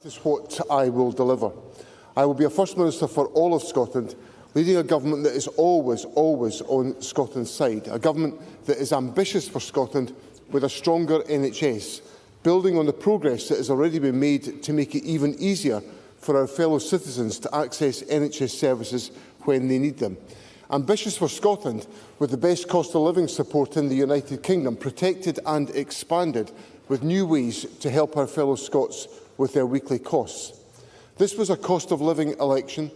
This is what I will deliver. I will be a First Minister for all of Scotland, leading a government that is always on Scotland's side, a government that is ambitious for Scotland with a stronger NHS, building on the progress that has already been made to make it even easier for our fellow citizens to access NHS services when they need them. Ambitious for Scotland, with the best cost of living support in the United Kingdom protected and expanded, with new ways to help our fellow Scots with their weekly costs. This was a cost of living election.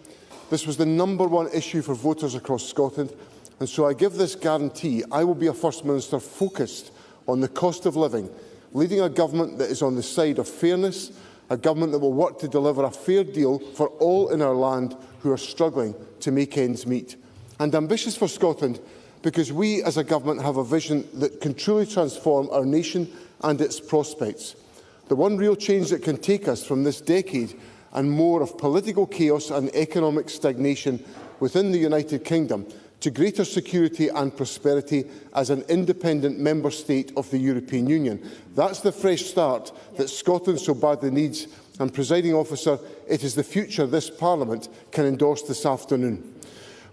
This was the #1 issue for voters across Scotland, and so I give this guarantee: I will be a First Minister focused on the cost of living, leading a government that is on the side of fairness, a government that will work to deliver a fair deal for all in our land who are struggling to make ends meet. And ambitious for Scotland because we as a government have a vision that can truly transform our nation and its prospects. The one real change that can take us from this decade and more of political chaos and economic stagnation within the United Kingdom to greater security and prosperity as an independent member state of the European Union. That's the fresh start that Scotland so badly needs, and, Presiding Officer, it is the future this Parliament can endorse this afternoon.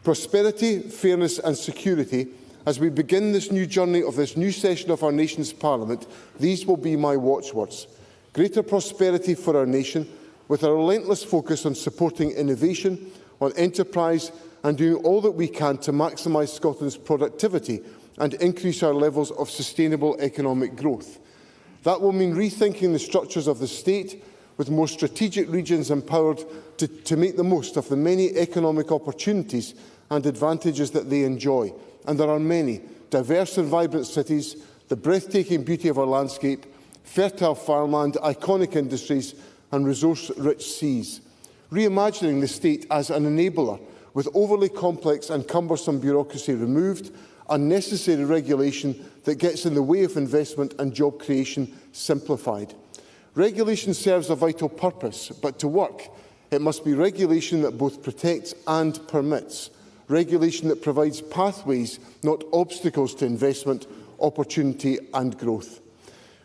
Prosperity, fairness and security. As we begin this new journey of this new session of our nation's Parliament, these will be my watchwords. Greater prosperity for our nation, with a relentless focus on supporting innovation, on enterprise and doing all that we can to maximise Scotland's productivity and increase our levels of sustainable economic growth. That will mean rethinking the structures of the state, with more strategic regions empowered to make the most of the many economic opportunities and advantages that they enjoy. And there are many: diverse and vibrant cities, the breathtaking beauty of our landscape, fertile farmland, iconic industries and resource-rich seas. Reimagining the state as an enabler, with overly complex and cumbersome bureaucracy removed, unnecessary regulation that gets in the way of investment and job creation simplified. Regulation serves a vital purpose, but to work, it must be regulation that both protects and permits. Regulation that provides pathways, not obstacles, to investment, opportunity and growth.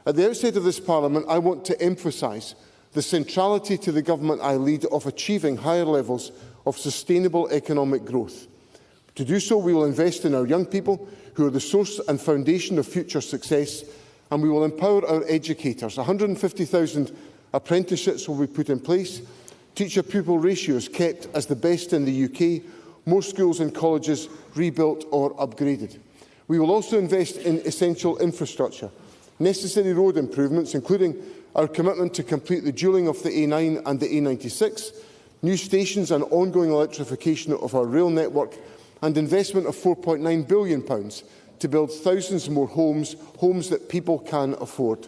At the outset of this Parliament, I want to emphasise the centrality to the government I lead of achieving higher levels of sustainable economic growth. To do so, we will invest in our young people, who are the source and foundation of future success, and we will empower our educators. 150,000 apprenticeships will be put in place, teacher-pupil ratios kept as the best in the UK, more schools and colleges rebuilt or upgraded. We will also invest in essential infrastructure, necessary road improvements, including our commitment to complete the dualling of the A9 and the A96, new stations and ongoing electrification of our rail network, and investment of £4.9 billion to build thousands more homes that people can afford.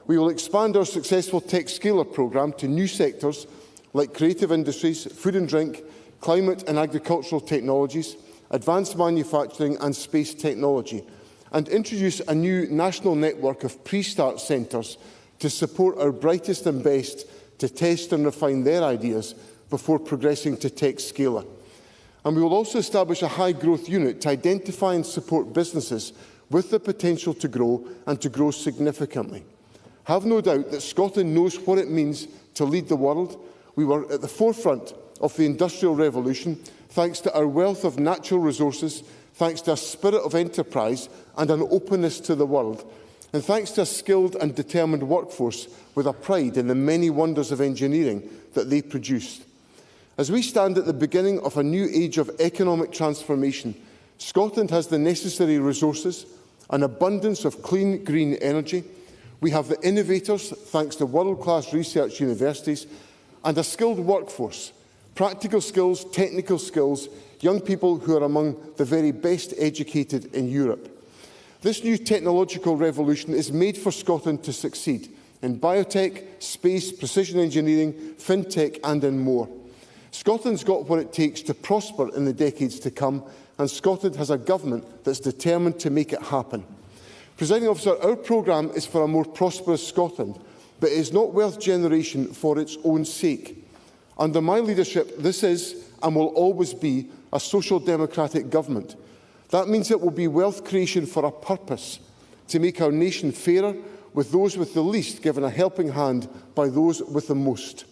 We will expand our successful Tech Scaler programme to new sectors like creative industries, food and drink, climate and agricultural technologies, advanced manufacturing and space technology, and introduce a new national network of pre-start centres to support our brightest and best to test and refine their ideas before progressing to Tech Scaler. And we will also establish a high-growth unit to identify and support businesses with the potential to grow and to grow significantly. Have no doubt that Scotland knows what it means to lead the world. We were at the forefront of the Industrial Revolution, thanks to our wealth of natural resources, thanks to a spirit of enterprise and an openness to the world, and thanks to a skilled and determined workforce with a pride in the many wonders of engineering that they produced. As we stand at the beginning of a new age of economic transformation, Scotland has the necessary resources, an abundance of clean, green energy. We have the innovators, thanks to world-class research universities, and a skilled workforce, practical skills, technical skills, young people who are among the very best educated in Europe. This new technological revolution is made for Scotland to succeed in biotech, space, precision engineering, fintech and in more. Scotland's got what it takes to prosper in the decades to come, and Scotland has a government that's determined to make it happen. Presiding Officer, our programme is for a more prosperous Scotland, but it is not wealth generation for its own sake. Under my leadership, this is and will always be a social democratic government. That means it will be wealth creation for a purpose, to make our nation fairer, with those with the least given a helping hand by those with the most.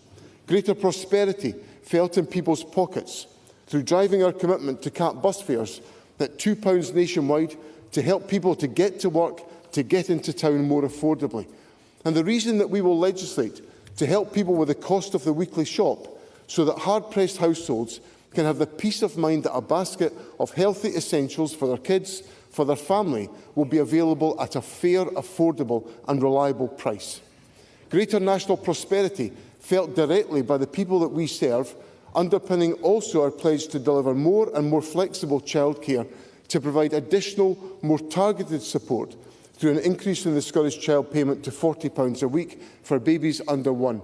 Greater prosperity felt in people's pockets through driving our commitment to cap bus fares at £2 nationwide to help people to get to work, to get into town more affordably. And the reason that we will legislate to help people with the cost of the weekly shop so that hard-pressed households can have the peace of mind that a basket of healthy essentials for their kids, for their family, will be available at a fair, affordable and reliable price. Greater national prosperity felt directly by the people that we serve, underpinning also our pledge to deliver more and more flexible childcare, to provide additional, more targeted support through an increase in the Scottish Child Payment to £40 a week for babies under 1.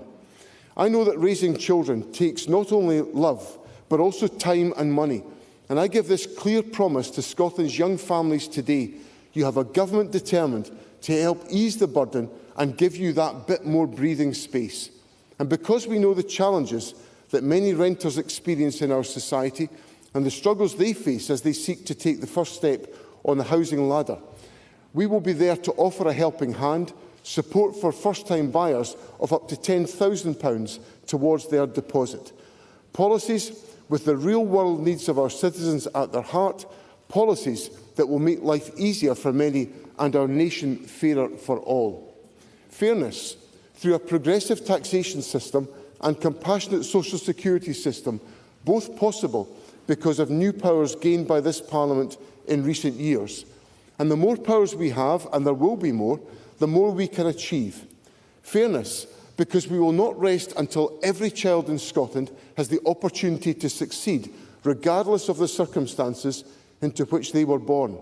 I know that raising children takes not only love, but also time and money. And I give this clear promise to Scotland's young families today. You have a government determined to help ease the burden and give you that bit more breathing space. And because we know the challenges that many renters experience in our society and the struggles they face as they seek to take the first step on the housing ladder, we will be there to offer a helping hand, support for first-time buyers of up to £10,000 towards their deposit. Policies with the real-world needs of our citizens at their heart, policies that will make life easier for many and our nation fairer for all. Fairness through a progressive taxation system and compassionate social security system, both possible because of new powers gained by this Parliament in recent years. And the more powers we have, and there will be more, the more we can achieve. Fairness, because we will not rest until every child in Scotland has the opportunity to succeed, regardless of the circumstances into which they were born.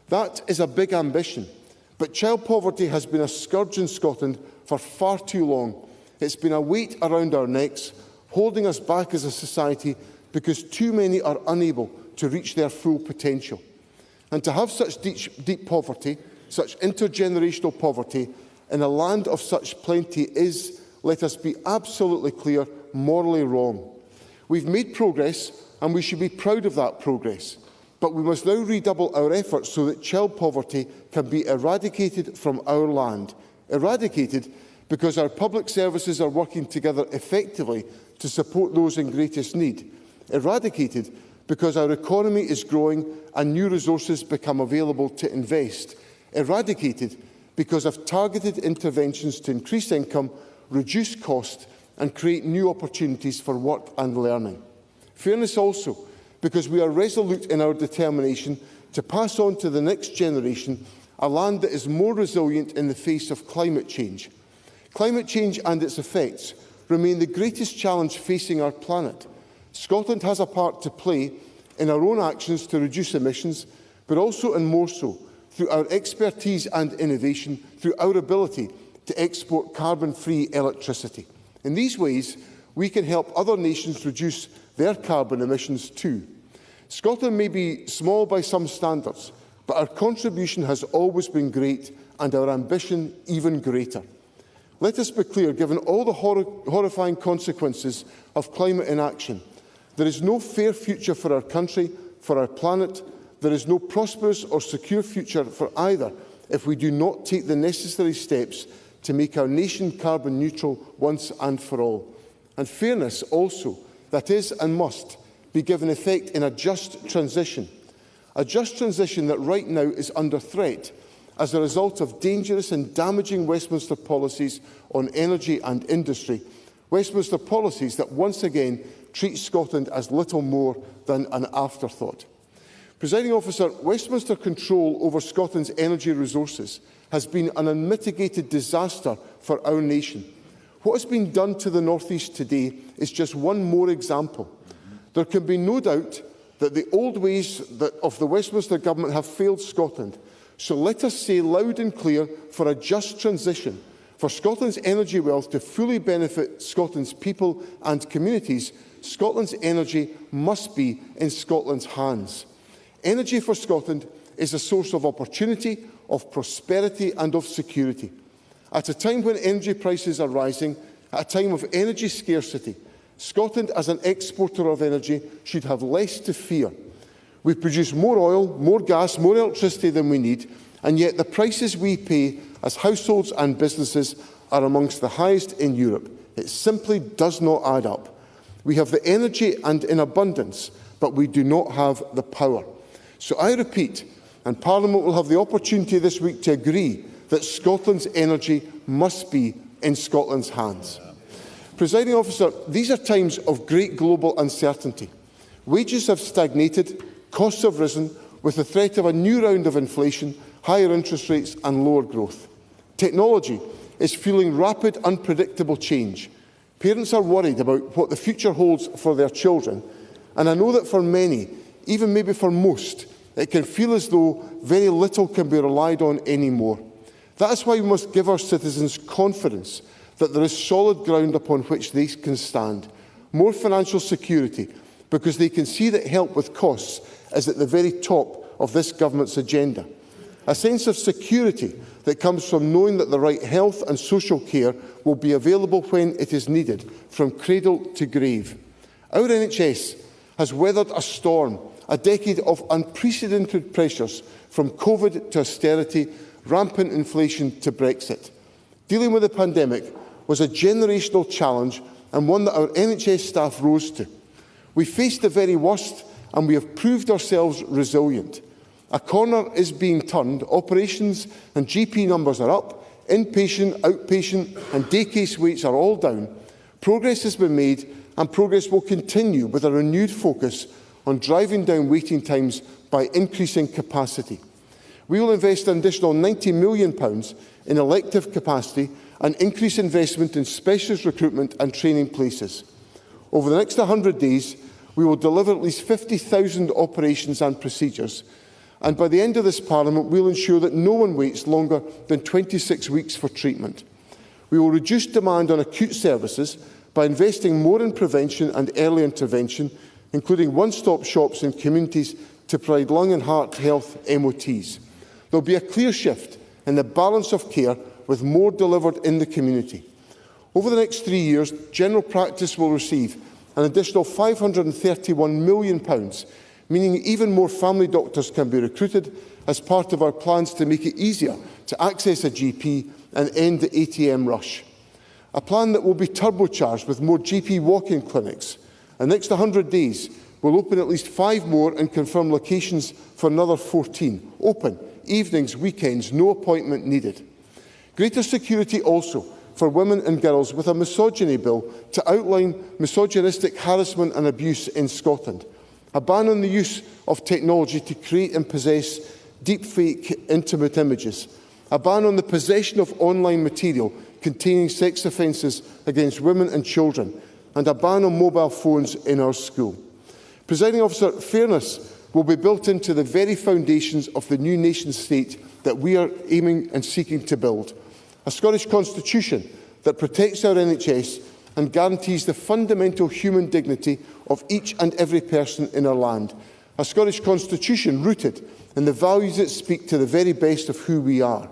That is a big ambition, but child poverty has been a scourge in Scotland for far too long. It's been a weight around our necks, holding us back as a society because too many are unable to reach their full potential. And to have such deep poverty, such intergenerational poverty, in a land of such plenty is, let us be absolutely clear, morally wrong. We've made progress, and we should be proud of that progress. But we must now redouble our efforts so that child poverty can be eradicated from our land. Eradicated because our public services are working together effectively to support those in greatest need. Eradicated because our economy is growing and new resources become available to invest. Eradicated because of targeted interventions to increase income, reduce cost and create new opportunities for work and learning. Fairness also because we are resolute in our determination to pass on to the next generation a land that is more resilient in the face of climate change. Climate change and its effects remain the greatest challenge facing our planet. Scotland has a part to play in our own actions to reduce emissions, but also and more so through our expertise and innovation, through our ability to export carbon-free electricity. In these ways, we can help other nations reduce their carbon emissions too. Scotland may be small by some standards, but our contribution has always been great and our ambition even greater. Let us be clear, given all the horrifying consequences of climate inaction, there is no fair future for our country, for our planet. There is no prosperous or secure future for either if we do not take the necessary steps to make our nation carbon neutral once and for all. And fairness also, that is and must be given effect in a just transition that right now is under threat as a result of dangerous and damaging Westminster policies on energy and industry, Westminster policies that once again treat Scotland as little more than an afterthought. Presiding Officer, Westminster control over Scotland's energy resources has been an unmitigated disaster for our nation. What has been done to the North East today is just one more example. There can be no doubt that the old ways of the Westminster Government have failed Scotland. So let us say loud and clear, for a just transition, for Scotland's energy wealth to fully benefit Scotland's people and communities, Scotland's energy must be in Scotland's hands. Energy for Scotland is a source of opportunity, of prosperity and of security. At a time when energy prices are rising, at a time of energy scarcity, Scotland as an exporter of energy should have less to fear. We produce more oil, more gas, more electricity than we need, And yet the prices we pay as households and businesses are amongst the highest in Europe. It simply does not add up. We have the energy and in abundance, but we do not have the power. So I repeat, and Parliament will have the opportunity this week to agree that Scotland's energy must be in Scotland's hands. Presiding Officer, these are times of great global uncertainty. Wages have stagnated, costs have risen, with the threat of a new round of inflation, higher interest rates and lower growth. Technology is fueling rapid, unpredictable change. Parents are worried about what the future holds for their children, and I know that for many, even maybe for most, it can feel as though very little can be relied on anymore. That is why we must give our citizens confidence that there is solid ground upon which they can stand, more financial security, because they can see that help with costs is at the very top of this government's agenda. A sense of security that comes from knowing that the right health and social care will be available when it is needed, from cradle to grave. Our NHS has weathered a storm, a decade of unprecedented pressures, from COVID to austerity, rampant inflation to Brexit. Dealing with the pandemic was a generational challenge and one that our NHS staff rose to. We faced the very worst and we have proved ourselves resilient. A corner is being turned, operations and GP numbers are up, inpatient, outpatient and day case waits are all down. Progress has been made and progress will continue with a renewed focus on driving down waiting times by increasing capacity. We will invest an additional £90 million in elective capacity and increase investment in specialist recruitment and training places. Over the next 100 days, we will deliver at least 50,000 operations and procedures, and by the end of this Parliament, we will ensure that no one waits longer than 26 weeks for treatment. We will reduce demand on acute services by investing more in prevention and early intervention, including one-stop shops in communities to provide lung and heart health MOTs. There will be a clear shift in the balance of care, with more delivered in the community. Over the next 3 years, general practice will receive an additional £531 million, meaning even more family doctors can be recruited as part of our plans to make it easier to access a GP and end the ATM rush. A plan that will be turbocharged with more GP walk-in clinics. In the next 100 days, we'll open at least 5 more and confirm locations for another 14. Open, evenings, weekends, no appointment needed. Greater security also for women and girls with a misogyny bill to outline misogynistic harassment and abuse in Scotland. A ban on the use of technology to create and possess deepfake intimate images. A ban on the possession of online material containing sex offences against women and children. And a ban on mobile phones in our school. Presiding Officer, fairness will be built into the very foundations of the new nation-state that we are aiming and seeking to build. A Scottish Constitution that protects our NHS and guarantees the fundamental human dignity of each and every person in our land. A Scottish Constitution rooted in the values that speak to the very best of who we are.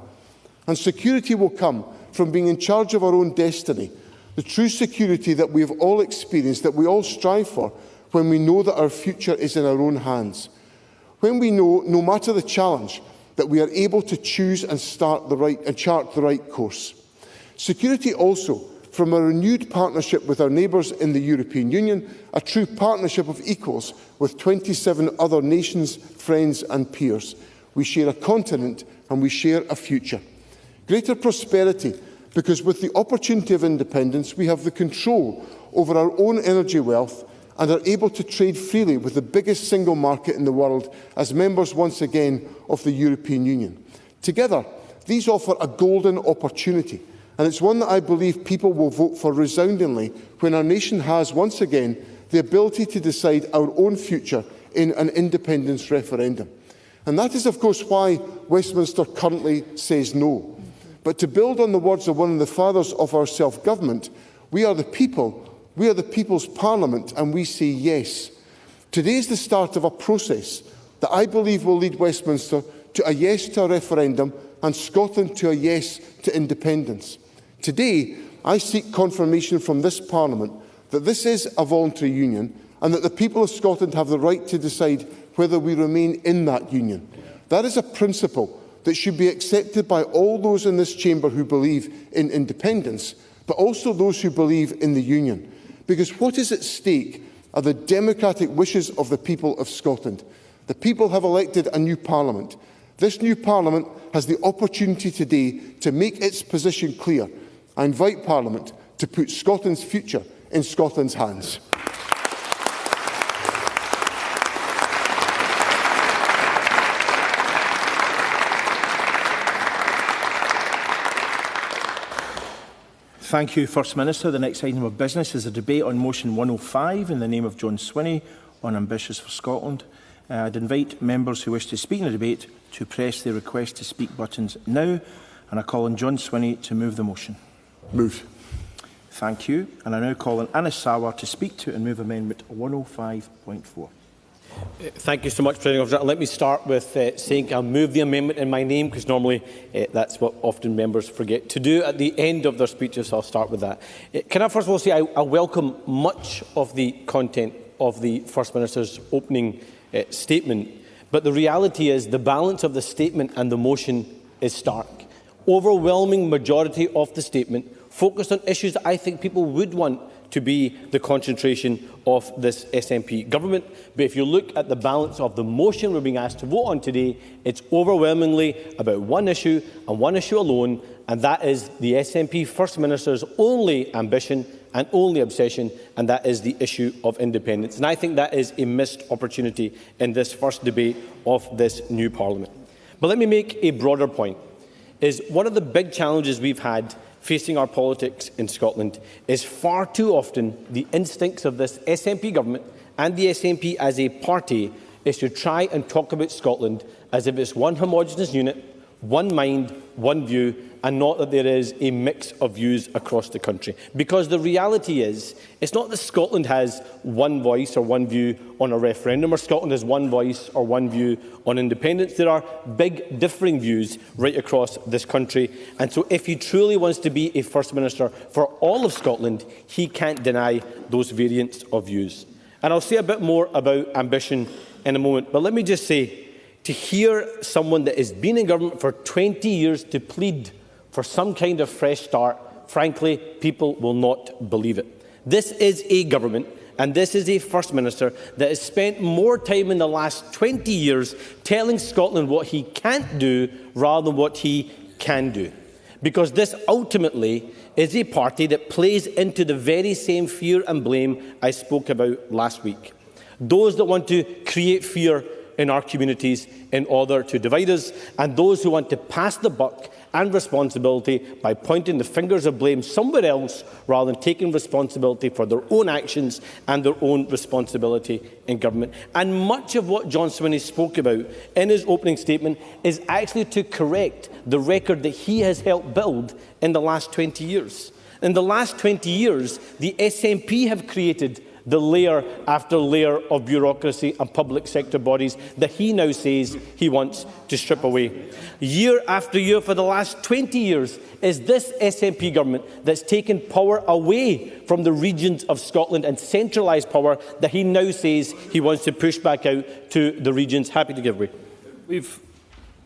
And security will come from being in charge of our own destiny, the true security that we have all experienced, that we all strive for, when we know that our future is in our own hands. When we know, no matter the challenge, that we are able to choose and chart the right course. Security also from a renewed partnership with our neighbours in the European Union, a true partnership of equals with 27 other nations, friends and peers. We share a continent and we share a future. Greater prosperity, because with the opportunity of independence, we have the control over our own energy wealth and are able to trade freely with the biggest single market in the world as members once again of the European Union. Together, these offer a golden opportunity, and it's one that I believe people will vote for resoundingly when our nation has once again the ability to decide our own future in an independence referendum. And that is, of course, why Westminster currently says no. But to build on the words of one of the fathers of our self-government, we are the people. We are the People's Parliament and we say yes. Today is the start of a process that I believe will lead Westminster to a yes to a referendum and Scotland to a yes to independence. Today, I seek confirmation from this Parliament that this is a voluntary union and that the people of Scotland have the right to decide whether we remain in that union. That is a principle that should be accepted by all those in this chamber who believe in independence, but also those who believe in the Union. Because what is at stake are the democratic wishes of the people of Scotland. The people have elected a new Parliament. This new Parliament has the opportunity today to make its position clear. I invite Parliament to put Scotland's future in Scotland's hands. Thank you, First Minister. The next item of business is a debate on motion 105 in the name of John Swinney on Ambitious for Scotland. I'd invite members who wish to speak in the debate to press the request to speak buttons now, and I call on John Swinney to move the motion. Moved. Thank you. And I now call on Anis Sarwar to speak to and move amendment 105.4. Thank you so much, Presiding Officer. Let me start with saying I'll move the amendment in my name, because normally that's what often members forget to do at the end of their speeches, so I'll start with that. Can I first of all say I welcome much of the content of the First Minister's opening statement, but the reality is the balance of the statement and the motion is stark. Overwhelming majority of the statement focused on issues that I think people would want to be the concentration of this SNP government. But if you look at the balance of the motion we're being asked to vote on today, it's overwhelmingly about one issue and one issue alone, and that is the SNP First Minister's only ambition and only obsession, and that is the issue of independence. And I think that is a missed opportunity in this first debate of this new Parliament. But let me make a broader point. Is one of the big challenges we've had facing our politics in Scotland is far too often the instincts of this SNP government and the SNP as a party is to try and talk about Scotland as if it's one homogenous unit, one mind, one view, and not that there is a mix of views across the country. Because the reality is, it's not that Scotland has one voice or one view on a referendum, or Scotland has one voice or one view on independence. There are big differing views right across this country. And so if he truly wants to be a First Minister for all of Scotland, he can't deny those variants of views. And I'll say a bit more about ambition in a moment. But let me just say, to hear someone that has been in government for 20 years to plead for some kind of fresh start, frankly, people will not believe it. This is a government and this is a First Minister that has spent more time in the last 20 years telling Scotland what he can't do rather than what he can do. Because this ultimately is a party that plays into the very same fear and blame I spoke about last week. Those that want to create fear in our communities in order to divide us, and those who want to pass the buck and responsibility by pointing the fingers of blame somewhere else rather than taking responsibility for their own actions and their own responsibility in government. And much of what John Swinney spoke about in his opening statement is actually to correct the record that he has helped build in the last 20 years. In the last 20 years, the SNP have created the layer after layer of bureaucracy and public sector bodies that he now says he wants to strip away. Year after year for the last 20 years is this SNP government that's taken power away from the regions of Scotland and centralised power that he now says he wants to push back out to the regions. Happy to give way.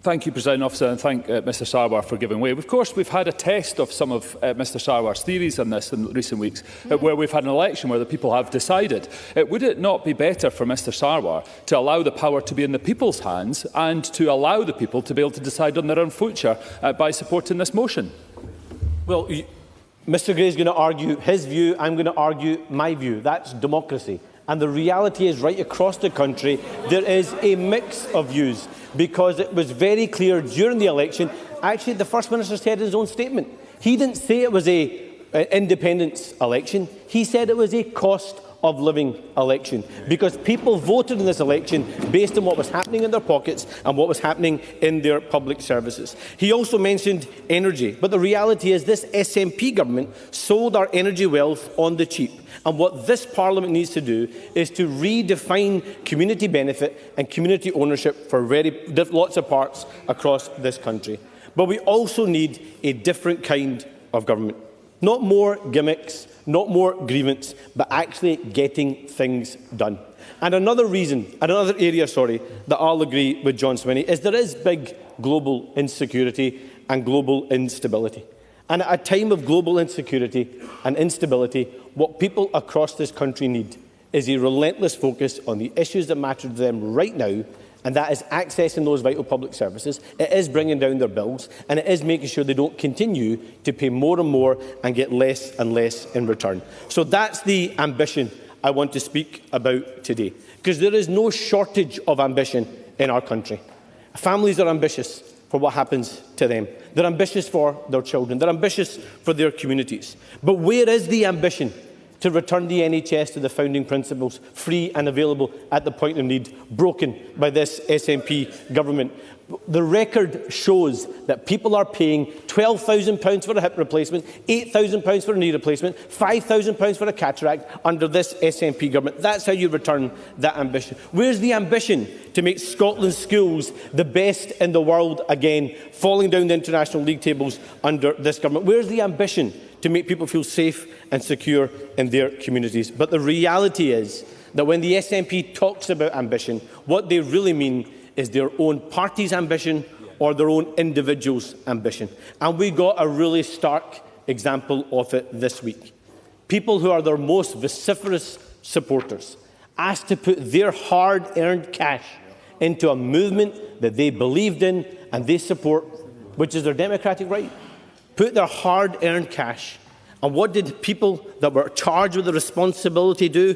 Thank you, Presiding Officer, and thank Mr Sarwar for giving way. Of course, we've had a test of some of Mr Sarwar's theories on this in recent weeks, where we've had an election where the people have decided. Would it not be better for Mr Sarwar to allow the power to be in the people's hands and to allow the people to be able to decide on their own future by supporting this motion? Well, Mr Gray is going to argue his view, I'm going to argue my view. That's democracy. And the reality is, right across the country, there is a mix of views, because it was very clear during the election. Actually, the First Minister said in his own statement, he didn't say it was an independence election. He said it was a cost of living election, because people voted in this election based on what was happening in their pockets and what was happening in their public services. He also mentioned energy, but the reality is this SNP government sold our energy wealth on the cheap. And what this Parliament needs to do is to redefine community benefit and community ownership for lots of parts across this country. But we also need a different kind of government. Not more gimmicks, not more grievance, but actually getting things done. And another area, that I'll agree with John Swinney is there is big global insecurity and global instability. And at a time of global insecurity and instability, what people across this country need is a relentless focus on the issues that matter to them right now, and that is accessing those vital public services. It is bringing down their bills, and it is making sure they don't continue to pay more and more and get less and less in return. So that's the ambition I want to speak about today, because there is no shortage of ambition in our country. Families are ambitious for what happens to them. They're ambitious for their children. They're ambitious for their communities. But where is the ambition to return the NHS to the founding principles, free and available at the point of need, broken by this SNP government? The record shows that people are paying £12,000 for a hip replacement, £8,000 for a knee replacement, £5,000 for a cataract under this SNP government. That's how you return that ambition. Where's the ambition to make Scotland's schools the best in the world again, falling down the international league tables under this government? Where's the ambition to make people feel safe and secure in their communities? But the reality is that when the SNP talks about ambition, what they really mean is their own party's ambition or their own individual's ambition. And we got a really stark example of it this week. People who are their most vociferous supporters asked to put their hard-earned cash into a movement that they believed in and they support, which is their democratic right. Put their hard-earned cash. And what did people that were charged with the responsibility do?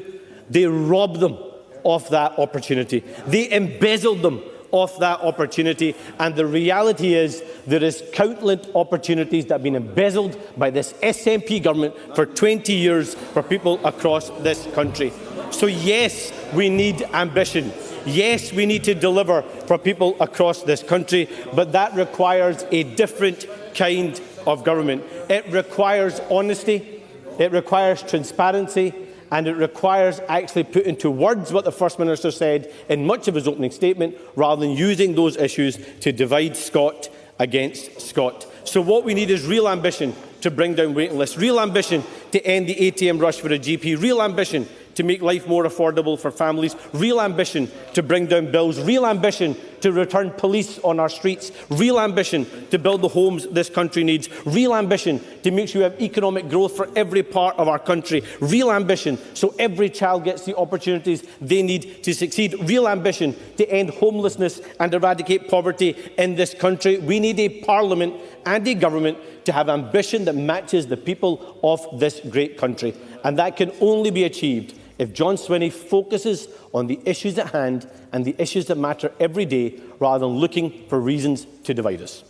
They robbed them of that opportunity. They embezzled them of that opportunity. And the reality is there is countless opportunities that have been embezzled by this SNP government for 20 years for people across this country. So yes, we need ambition. Yes, we need to deliver for people across this country, but that requires a different kind of government. It requires honesty, it requires transparency, and it requires actually putting into words what the First Minister said in much of his opening statement, rather than using those issues to divide Scot against Scot. So what we need is real ambition to bring down waiting lists, real ambition to end the ATM rush for a GP, real ambition to make life more affordable for families, real ambition to bring down bills, real ambition to return police on our streets, real ambition to build the homes this country needs, real ambition to make sure we have economic growth for every part of our country, real ambition so every child gets the opportunities they need to succeed, real ambition to end homelessness and eradicate poverty in this country. We need a parliament and a government to have ambition that matches the people of this great country. And that can only be achieved if John Swinney focuses on the issues at hand and the issues that matter every day, rather than looking for reasons to divide us.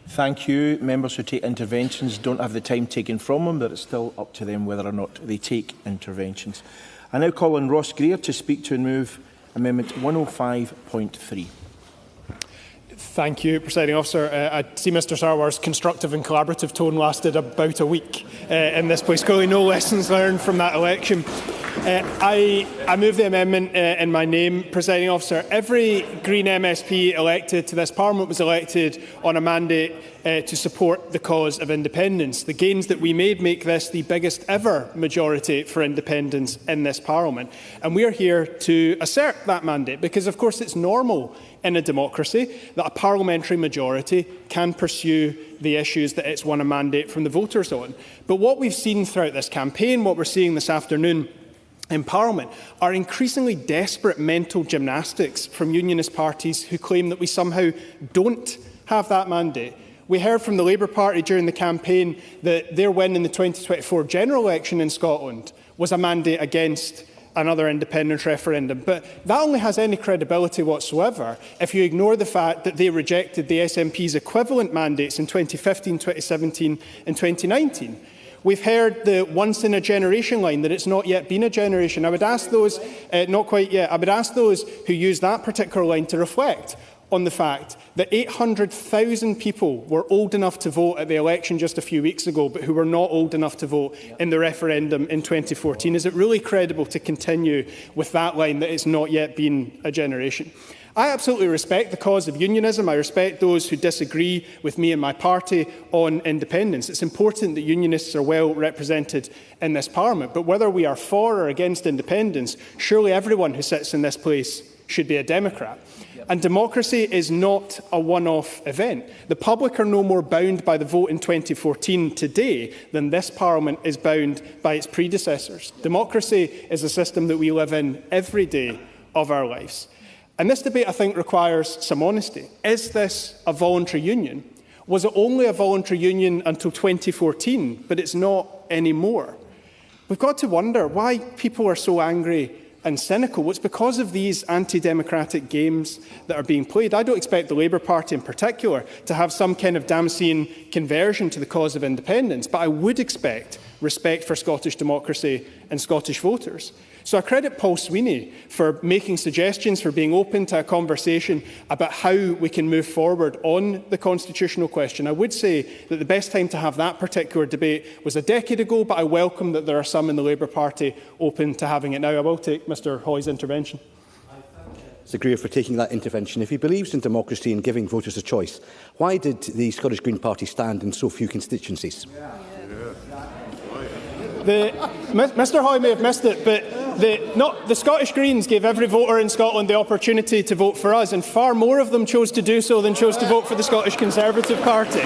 Thank you. Members who take interventions don't have the time taken from them, but it's still up to them whether or not they take interventions. I now call on Ross Greer to speak to and move Amendment 105.3. Thank you, Presiding Officer. I see Mr Sarwar's constructive and collaborative tone lasted about a week in this place. Clearly no lessons learned from that election. I move the amendment in my name, Presiding Officer. Every Green MSP elected to this Parliament was elected on a mandate to support the cause of independence. The gains that we made make this the biggest ever majority for independence in this Parliament. And we are here to assert that mandate because, of course, it's normal in a democracy that a parliamentary majority can pursue the issues that it's won a mandate from the voters on. But what we've seen throughout this campaign, what we're seeing this afternoon in Parliament, are increasingly desperate mental gymnastics from unionist parties who claim that we somehow don't have that mandate. We heard from the Labour Party during the campaign that their win in the 2024 general election in Scotland was a mandate against another independence referendum. But that only has any credibility whatsoever if you ignore the fact that they rejected the SNP's equivalent mandates in 2015, 2017 and 2019. We've heard the once-in-a-generation line, that it's not yet been a generation. I would ask those, not quite yet, I would ask those who use that particular line to reflect on the fact that 800,000 people were old enough to vote at the election just a few weeks ago, but who were not old enough to vote in the referendum in 2014? Is it really credible to continue with that line that it's not yet been a generation? I absolutely respect the cause of unionism. I respect those who disagree with me and my party on independence. It's important that unionists are well represented in this Parliament. But whether we are for or against independence, surely everyone who sits in this place should be a Democrat. And democracy is not a one-off event. The public are no more bound by the vote in 2014 today than this Parliament is bound by its predecessors. Democracy is a system that we live in every day of our lives. And this debate, I think, requires some honesty. Is this a voluntary union? Was it only a voluntary union until 2014, but it's not anymore? We've got to wonder why people are so angry and cynical. Well, it's because of these anti-democratic games that are being played. I don't expect the Labour Party in particular to have some kind of Damasian conversion to the cause of independence, but I would expect respect for Scottish democracy and Scottish voters. So I credit Paul Swinney for making suggestions, for being open to a conversation about how we can move forward on the constitutional question. I would say that the best time to have that particular debate was a decade ago, but I welcome that there are some in the Labour Party open to having it now. I will take Mr Hoy's intervention. Mr Greer for taking that intervention. If he believes in democracy and giving voters a choice, why did the Scottish Green Party stand in so few constituencies? Mr Hoy may have missed it, but the Scottish Greens gave every voter in Scotland the opportunity to vote for us, and far more of them chose to do so than chose to vote for the Scottish Conservative Party.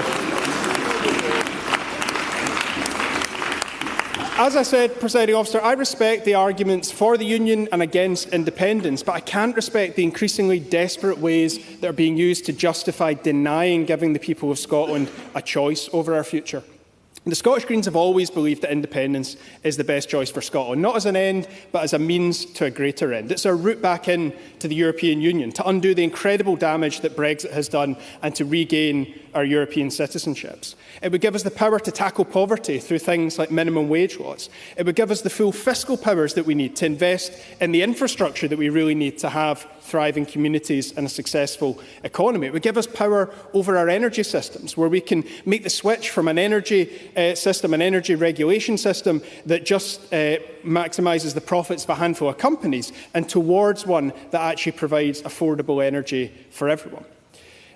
As I said, Presiding Officer, I respect the arguments for the Union and against independence, but I can't respect the increasingly desperate ways that are being used to justify denying giving the people of Scotland a choice over our future. The Scottish Greens have always believed that independence is the best choice for Scotland, not as an end, but as a means to a greater end. It's our route back into the European Union, to undo the incredible damage that Brexit has done and to regain our European citizenships. It would give us the power to tackle poverty through things like minimum wage laws. It would give us the full fiscal powers that we need to invest in the infrastructure that we really need to have thriving communities and a successful economy. It would give us power over our energy systems, where we can make the switch from an energy system, an energy regulation system that just maximises the profits of a handful of companies, and towards one that actually provides affordable energy for everyone.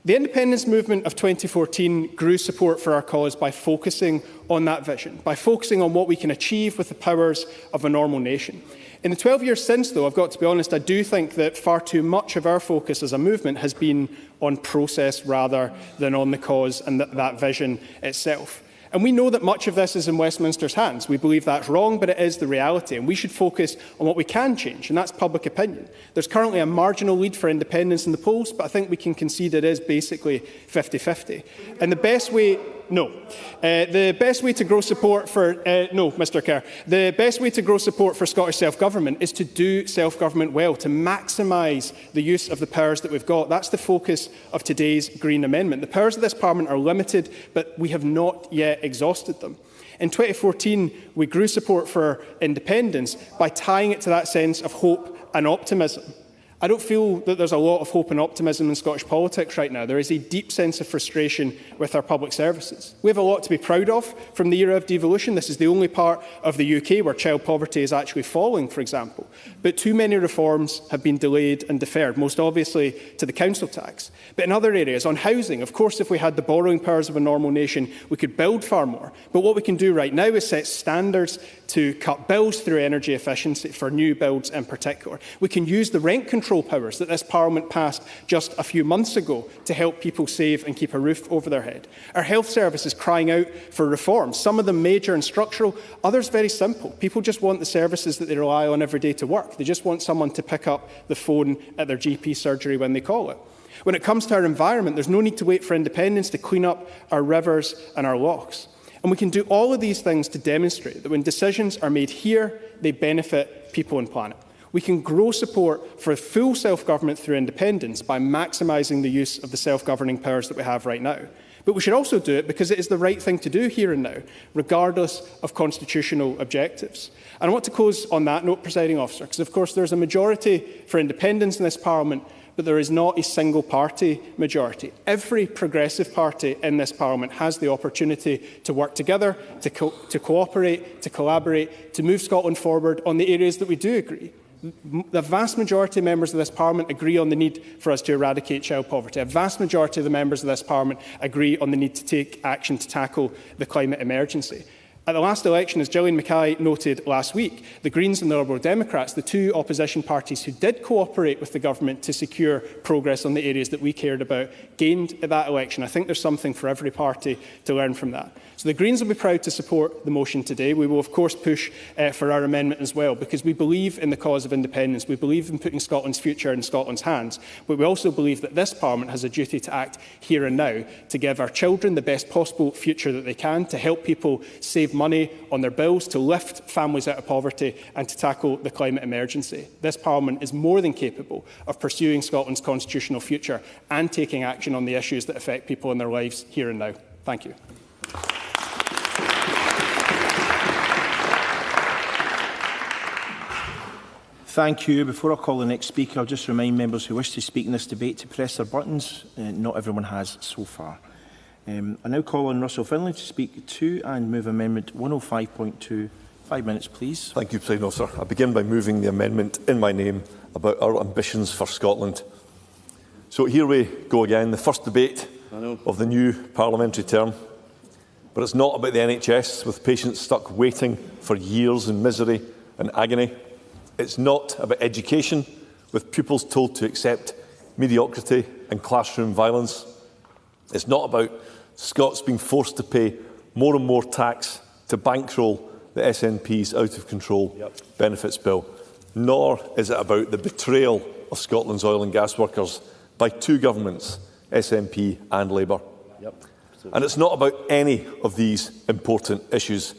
The independence movement of 2014 grew support for our cause by focusing on that vision, by focusing on what we can achieve with the powers of a normal nation. In the 12 years since, though, I've got to be honest, I do think that far too much of our focus as a movement has been on process rather than on the cause and that vision itself. And we know that much of this is in Westminster's hands. We believe that's wrong, but it is the reality. And we should focus on what we can change, and that's public opinion. There's currently a marginal lead for independence in the polls, but I think we can concede it is basically 50-50. And the best way... No. The best way to grow support for... no, Mr Kerr. The best way to grow support for Scottish self-government is to do self-government well, to maximise the use of the powers that we've got. That's the focus of today's Green Amendment. The powers of this Parliament are limited, but we have not yet exhausted them. In 2014, we grew support for independence by tying it to that sense of hope and optimism. I don't feel that there's a lot of hope and optimism in Scottish politics right now. There is a deep sense of frustration with our public services. We have a lot to be proud of from the era of devolution. This is the only part of the UK where child poverty is actually falling, for example. But too many reforms have been delayed and deferred, most obviously to the council tax. But in other areas, on housing, of course, if we had the borrowing powers of a normal nation, we could build far more. But what we can do right now is set standards to cut bills through energy efficiency for new builds in particular. We can use the rent control powers that this Parliament passed just a few months ago to help people save and keep a roof over their head. Our health service is crying out for reform, some of them major and structural, others very simple. People just want the services that they rely on every day to work. They just want someone to pick up the phone at their GP surgery when they call it. When it comes to our environment, there's no need to wait for independence to clean up our rivers and our lochs. And we can do all of these things to demonstrate that when decisions are made here, they benefit people and planet. We can grow support for full self-government through independence by maximising the use of the self-governing powers that we have right now. But we should also do it because it is the right thing to do here and now, regardless of constitutional objectives. And I want to close on that note, Presiding Officer, because of course there's a majority for independence in this Parliament, but but there is not a single party majority. Every progressive party in this Parliament has the opportunity to work together, to cooperate, to collaborate, to move Scotland forward on the areas that we do agree. The vast majority of members of this Parliament agree on the need for us to eradicate child poverty. A vast majority of the members of this Parliament agree on the need to take action to tackle the climate emergency. At the last election, as Gillian Mackay noted last week, the Greens and the Liberal Democrats, the two opposition parties who did cooperate with the government to secure progress on the areas that we cared about, gained at that election. I think there's something for every party to learn from that. So the Greens will be proud to support the motion today. We will, of course, push for our amendment as well, because we believe in the cause of independence. We believe in putting Scotland's future in Scotland's hands. But we also believe that this Parliament has a duty to act here and now to give our children the best possible future that they can, to help people save money on their bills, to lift families out of poverty and to tackle the climate emergency. This Parliament is more than capable of pursuing Scotland's constitutional future and taking action on the issues that affect people in their lives here and now. Thank you. Thank you. Before I call the next speaker, I'll just remind members who wish to speak in this debate to press their buttons. Not everyone has so far. I now call on Russell Finlay to speak to and move Amendment 105.2. 5 minutes, please. Thank you, President Officer. I begin by moving the amendment in my name about our ambitions for Scotland. So here we go again, the first debate of the new parliamentary term. But it's not about the NHS, with patients stuck waiting for years in misery and agony. It's not about education, with pupils told to accept mediocrity and classroom violence. It's not about Scots being forced to pay more and more tax to bankroll the SNP's out-of-control benefits bill. Nor is it about the betrayal of Scotland's oil and gas workers by two governments, SNP and Labour. And it's not about any of these important issues,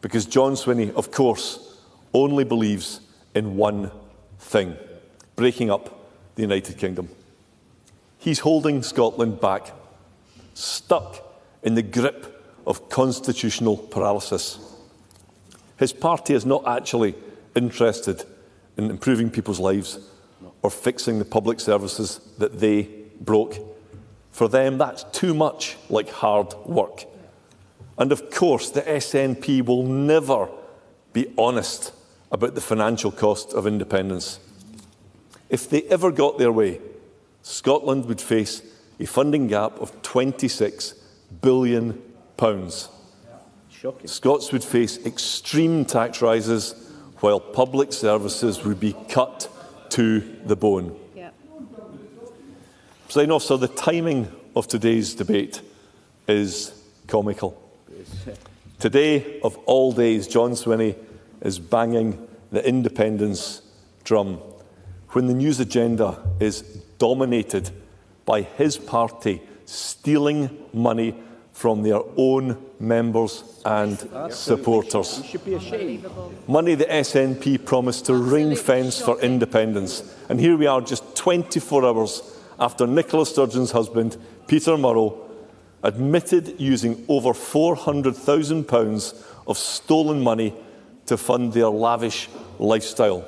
because John Swinney, of course, only believes in one thing: breaking up the United Kingdom. He's holding Scotland back, stuck in the grip of constitutional paralysis. His party is not actually interested in improving people's lives or fixing the public services that they broke. For them, that's too much like hard work. And of course, the SNP will never be honest about the financial cost of independence. If they ever got their way, Scotland would face a funding gap of £26 billion. Shocking. Scots would face extreme tax rises, while public services would be cut to the bone. Presiding Officer, the timing of today's debate is comical. Today, of all days, John Swinney is banging the independence drum when the news agenda is dominated by his party stealing money from their own members and supporters. Money the SNP promised to ring-fence for independence. And here we are, just 24 hours after Nicola Sturgeon's husband, Peter Murrow, admitted using over £400,000 of stolen money to fund their lavish lifestyle.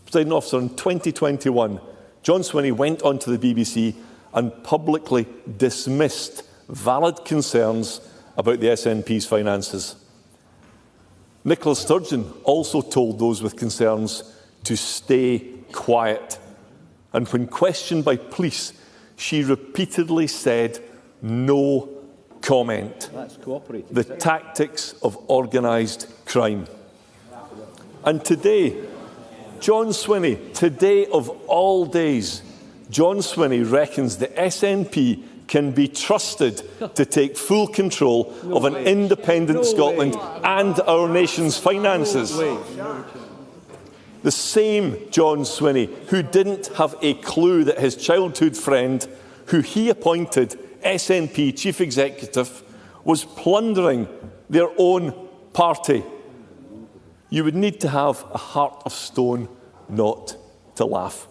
Presiding Officer, in 2021, John Swinney went onto the BBC and publicly dismissed valid concerns about the SNP's finances. Nicola Sturgeon also told those with concerns to stay quiet. And when questioned by police, she repeatedly said, "No comment." The tactics of organised crime. And today, John Swinney, today of all days, John Swinney reckons the SNP can be trusted to take full control of an independent Scotland and our nation's finances. The same John Swinney who didn't have a clue that his childhood friend, who he appointed SNP Chief Executive, was plundering their own party. You would need to have a heart of stone not to laugh.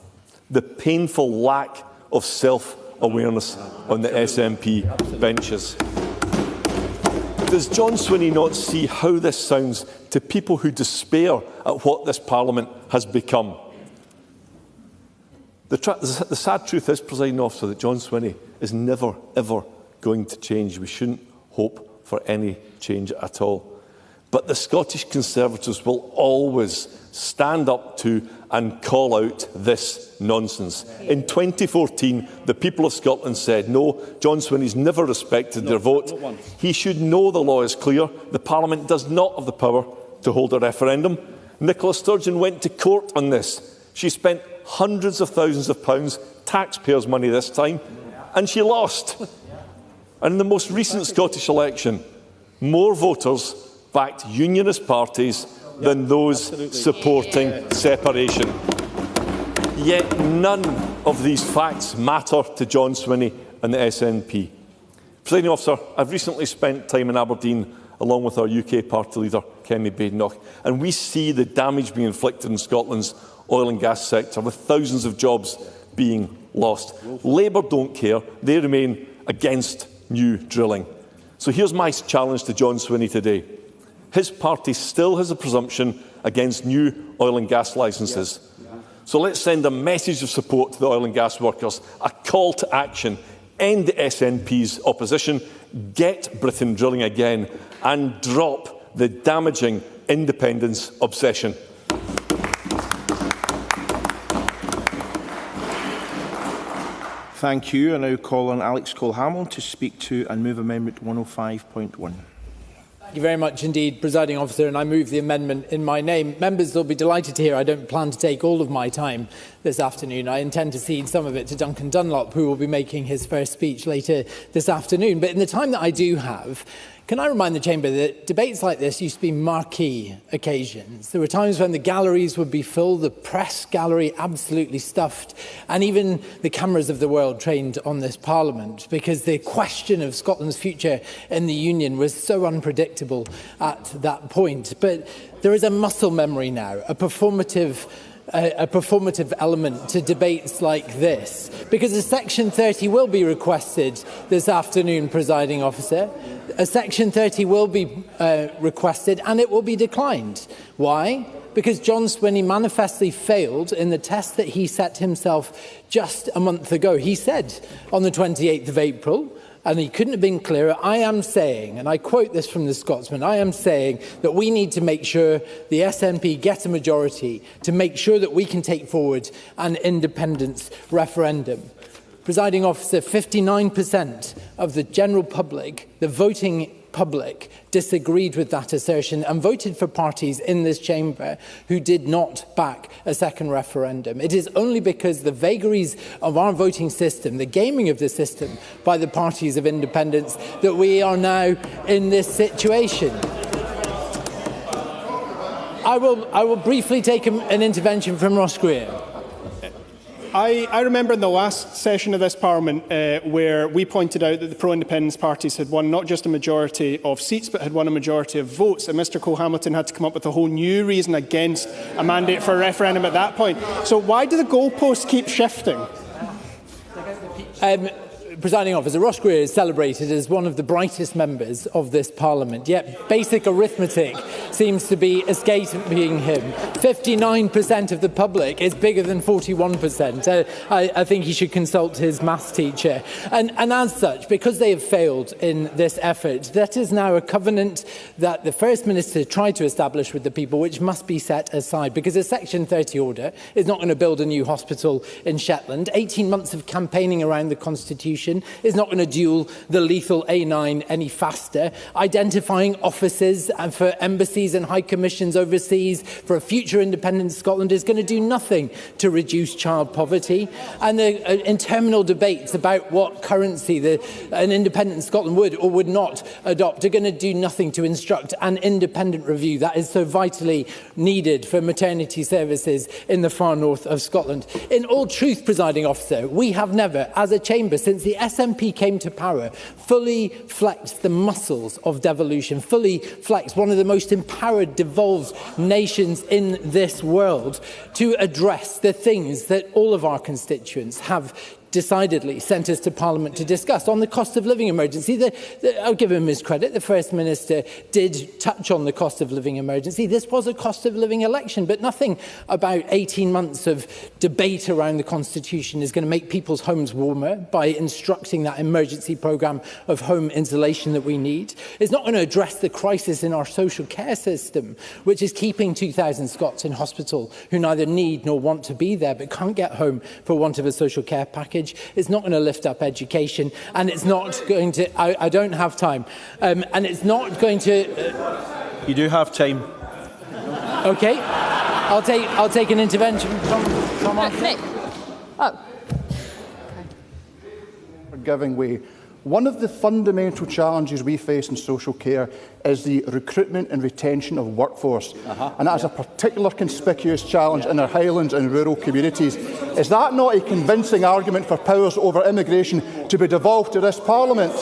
The painful lack of self-awareness on the SNP benches. Does John Swinney not see how this sounds to people who despair at what this Parliament has become? The sad truth is, Presiding Officer, that John Swinney is never, ever going to change. We shouldn't hope for any change at all. But the Scottish Conservatives will always stand up to and call out this nonsense. In 2014, the people of Scotland said, no, John Swinney's never respected their vote. He should know the law is clear. The Parliament does not have the power to hold a referendum. Nicola Sturgeon went to court on this. She spent hundreds of thousands of pounds, taxpayers' money this time, and she lost. And in the most recent Scottish election, more voters backed unionist parties than those supporting separation. Yet none of these facts matter to John Swinney and the SNP. Presiding Officer, I've recently spent time in Aberdeen along with our UK party leader, Kenny Badenoch, and we see the damage being inflicted in Scotland's oil and gas sector, with thousands of jobs being lost. Labour don't care. They remain against new drilling. So here's my challenge to John Swinney today. His party still has a presumption against new oil and gas licences. So let's send a message of support to the oil and gas workers, a call to action, end the SNP's opposition, get Britain drilling again, and drop the damaging independence obsession. Thank you. I now call on Alex Cole-Hamilton to speak to and move Amendment 105.1. Thank you very much indeed, Presiding Officer, and I move the amendment in my name. Members will be delighted to hear I don't plan to take all of my time this afternoon. I intend to cede some of it to Duncan Dunlop, who will be making his first speech later this afternoon. But in the time that I do have, can I remind the Chamber that debates like this used to be marquee occasions. There were times when the galleries would be full, the press gallery absolutely stuffed, and even the cameras of the world trained on this Parliament, because the question of Scotland's future in the Union was so unpredictable at that point. But there is a muscle memory now, a performative element to debates like this, because a Section 30 will be requested this afternoon, Presiding Officer. A Section 30 will be requested and it will be declined. Why? Because John Swinney manifestly failed in the test that he set himself just a month ago. He said on the 28th of April, and he couldn't have been clearer, I am saying, and I quote this from the Scotsman, I am saying that we need to make sure the SNP get a majority to make sure that we can take forward an independence referendum. Presiding Officer, 59% of the general public, the voting public, disagreed with that assertion and voted for parties in this chamber who did not back a second referendum. It is only because the vagaries of our voting system, the gaming of the system by the parties of independence, that we are now in this situation. I will briefly take an intervention from Ross Greer. I remember in the last session of this Parliament where we pointed out that the pro-independence parties had won not just a majority of seats but had won a majority of votes, and Mr Cole-Hamilton had to come up with a whole new reason against a mandate for a referendum at that point. So why do the goalposts keep shifting? Presiding Officer, Ross Greer is celebrated as one of the brightest members of this Parliament, yet basic arithmetic seems to be escaping him. 59% of the public is bigger than 41%. I think he should consult his maths teacher. And as such, because they have failed in this effort, that is now a covenant that the First Minister tried to establish with the people, which must be set aside, because a Section 30 order is not going to build a new hospital in Shetland. 18 months of campaigning around the Constitution is not going to duel the lethal A9 any faster. Identifying offices for embassies and high commissions overseas for a future independent Scotland is going to do nothing to reduce child poverty. And the interminable debates about what currency an independent Scotland would or would not adopt are going to do nothing to instruct an independent review that is so vitally needed for maternity services in the far north of Scotland. In all truth, Presiding Officer, we have never, as a chamber, since the SNP came to power, fully flexed the muscles of devolution, fully flexed one of the most empowered, devolved nations in this world to address the things that all of our constituents have decidedly sent us to Parliament to discuss. On the cost of living emergency, I'll give him his credit. The First Minister did touch on the cost of living emergency. This was a cost of living election, but nothing about 18 months of debate around the Constitution is going to make people's homes warmer by instructing that emergency programme of home insulation that we need. It's not going to address the crisis in our social care system, which is keeping 2,000 Scots in hospital who neither need nor want to be there but can't get home for want of a social care package. It's not going to lift up education, and it's not going to... I don't have time. And it's not going to... You do have time. OK. I'll take an intervention from Nick. Oh. Giving way. One of the fundamental challenges we face in social care is the recruitment and retention of workforce. And that is a particular conspicuous challenge in our Highlands and rural communities. Is that not a convincing argument for powers over immigration to be devolved to this Parliament?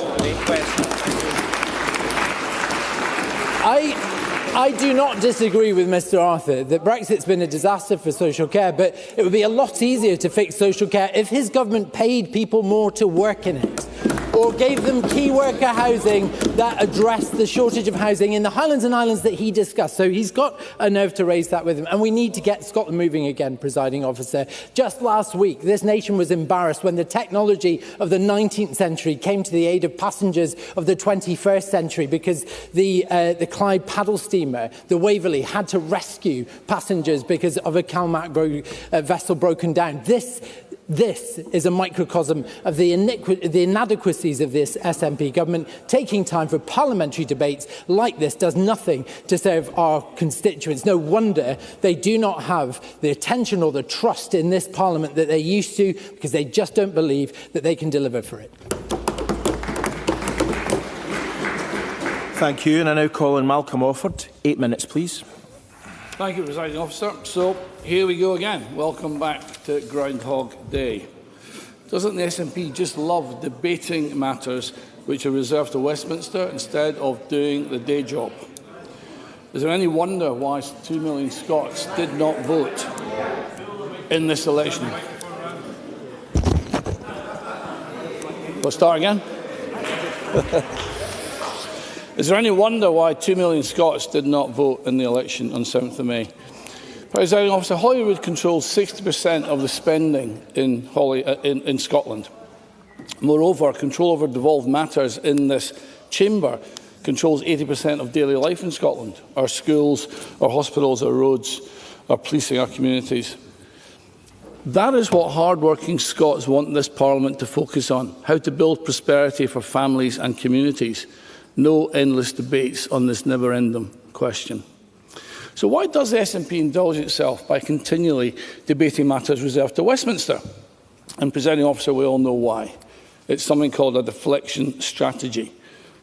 I do not disagree with Mr Arthur that Brexit's been a disaster for social care, but it would be a lot easier to fix social care if his government paid people more to work in it, or gave them key worker housing that addressed the shortage of housing in the Highlands and Islands that he discussed. So he's got a nerve to raise that with him. And we need to get Scotland moving again, presiding officer. Just last week, this nation was embarrassed when the technology of the 19th century came to the aid of passengers of the 21st century, because the Clyde paddle steamer, the Waverley, had to rescue passengers because of a Calmac vessel broken down. This is a microcosm of the inadequacies of this SNP government. Taking time for parliamentary debates like this does nothing to serve our constituents. No wonder they do not have the attention or the trust in this Parliament that they used to, because they just don't believe that they can deliver for it. Thank you. And I now call on Malcolm Offord. 8 minutes, please. Thank you, Presiding Officer. So, here we go again. Welcome back to Groundhog Day. Doesn't the SNP just love debating matters which are reserved to Westminster instead of doing the day job? Is there any wonder why 2 million Scots did not vote in this election? We'll start again. Is there any wonder why 2 million Scots did not vote in the election on 7th of May? Presiding Officer, Holyrood controls 60% of the spending in Scotland. Moreover, control over devolved matters in this chamber controls 80% of daily life in Scotland. Our schools, our hospitals, our roads, our policing, our communities. That is what hard-working Scots want this Parliament to focus on, how to build prosperity for families and communities. No endless debates on this never-ending question. So why does the SNP indulge itself by continually debating matters reserved to Westminster? And, Presiding Officer, we all know why. It's something called a deflection strategy,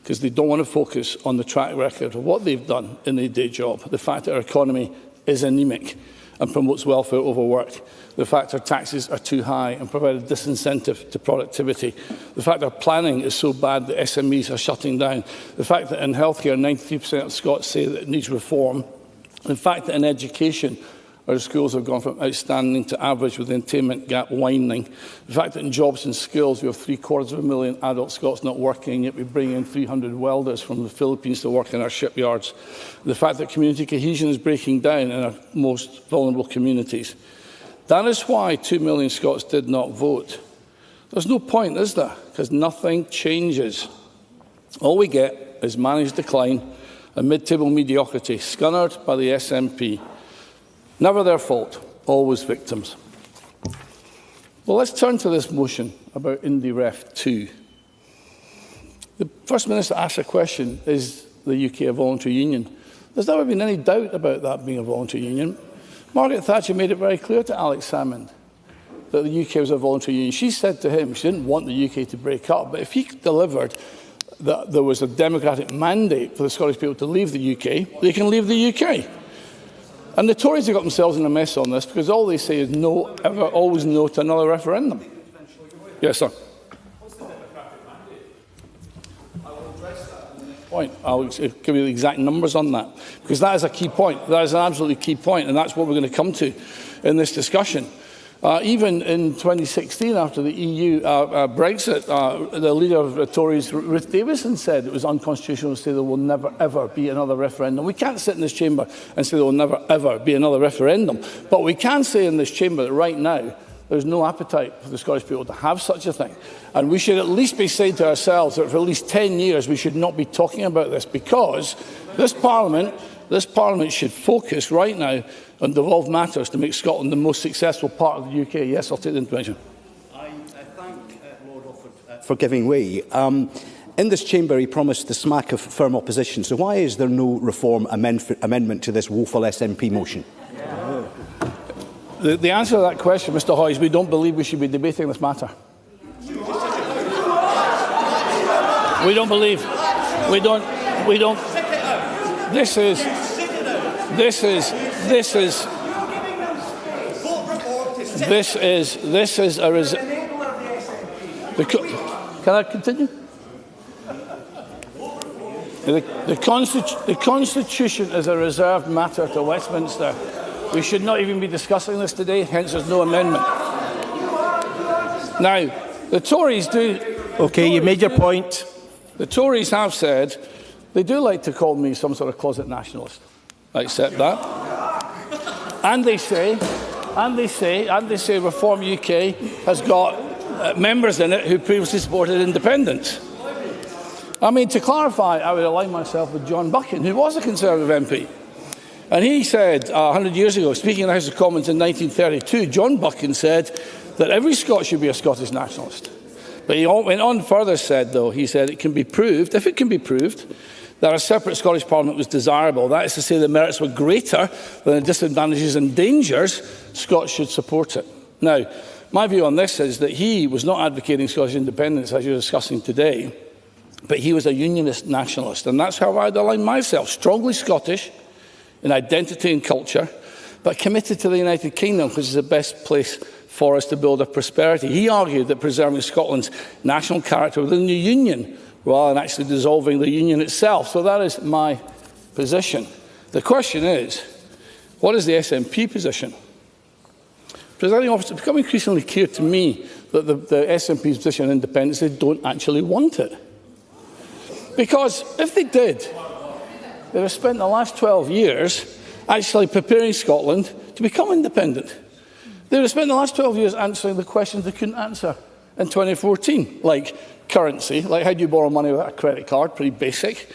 because they don't want to focus on the track record of what they've done in their day job, the fact that our economy is anaemic and promotes welfare over work, the fact our taxes are too high and provide a disincentive to productivity, the fact our planning is so bad that SMEs are shutting down, the fact that in healthcare 93% of Scots say that it needs reform, the fact that in education our schools have gone from outstanding to average with the attainment gap widening, the fact that in jobs and skills we have 750,000 adult Scots not working, yet we bring in 300 welders from the Philippines to work in our shipyards, the fact that community cohesion is breaking down in our most vulnerable communities. That is why 2 million Scots did not vote. There's no point, is there? Because nothing changes. All we get is managed decline and mid-table mediocrity, scunnered by the SNP. Never their fault, always victims. Well, let's turn to this motion about Indie Ref 2. The First Minister asked a question, is the UK a voluntary union? There's never been any doubt about that being a voluntary union. Margaret Thatcher made it very clear to Alex Salmond that the UK was a voluntary union. She said to him she didn't want the UK to break up, but if he delivered that there was a democratic mandate for the Scottish people to leave the UK, they can leave the UK. And the Tories have got themselves in a mess on this because all they say is no, ever, always no to another referendum. Yes, sir. What's the democratic mandate? I will address that point. I'll give you the exact numbers on that, because that is a key point. That is an absolutely key point, and that's what we're going to come to in this discussion. Even in 2016, after the EU Brexit, the leader of the Tories, Ruth Davidson, said it was unconstitutional to say there will never, ever be another referendum. We can't sit in this chamber and say there will never, ever be another referendum. But we can say in this chamber that right now, there's no appetite for the Scottish people to have such a thing. And we should at least be saying to ourselves that for at least 10 years we should not be talking about this, because this Parliament should focus right now on devolved matters to make Scotland the most successful part of the UK. Yes, I'll take the intervention. I thank Lord Offord for giving way. In this chamber, he promised the smack of firm opposition. So why is there no reform amendment to this woeful SNP motion? The answer to that question, Mr Hoy, is we don't believe we should be debating this matter. We don't believe. We don't. This is a Can I continue? The Constitution is a reserved matter to Westminster. We should not even be discussing this today, hence there's no amendment. Now, the Tories do... OK, you made your point. The Tories have said they do like to call me some sort of closet nationalist. I accept that. And they say Reform UK has got members in it who previously supported independence. I mean, to clarify, I would align myself with John Buchan, who was a Conservative MP. And he said 100 years ago, speaking in the House of Commons in 1932, John Buchan said that every Scot should be a Scottish nationalist. But he went on further, he said it can be proved, if it can be proved, that a separate Scottish Parliament was desirable, that is to say the merits were greater than the disadvantages and dangers, Scots should support it. Now, my view on this is that he was not advocating Scottish independence, as you're discussing today, but he was a unionist nationalist, and that's how I'd align myself, strongly Scottish in identity and culture, but committed to the United Kingdom, which is the best place for us to build a prosperity. He argued that preserving Scotland's national character within the Union rather than actually dissolving the Union itself. So that is my position. The question is, what is the SNP position? Presiding Officer, it's become increasingly clear to me that the SNP's position on independence, they don't actually want it. Because if they did, they'd have spent the last 12 years actually preparing Scotland to become independent. They would have spent the last 12 years answering the questions they couldn't answer in 2014, like currency, like how do you borrow money without a credit card, pretty basic,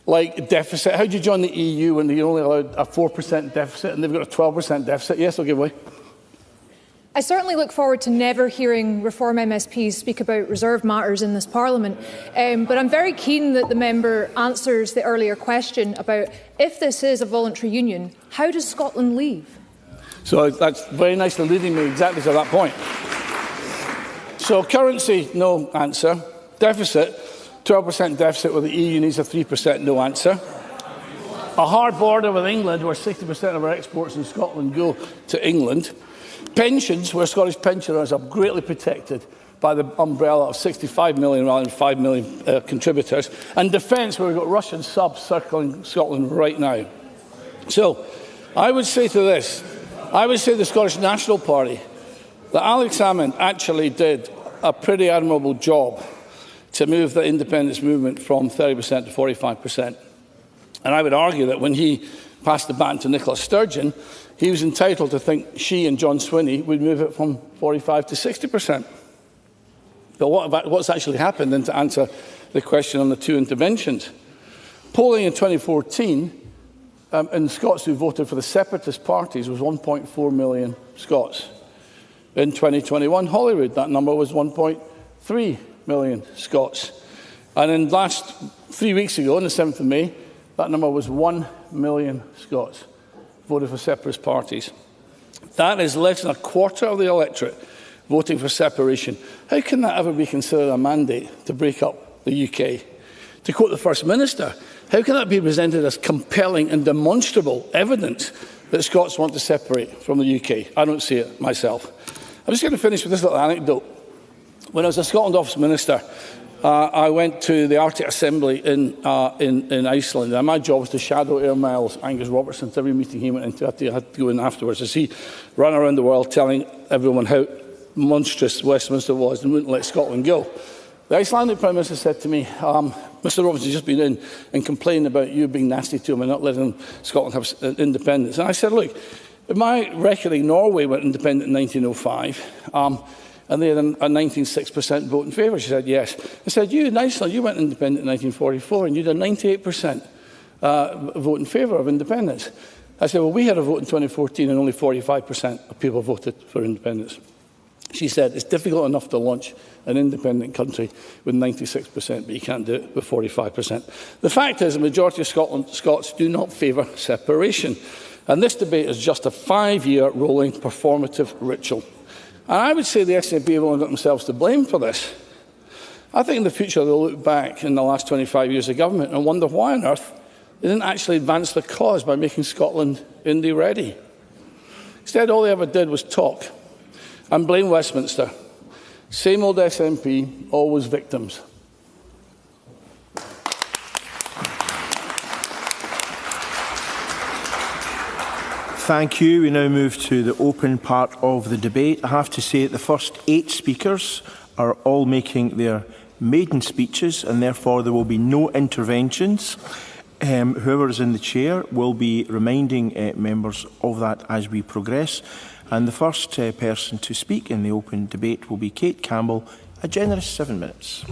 like deficit, how do you join the EU when you're only allowed a 4% deficit and they've got a 12% deficit? Yes, I'll give way. I certainly look forward to never hearing Reform MSPs speak about reserved matters in this Parliament, but I'm very keen that the member answers the earlier question about if this is a voluntary union, how does Scotland leave? So that's very nicely leading me exactly to that point. So currency, no answer. Deficit, 12% deficit with the EU needs a 3%, no answer. A hard border with England, where 60% of our exports in Scotland go to England. Pensions, where Scottish pensioners are greatly protected by the umbrella of 65 million rather than 5 million contributors. And defence, where we've got Russian subs circling Scotland right now. So I would say to the Scottish National Party that Alex Salmond actually did a pretty admirable job to move the independence movement from 30% to 45%. And I would argue that when he passed the baton to Nicola Sturgeon, he was entitled to think she and John Swinney would move it from 45 to 60%. But what's actually happened, and to answer the question on the two interventions, polling in 2014 in Scots who voted for the separatist parties was 1.4 million Scots. In 2021, Holyrood, that number was 1.3 million Scots. And in last 3 weeks ago, on the 7th of May, that number was 1 million Scots voted for separatist parties. That is less than a quarter of the electorate voting for separation. How can that ever be considered a mandate to break up the UK? To quote the First Minister, how can that be presented as compelling and demonstrable evidence that Scots want to separate from the UK? I don't see it myself. I'm just going to finish with this little anecdote. When I was a Scotland Office Minister, I went to the Arctic Assembly in Iceland, and my job was to shadow Air Miles Angus Robertson to every meeting he went into. I had to go in afterwards as he ran around the world telling everyone how monstrous Westminster was and wouldn't let Scotland go. The Icelandic Prime Minister said to me, Mr Robertson's just been in and complained about you being nasty to him and not letting Scotland have independence. And I said, look, in my reckoning, Norway went independent in 1905, and they had a 96% vote in favour. She said, yes. I said, you in Iceland, you went independent in 1944, and you had a 98% vote in favour of independence. I said, well, we had a vote in 2014, and only 45% of people voted for independence. She said, it's difficult enough to launch an independent country with 96%, but you can't do it with 45%. The fact is, the majority of Scots do not favour separation. And this debate is just a 5-year rolling performative ritual. And I would say the SNP have only got themselves to blame for this. I think in the future they'll look back in the last 25 years of government and wonder why on earth they didn't actually advance the cause by making Scotland Indy ready. Instead, all they ever did was talk and blame Westminster. Same old SNP, always victims. Thank you. We now move to the open part of the debate. I have to say that the first 8 speakers are all making their maiden speeches, and therefore there will be no interventions. Whoever is in the chair will be reminding members of that as we progress. And the first person to speak in the open debate will be Kate Campbell, a generous 7 minutes.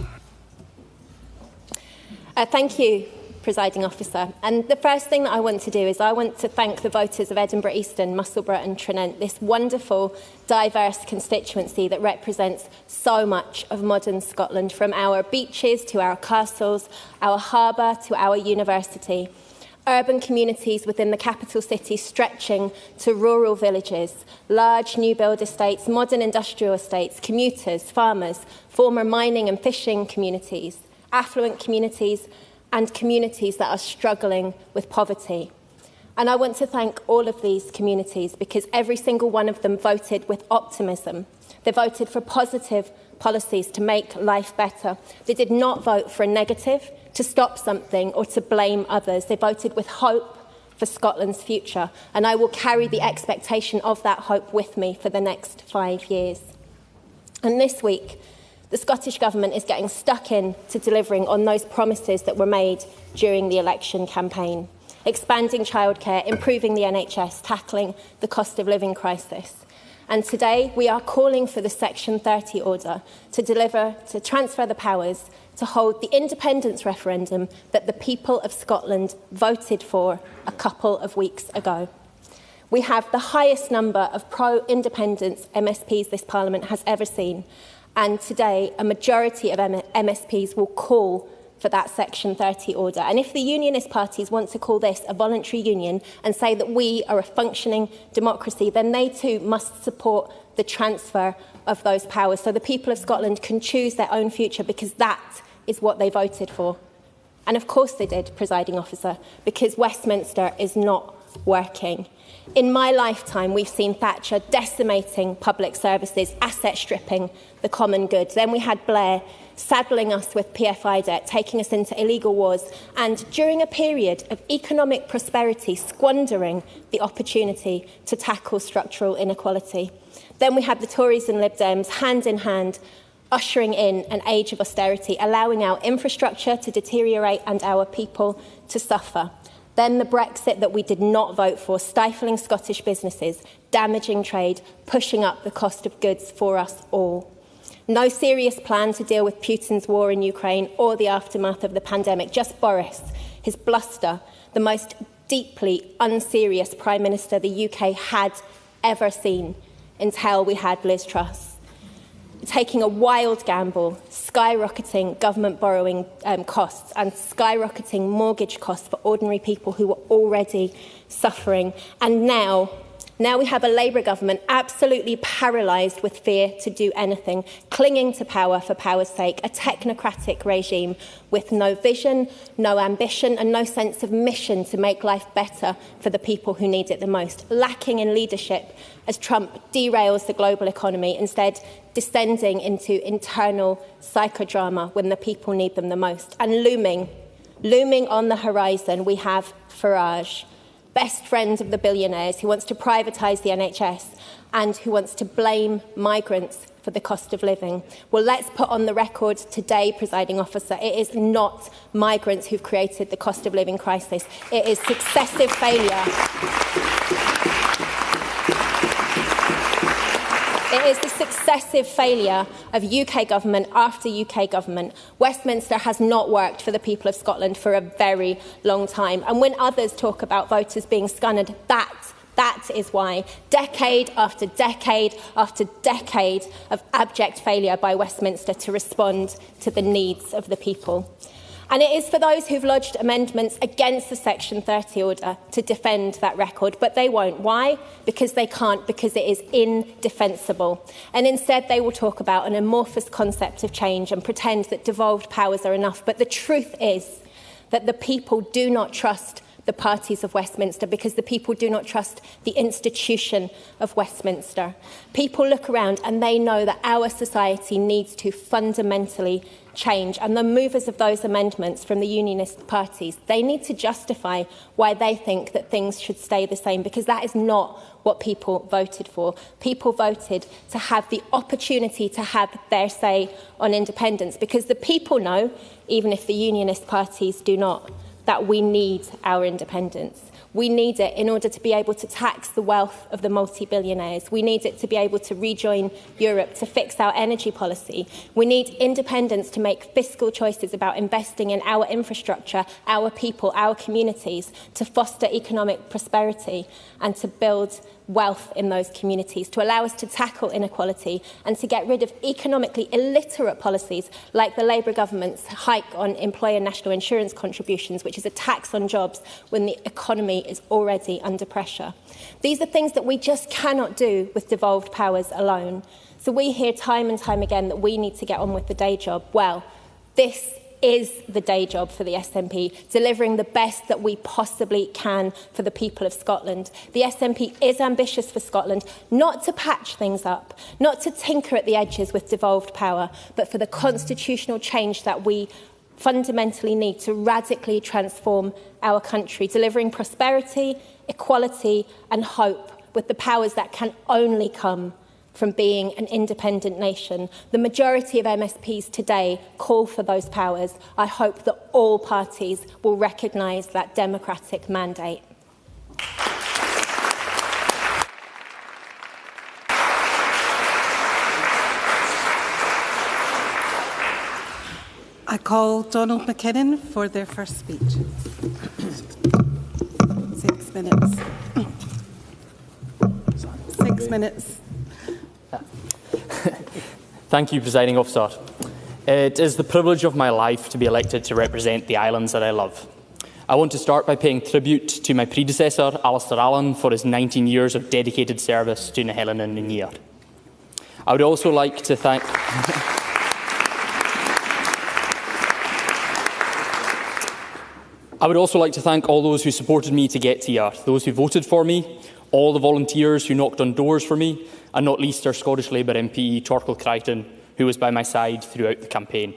Thank you, Presiding Officer. And the first thing that I want to do is I want to thank the voters of Edinburgh Eastern, Musselburgh and Tranent, this wonderful, diverse constituency that represents so much of modern Scotland, from our beaches to our castles, our harbour to our university. Urban communities within the capital city stretching to rural villages, large new build estates, modern industrial estates, commuters, farmers, former mining and fishing communities, affluent communities and communities that are struggling with poverty. And I want to thank all of these communities because every single one of them voted with optimism. They voted for positive policies to make life better. They did not vote for a negative, to stop something or to blame others. They voted with hope for Scotland's future, and I will carry the expectation of that hope with me for the next 5 years. And this week, the Scottish Government is getting stuck in to delivering on those promises that were made during the election campaign. Expanding childcare, improving the NHS, tackling the cost of living crisis. And today we are calling for the Section 30 order to transfer the powers to hold the independence referendum that the people of Scotland voted for a couple of weeks ago. We have the highest number of pro-independence MSPs this Parliament has ever seen, and today a majority of MSPs will call for that Section 30 order. And if the Unionist parties want to call this a voluntary union and say that we are a functioning democracy, then they too must support the transfer of those powers so the people of Scotland can choose their own future, because that is what they voted for. And of course they did, Presiding Officer, because Westminster is not working. In my lifetime, we've seen Thatcher decimating public services, asset stripping the common good. Then we had Blair saddling us with PFI debt, taking us into illegal wars, and during a period of economic prosperity, squandering the opportunity to tackle structural inequality. Then we had the Tories and Lib Dems hand in hand, ushering in an age of austerity, allowing our infrastructure to deteriorate and our people to suffer. Then the Brexit that we did not vote for, stifling Scottish businesses, damaging trade, pushing up the cost of goods for us all. No serious plan to deal with Putin's war in Ukraine or the aftermath of the pandemic, just Boris, his bluster, the most deeply unserious Prime Minister the UK had ever seen until we had Liz Truss. Taking a wild gamble, skyrocketing government borrowing costs and skyrocketing mortgage costs for ordinary people who were already suffering. And now Now we have a Labour government absolutely paralysed with fear to do anything, clinging to power for power's sake, a technocratic regime with no vision, no ambition and no sense of mission to make life better for the people who need it the most, lacking in leadership as Trump derails the global economy, instead descending into internal psychodrama when the people need them the most. And looming on the horizon, we have Farage, best friend of the billionaires, who wants to privatise the NHS and who wants to blame migrants for the cost of living. Well, let's put on the record today, presiding officer, it is not migrants who've created the cost of living crisis. It is successive failure. It is the successive failure of UK government after UK government. Westminster has not worked for the people of Scotland for a very long time. And when others talk about voters being scunnered, that is why. Decade after decade after decade of abject failure by Westminster to respond to the needs of the people. And it is for those who've lodged amendments against the Section 30 order to defend that record, but they won't. Why? Because they can't, because it is indefensible. And instead they will talk about an amorphous concept of change and pretend that devolved powers are enough. But the truth is that the people do not trust the parties of Westminster because the people do not trust the institution of Westminster. People look around and they know that our society needs to fundamentally change, and the movers of those amendments from the unionist parties, they need to justify why they think that things should stay the same, because that is not what people voted for. People voted to have the opportunity to have their say on independence, because the people know, even if the unionist parties do not, that we need our independence. We need it in order to be able to tax the wealth of the multi-billionaires. We need it to be able to rejoin Europe, to fix our energy policy. We need independence to make fiscal choices about investing in our infrastructure, our people, our communities, to foster economic prosperity and to build wealth in those communities, to allow us to tackle inequality and to get rid of economically illiterate policies like the Labour government's hike on employer national insurance contributions, which is a tax on jobs when the economy is already under pressure. These are things that we just cannot do with devolved powers alone. So we hear time and time again that we need to get on with the day job. Well, this is the day job for the SNP, delivering the best that we possibly can for the people of Scotland. The SNP is ambitious for Scotland, not to patch things up, not to tinker at the edges with devolved power, but for the constitutional change that we fundamentally need to radically transform our country, delivering prosperity, equality and hope with the powers that can only come from being an independent nation. The majority of MSPs today call for those powers. I hope that all parties will recognise that democratic mandate. I call Donald McKinnon for their first speech. 6 minutes. 6 minutes. Thank you, Presiding Officer. It is the privilege of my life to be elected to represent the islands that I love. I want to start by paying tribute to my predecessor, Alistair Allen, for his 19 years of dedicated service to Nehellan and Niniar. I would also like to thank... I would also like to thank all those who supported me to get here, those who voted for me, all the volunteers who knocked on doors for me, and not least our Scottish Labour MP, Torquil Crichton, who was by my side throughout the campaign.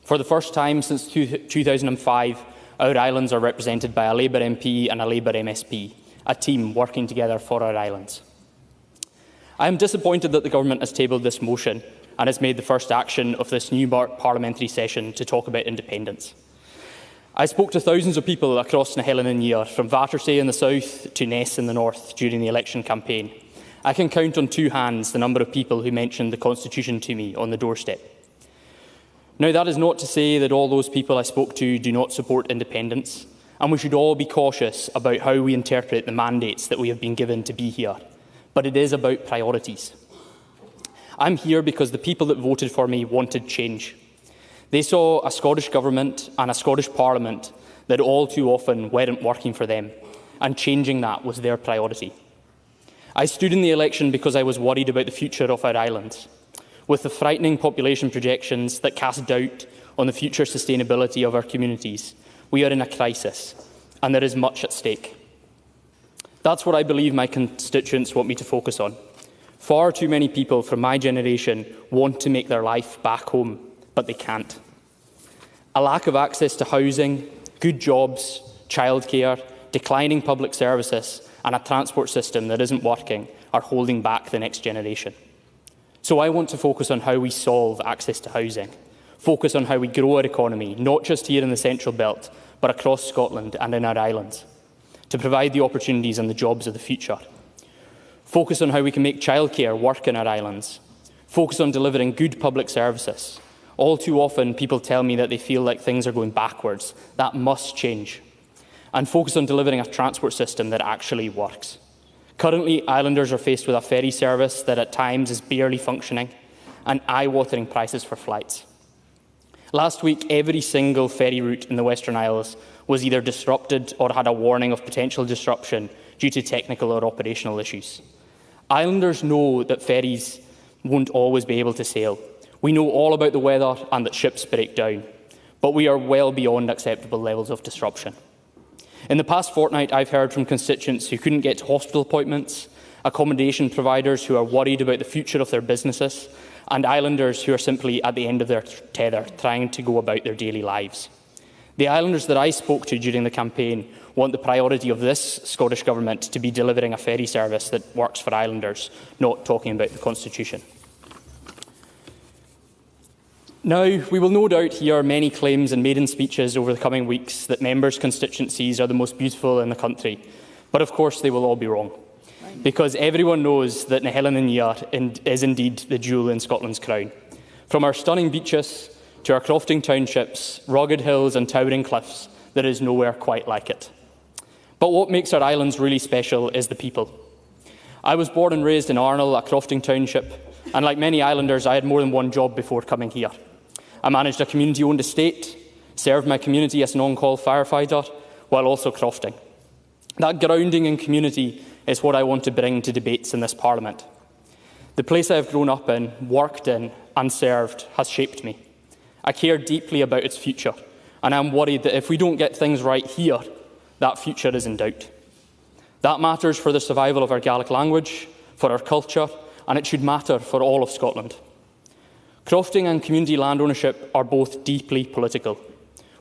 For the first time since 2005, our islands are represented by a Labour MP and a Labour MSP, a team working together for our islands. I am disappointed that the Government has tabled this motion and has made the first action of this new parliamentary session to talk about independence. I spoke to thousands of people across Nehellan and Niniar, from Battersea in the south to Ness in the north, during the election campaign. I can count on two hands the number of people who mentioned the Constitution to me on the doorstep. Now, that is not to say that all those people I spoke to do not support independence, and we should all be cautious about how we interpret the mandates that we have been given to be here. But it is about priorities. I'm here because the people that voted for me wanted change. They saw a Scottish Government and a Scottish Parliament that all too often weren't working for them, and changing that was their priority. I stood in the election because I was worried about the future of our islands. With the frightening population projections that cast doubt on the future sustainability of our communities, we are in a crisis, and there is much at stake. That's what I believe my constituents want me to focus on. Far too many people from my generation want to make their life back home, but they can't. A lack of access to housing, good jobs, childcare, declining public services, and a transport system that isn't working are holding back the next generation. So I want to focus on how we solve access to housing, focus on how we grow our economy, not just here in the Central Belt, but across Scotland and in our islands, to provide the opportunities and the jobs of the future. Focus on how we can make childcare work in our islands. Focus on delivering good public services. All too often, people tell me that they feel like things are going backwards. That must change. And focus on delivering a transport system that actually works. Currently, islanders are faced with a ferry service that at times is barely functioning and eye-watering prices for flights. Last week, every single ferry route in the Western Isles was either disrupted or had a warning of potential disruption due to technical or operational issues. Islanders know that ferries won't always be able to sail. We know all about the weather and that ships break down, but we are well beyond acceptable levels of disruption. In the past fortnight, I've heard from constituents who couldn't get to hospital appointments, accommodation providers who are worried about the future of their businesses, and islanders who are simply at the end of their tether, trying to go about their daily lives. The islanders that I spoke to during the campaign want the priority of this Scottish Government to be delivering a ferry service that works for islanders, not talking about the Constitution. Now, we will no doubt hear many claims and maiden speeches over the coming weeks that members' constituencies are the most beautiful in the country. But of course, they will all be wrong, because everyone knows that Nehellan and Niar is indeed the jewel in Scotland's crown. From our stunning beaches to our crofting townships, rugged hills and towering cliffs, there is nowhere quite like it. But what makes our islands really special is the people. I was born and raised in Arnall, a crofting township, and like many islanders, I had more than one job before coming here. I managed a community-owned estate, served my community as an on-call firefighter, while also crofting. That grounding in community is what I want to bring to debates in this Parliament. The place I have grown up in, worked in and served has shaped me. I care deeply about its future, and I'm worried that if we don't get things right here, that future is in doubt. That matters for the survival of our Gaelic language, for our culture, and it should matter for all of Scotland. Crofting and community land ownership are both deeply political.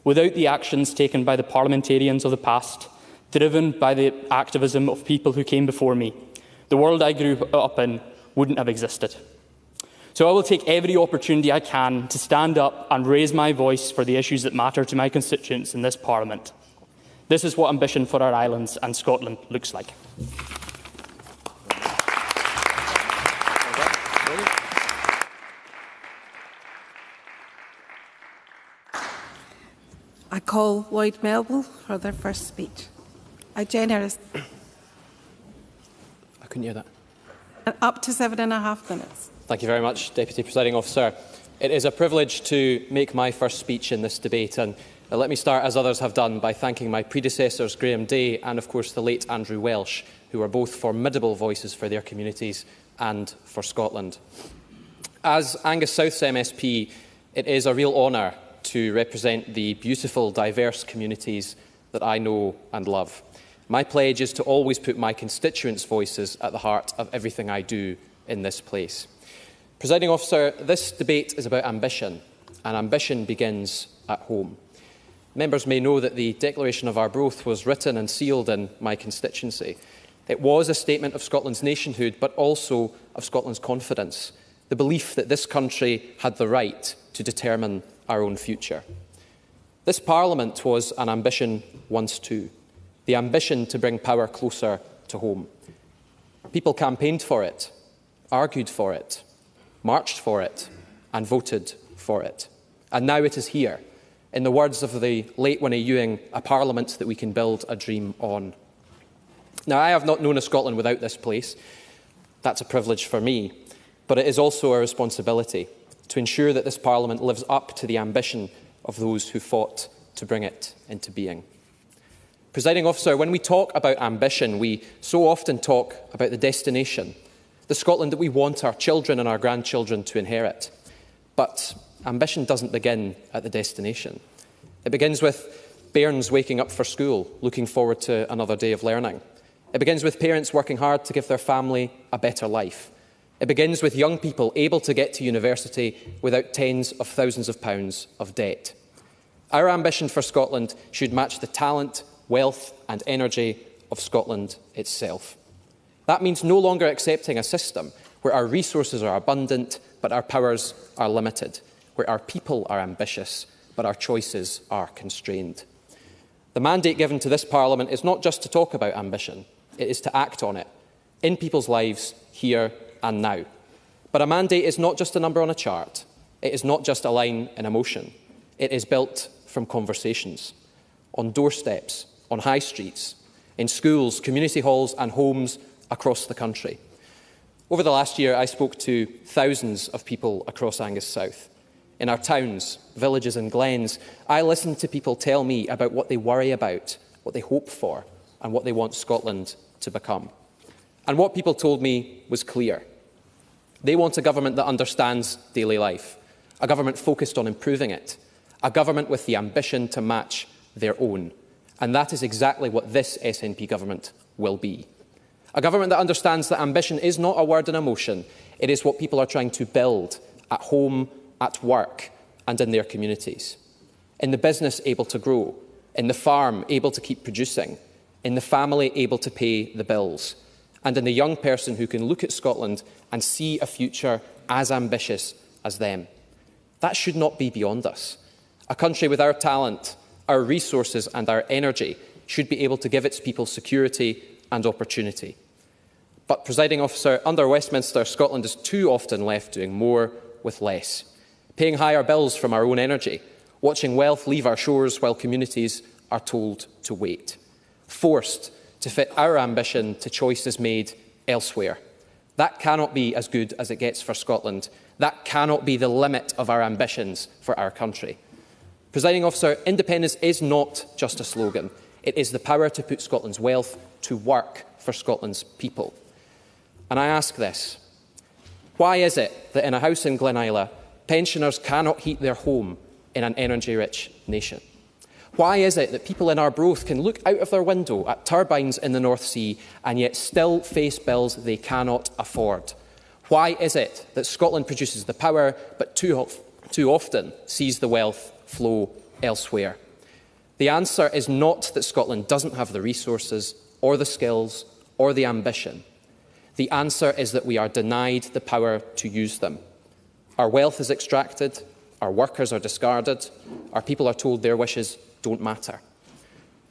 Without the actions taken by the parliamentarians of the past, driven by the activism of people who came before me, the world I grew up in wouldn't have existed. So I will take every opportunity I can to stand up and raise my voice for the issues that matter to my constituents in this Parliament. This is what ambition for our islands and Scotland looks like. I call Lloyd Melville for their first speech. I couldn't hear that. Up to 7.5 minutes. Thank you very much, Deputy Presiding Officer. It is a privilege to make my first speech in this debate, and let me start, as others have done, by thanking my predecessors, Graham Day and, of course, the late Andrew Welsh, who are both formidable voices for their communities and for Scotland. As Angus South's MSP, it is a real honour to represent the beautiful, diverse communities that I know and love. My pledge is to always put my constituents' voices at the heart of everything I do in this place. Presiding Officer, this debate is about ambition, and ambition begins at home. Members may know that the Declaration of Arbroath was written and sealed in my constituency. It was a statement of Scotland's nationhood, but also of Scotland's confidence, the belief that this country had the right to determine our own future. This Parliament was an ambition once too, the ambition to bring power closer to home. People campaigned for it, argued for it, marched for it and voted for it. And now it is here, in the words of the late Winnie Ewing, a Parliament that we can build a dream on. Now, I have not known a Scotland without this place. That's a privilege for me, but it is also a responsibility to ensure that this Parliament lives up to the ambition of those who fought to bring it into being. Presiding Officer, when we talk about ambition, we so often talk about the destination, the Scotland that we want our children and our grandchildren to inherit. But ambition doesn't begin at the destination. It begins with bairns waking up for school, looking forward to another day of learning. It begins with parents working hard to give their family a better life. It begins with young people able to get to university without tens of thousands of pounds of debt. Our ambition for Scotland should match the talent, wealth and energy of Scotland itself. That means no longer accepting a system where our resources are abundant but our powers are limited, where our people are ambitious but our choices are constrained. The mandate given to this Parliament is not just to talk about ambition, it is to act on it, in people's lives, here and now. But a mandate is not just a number on a chart, it is not just a line in a motion, it is built from conversations, on doorsteps, on high streets, in schools, community halls and homes across the country. Over the last year, I spoke to thousands of people across Angus South. In our towns, villages and glens, I listened to people tell me about what they worry about, what they hope for, and what they want Scotland to become. And what people told me was clear. They want a government that understands daily life, a government focused on improving it, a government with the ambition to match their own. And that is exactly what this SNP government will be. A government that understands that ambition is not a word and a motion. It is what people are trying to build at home, at work and in their communities. In the business able to grow, in the farm able to keep producing, in the family able to pay the bills, and in the young person who can look at Scotland and see a future as ambitious as them. That should not be beyond us. A country with our talent, our resources and our energy should be able to give its people security and opportunity. But, Presiding Officer, under Westminster, Scotland is too often left doing more with less, paying higher bills from our own energy, watching wealth leave our shores while communities are told to wait, forced to fit our ambition to choices made elsewhere. That cannot be as good as it gets for Scotland. That cannot be the limit of our ambitions for our country. Presiding Officer, independence is not just a slogan. It is the power to put Scotland's wealth to work for Scotland's people. And I ask this, why is it that in a house in Glenisla, pensioners cannot heat their home in an energy-rich nation? Why is it that people in Arbroath can look out of their window at turbines in the North Sea and yet still face bills they cannot afford? Why is it that Scotland produces the power but too often sees the wealth flow elsewhere? The answer is not that Scotland doesn't have the resources or the skills or the ambition. The answer is that we are denied the power to use them. Our wealth is extracted, our workers are discarded, our people are told their wishes don't matter.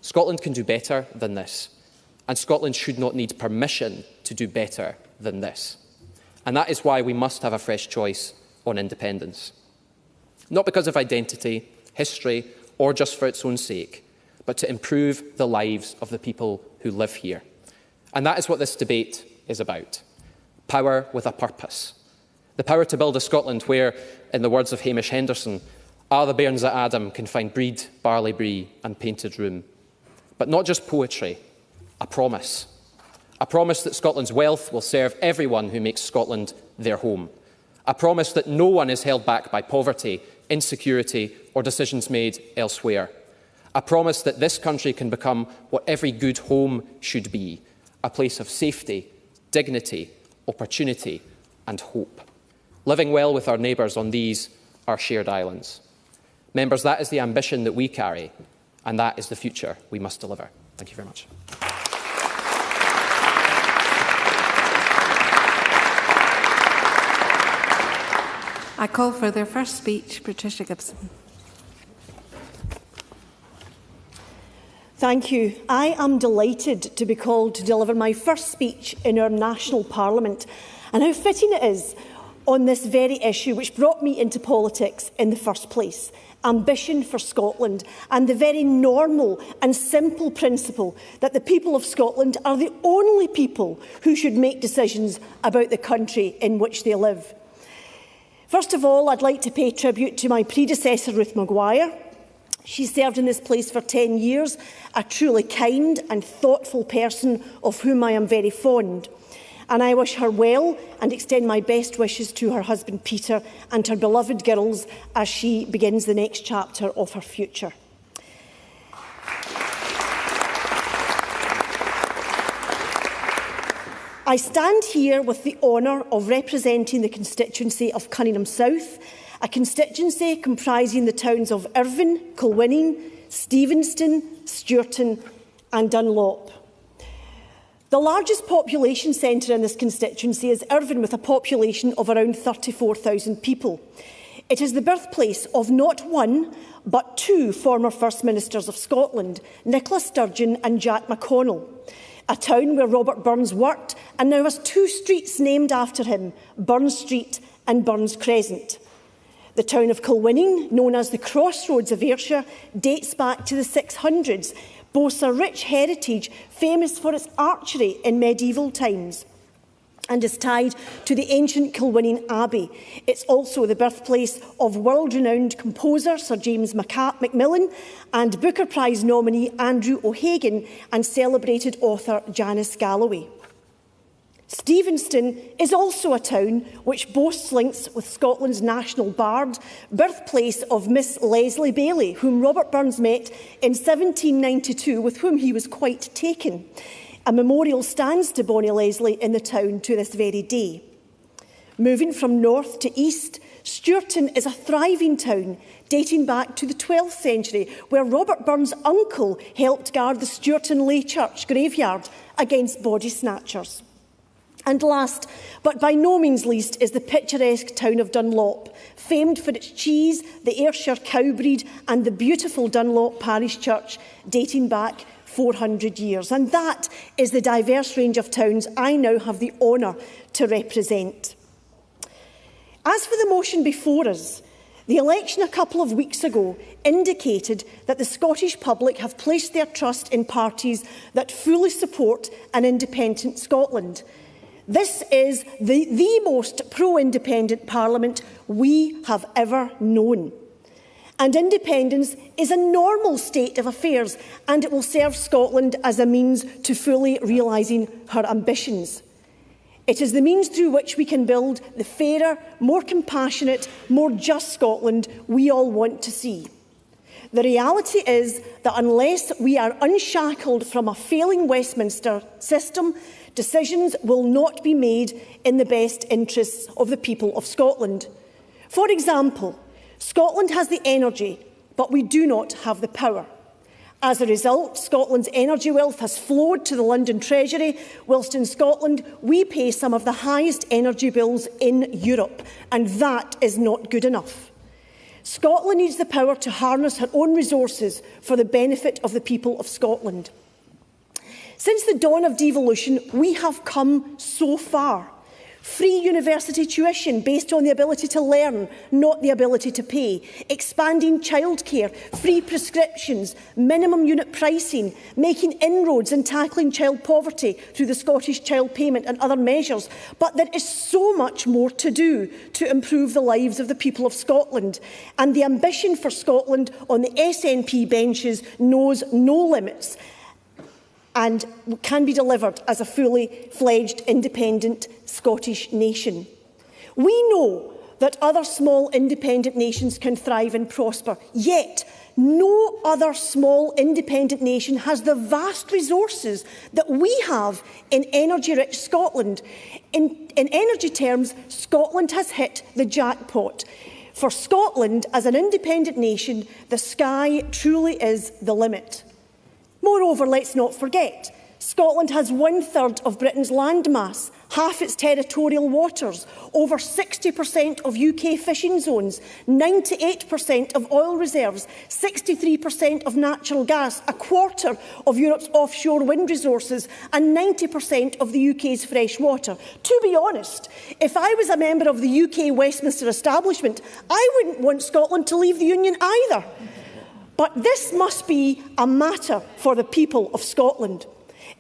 Scotland can do better than this, and Scotland should not need permission to do better than this. And that is why we must have a fresh choice on independence. Not because of identity, history, or just for its own sake, but to improve the lives of the people who live here. And that is what this debate is about. Power with a purpose. The power to build a Scotland where, in the words of Hamish Henderson, "A' the bairns at Adam can find breed, barley brie and painted room." But not just poetry, a promise. A promise that Scotland's wealth will serve everyone who makes Scotland their home. A promise that no one is held back by poverty, insecurity or decisions made elsewhere. A promise that this country can become what every good home should be, a place of safety, dignity, opportunity and hope. Living well with our neighbours on these, our shared islands. Members, that is the ambition that we carry, and that is the future we must deliver. Thank you very much. I call for their first speech, Patricia Gibson. Thank you. I am delighted to be called to deliver my first speech in our national parliament, and how fitting it is on this very issue which brought me into politics in the first place. Ambition for Scotland, and the very normal and simple principle that the people of Scotland are the only people who should make decisions about the country in which they live. First of all, I'd like to pay tribute to my predecessor, Ruth Maguire, She served in this place for 10 years, a truly kind and thoughtful person of whom I am very fond. And I wish her well and extend my best wishes to her husband Peter and her beloved girls as she begins the next chapter of her future. I stand here with the honour of representing the constituency of Cunningham South, a constituency comprising the towns of Irvine, Kilwinning, Stevenston, Stewarton and Dunlop. The largest population centre in this constituency is Irvine, with a population of around 34,000 people. It is the birthplace of not one, but two former First Ministers of Scotland, Nicola Sturgeon and Jack McConnell. A town where Robert Burns worked and now has two streets named after him, Burns Street and Burns Crescent. The town of Kilwinning, known as the Crossroads of Ayrshire, dates back to the 600s, boasts a rich heritage famous for its archery in medieval times, and is tied to the ancient Kilwinning Abbey. It's also the birthplace of world-renowned composer Sir James Macmillan and Booker Prize nominee Andrew O'Hagan and celebrated author Janice Galloway. Stevenston is also a town which boasts links with Scotland's national bard, birthplace of Miss Leslie Bailey, whom Robert Burns met in 1792, with whom he was quite taken. A memorial stands to Bonnie Leslie in the town to this very day. Moving from north to east, Stewarton is a thriving town dating back to the 12th century, where Robert Burns' uncle helped guard the Stewarton Lay Church graveyard against body snatchers. And last, but by no means least, is the picturesque town of Dunlop, famed for its cheese, the Ayrshire cow breed and the beautiful Dunlop Parish Church dating back 400 years. And that is the diverse range of towns I now have the honour to represent. As for the motion before us, the election a couple of weeks ago indicated that the Scottish public have placed their trust in parties that fully support an independent Scotland. This is the most pro-independent parliament we have ever known. And independence is a normal state of affairs, and it will serve Scotland as a means to fully realising her ambitions. It is the means through which we can build the fairer, more compassionate, more just Scotland we all want to see. The reality is that unless we are unshackled from a failing Westminster system, decisions will not be made in the best interests of the people of Scotland. For example, Scotland has the energy, but we do not have the power. As a result, Scotland's energy wealth has flowed to the London Treasury, whilst in Scotland we pay some of the highest energy bills in Europe, and that is not good enough. Scotland needs the power to harness her own resources for the benefit of the people of Scotland. Since the dawn of devolution, we have come so far. Free university tuition based on the ability to learn, not the ability to pay. Expanding childcare, free prescriptions, minimum unit pricing, making inroads and tackling child poverty through the Scottish Child Payment and other measures. But there is so much more to do to improve the lives of the people of Scotland. And the ambition for Scotland on the SNP benches knows no limits and can be delivered as a fully fledged independent Scottish nation. We know that other small independent nations can thrive and prosper, yet no other small independent nation has the vast resources that we have in energy-rich Scotland. In energy terms, Scotland has hit the jackpot. For Scotland, as an independent nation, the sky truly is the limit. Moreover, let's not forget, Scotland has 1/3 of Britain's landmass, half its territorial waters, over 60% of UK fishing zones, 98% of oil reserves, 63% of natural gas, a quarter of Europe's offshore wind resources, and 90% of the UK's fresh water. To be honest, if I was a member of the UK Westminster establishment, I wouldn't want Scotland to leave the Union either. But this must be a matter for the people of Scotland.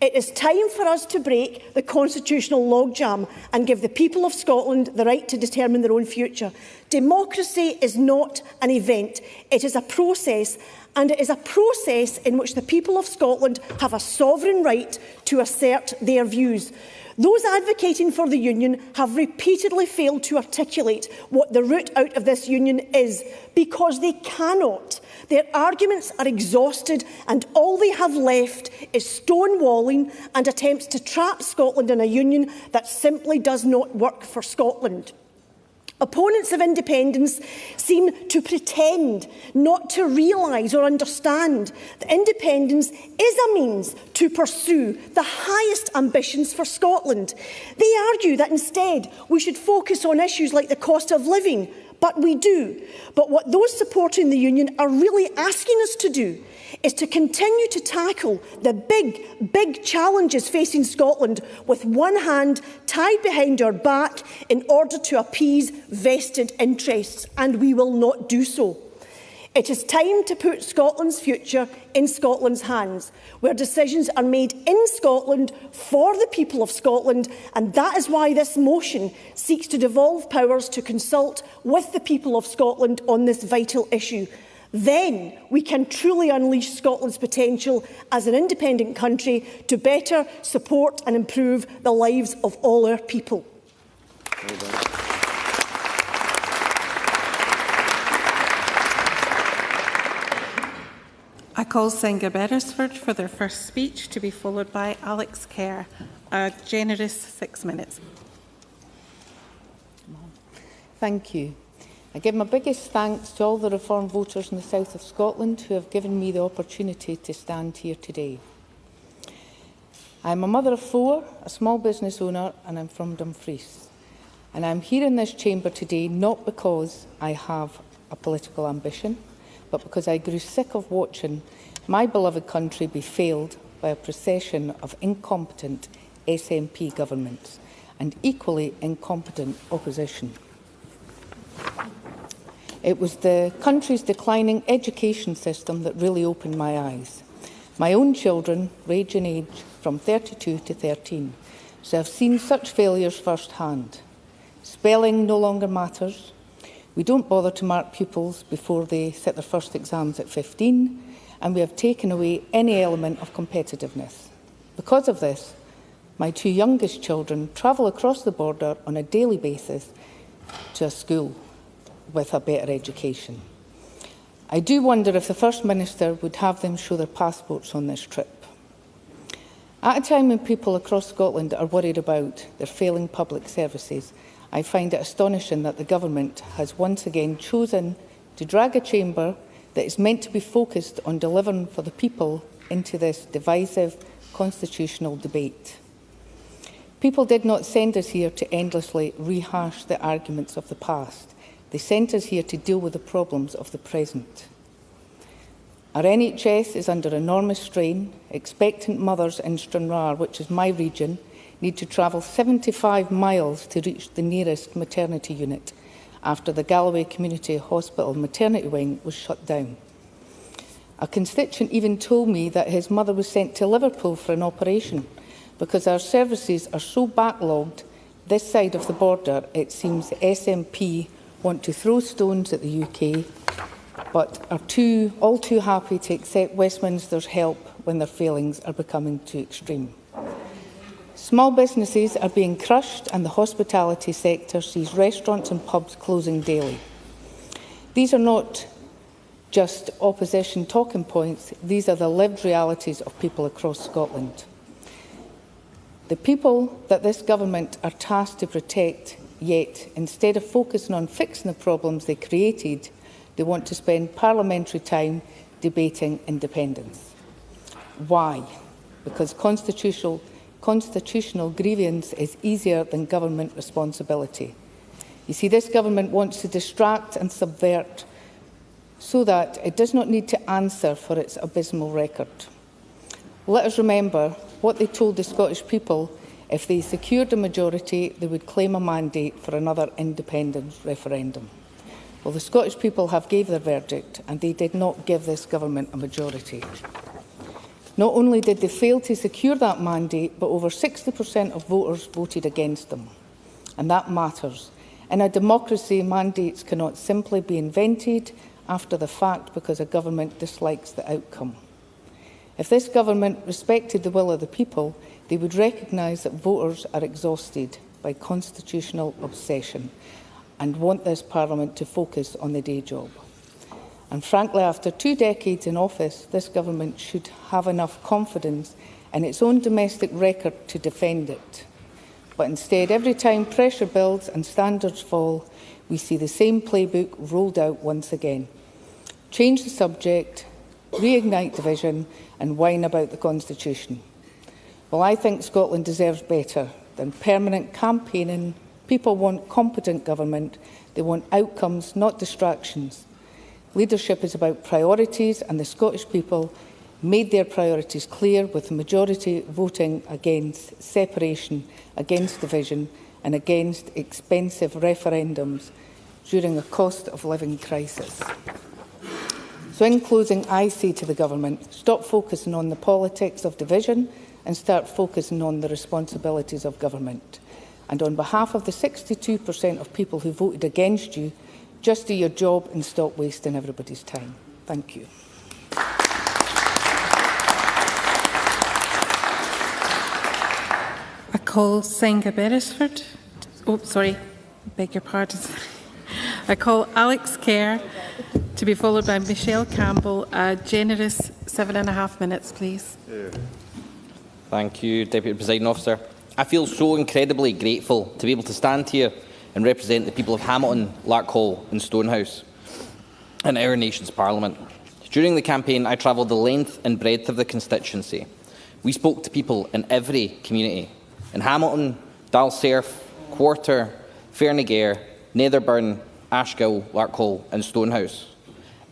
It is time for us to break the constitutional logjam and give the people of Scotland the right to determine their own future. Democracy is not an event, it is a process, and it is a process in which the people of Scotland have a sovereign right to assert their views. Those advocating for the union have repeatedly failed to articulate what the route out of this union is, because they cannot. Their arguments are exhausted, and all they have left is stonewalling and attempts to trap Scotland in a union that simply does not work for Scotland. Opponents of independence seem to pretend not to realise or understand that independence is a means to pursue the highest ambitions for Scotland. They argue that instead we should focus on issues like the cost of living, but we do. But what those supporting the union are really asking us to do is to continue to tackle the big challenges facing Scotland with one hand tied behind our back in order to appease vested interests, and we will not do so. It is time to put Scotland's future in Scotland's hands, where decisions are made in Scotland for the people of Scotland, and that is why this motion seeks to devolve powers to consult with the people of Scotland on this vital issue. Then we can truly unleash Scotland's potential as an independent country to better support and improve the lives of all our people. I call Singer Beresford for their first speech, to be followed by Alex Kerr. A generous 6 minutes. Thank you. I give my biggest thanks to all the Reform voters in the south of Scotland who have given me the opportunity to stand here today. I am a mother of 4, a small business owner, and I'm from Dumfries. And I'm here in this chamber today not because I have a political ambition, but because I grew sick of watching my beloved country be failed by a procession of incompetent SNP governments and equally incompetent opposition. It was the country's declining education system that really opened my eyes. My own children range in age from 32 to 13, so I've seen such failures firsthand. Spelling no longer matters. We don't bother to mark pupils before they sit their first exams at 15, and we have taken away any element of competitiveness. Because of this, my 2 youngest children travel across the border on a daily basis to a school with a better education. I do wonder if the First Minister would have them show their passports on this trip. At a time when people across Scotland are worried about their failing public services, I find it astonishing that the Government has once again chosen to drag a chamber that is meant to be focused on delivering for the people into this divisive constitutional debate. People did not send us here to endlessly rehash the arguments of the past. They sent us here to deal with the problems of the present. Our NHS is under enormous strain. Expectant mothers in Stranraer, which is my region, need to travel 75 miles to reach the nearest maternity unit after the Galloway Community Hospital maternity wing was shut down. A constituent even told me that his mother was sent to Liverpool for an operation because our services are so backlogged this side of the border. It seems the SNP want to throw stones at the UK, but are all too happy to accept Westminster's help when their failings are becoming too extreme. Small businesses are being crushed, and the hospitality sector sees restaurants and pubs closing daily. These are not just opposition talking points, these are the lived realities of people across Scotland. The people that this government are tasked to protect, yet instead of focusing on fixing the problems they created, they want to spend parliamentary time debating independence. Why? Because constitutional grievance is easier than government responsibility. You see, this government wants to distract and subvert so that it does not need to answer for its abysmal record. Let us remember what they told the Scottish people. If they secured a majority, they would claim a mandate for another independence referendum. Well, the Scottish people have gave their verdict, and they did not give this government a majority. Not only did they fail to secure that mandate, but over 60% of voters voted against them. And that matters. In a democracy, mandates cannot simply be invented after the fact because a government dislikes the outcome. If this government respected the will of the people, they would recognise that voters are exhausted by constitutional obsession and want this Parliament to focus on the day job. And frankly, after 2 decades in office, this government should have enough confidence in its own domestic record to defend it. But instead, every time pressure builds and standards fall, we see the same playbook rolled out once again. Change the subject, reignite division and whine about the Constitution. Well, I think Scotland deserves better than permanent campaigning. People want competent government. They want outcomes, not distractions. Leadership is about priorities, and the Scottish people made their priorities clear with the majority voting against separation, against division and against expensive referendums during a cost of living crisis. So in closing, I say to the government, stop focusing on the politics of division and start focusing on the responsibilities of government. And on behalf of the 62% of people who voted against you, just do your job and stop wasting everybody's time. Thank you. I call Senga Beresford. Oh, sorry, beg your pardon. I call Alex Kerr to be followed by Michelle Campbell. A generous 7.5 minutes, please. Thank you, Deputy Presiding Officer. I feel so incredibly grateful to be able to stand here and represent the people of Hamilton, Larkhall and Stonehouse in our nation's Parliament. During the campaign, I travelled the length and breadth of the constituency. We spoke to people in every community. In Hamilton, Dalserf, Quarter, Fernigair, Netherburn, Ashgill, Larkhall and Stonehouse.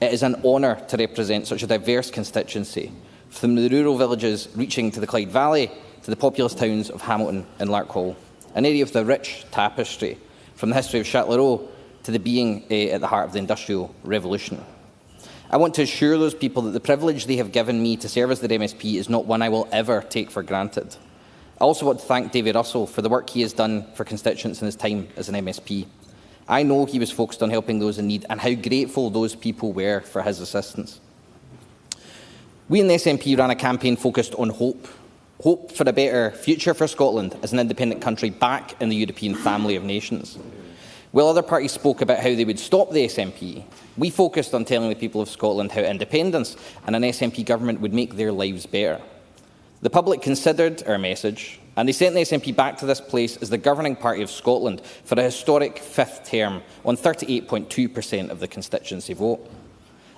It is an honour to represent such a diverse constituency, from the rural villages reaching to the Clyde Valley to the populous towns of Hamilton and Larkhall, an area of the rich tapestry, from the history of Châtellerault to the being at the heart of the Industrial Revolution. I want to assure those people that the privilege they have given me to serve as their MSP is not one I will ever take for granted. I also want to thank David Russell for the work he has done for constituents in his time as an MSP. I know he was focused on helping those in need and how grateful those people were for his assistance. We in the SNP ran a campaign focused on hope. Hope for a better future for Scotland as an independent country back in the European family of nations. While other parties spoke about how they would stop the SNP, we focused on telling the people of Scotland how independence and an SNP government would make their lives better. The public considered our message, and they sent the SNP back to this place as the governing party of Scotland for a historic 5th term on 38.2% of the constituency vote.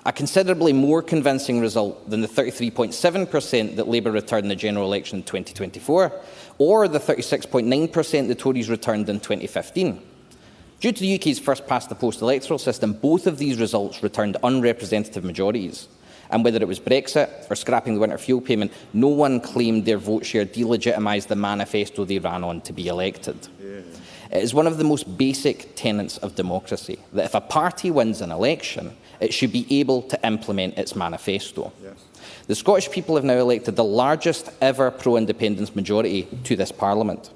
A considerably more convincing result than the 33.7% that Labour returned in the general election in 2024, or the 36.9% the Tories returned in 2015. Due to the UK's first past-the-post electoral system, both of these results returned unrepresentative majorities. And whether it was Brexit or scrapping the winter fuel payment, no one claimed their vote share delegitimised the manifesto they ran on to be elected. It is one of the most basic tenets of democracy that if a party wins an election, it should be able to implement its manifesto. Yes. The Scottish people have now elected the largest ever pro-independence majority to this Parliament.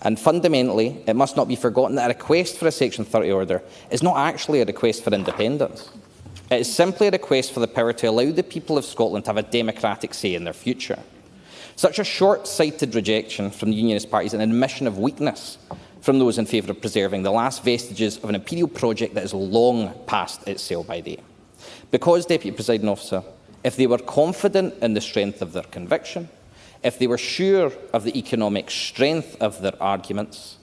And fundamentally, it must not be forgotten that a request for a Section 30 order is not actually a request for independence. It is simply a request for the power to allow the people of Scotland to have a democratic say in their future. Such a short-sighted rejection from the Unionist parties is an admission of weakness from those in favour of preserving the last vestiges of an imperial project that is long past its sell-by date. Because, Deputy Presiding Officer, if they were confident in the strength of their conviction, if they were sure of the economic strength of their arguments,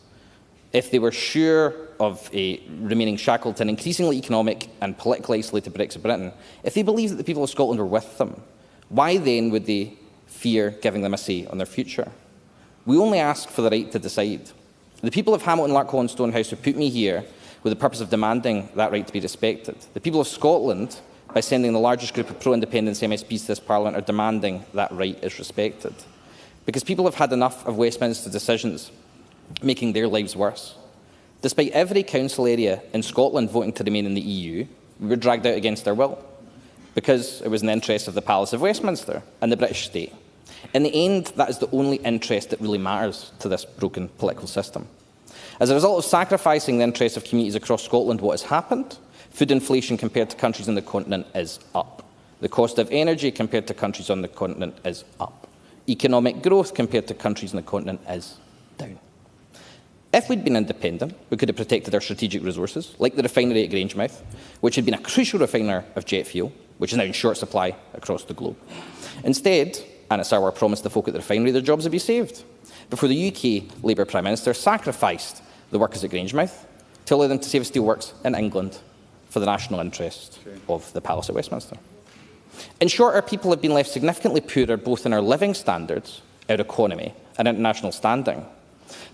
if they were sure of remaining shackled to an increasingly economic and politically isolated Brexit Britain, if they believed that the people of Scotland were with them, why then would they fear giving them a say on their future? We only ask for the right to decide. The people of Hamilton, Larkhall and Stonehouse have put me here with the purpose of demanding that right to be respected. The people of Scotland, by sending the largest group of pro-independence MSPs to this Parliament, are demanding that right is respected. Because people have had enough of Westminster decisions making their lives worse. Despite every council area in Scotland voting to remain in the EU, we were dragged out against our will, because it was in the interests of the Palace of Westminster and the British state. In the end, that is the only interest that really matters to this broken political system. As a result of sacrificing the interests of communities across Scotland, what has happened? Food inflation compared to countries on the continent is up. The cost of energy compared to countries on the continent is up. Economic growth compared to countries on the continent is down. If we'd been independent, we could have protected our strategic resources, like the refinery at Grangemouth, which had been a crucial refiner of jet fuel, which is now in short supply across the globe. Instead, Anna Sarwar promised the folk at the refinery their jobs would be saved, before the UK Labour Prime Minister sacrificed the workers at Grangemouth to allow them to save steelworks in England for the national interest of the Palace at Westminster. In short, our people have been left significantly poorer both in our living standards, our economy and international standing.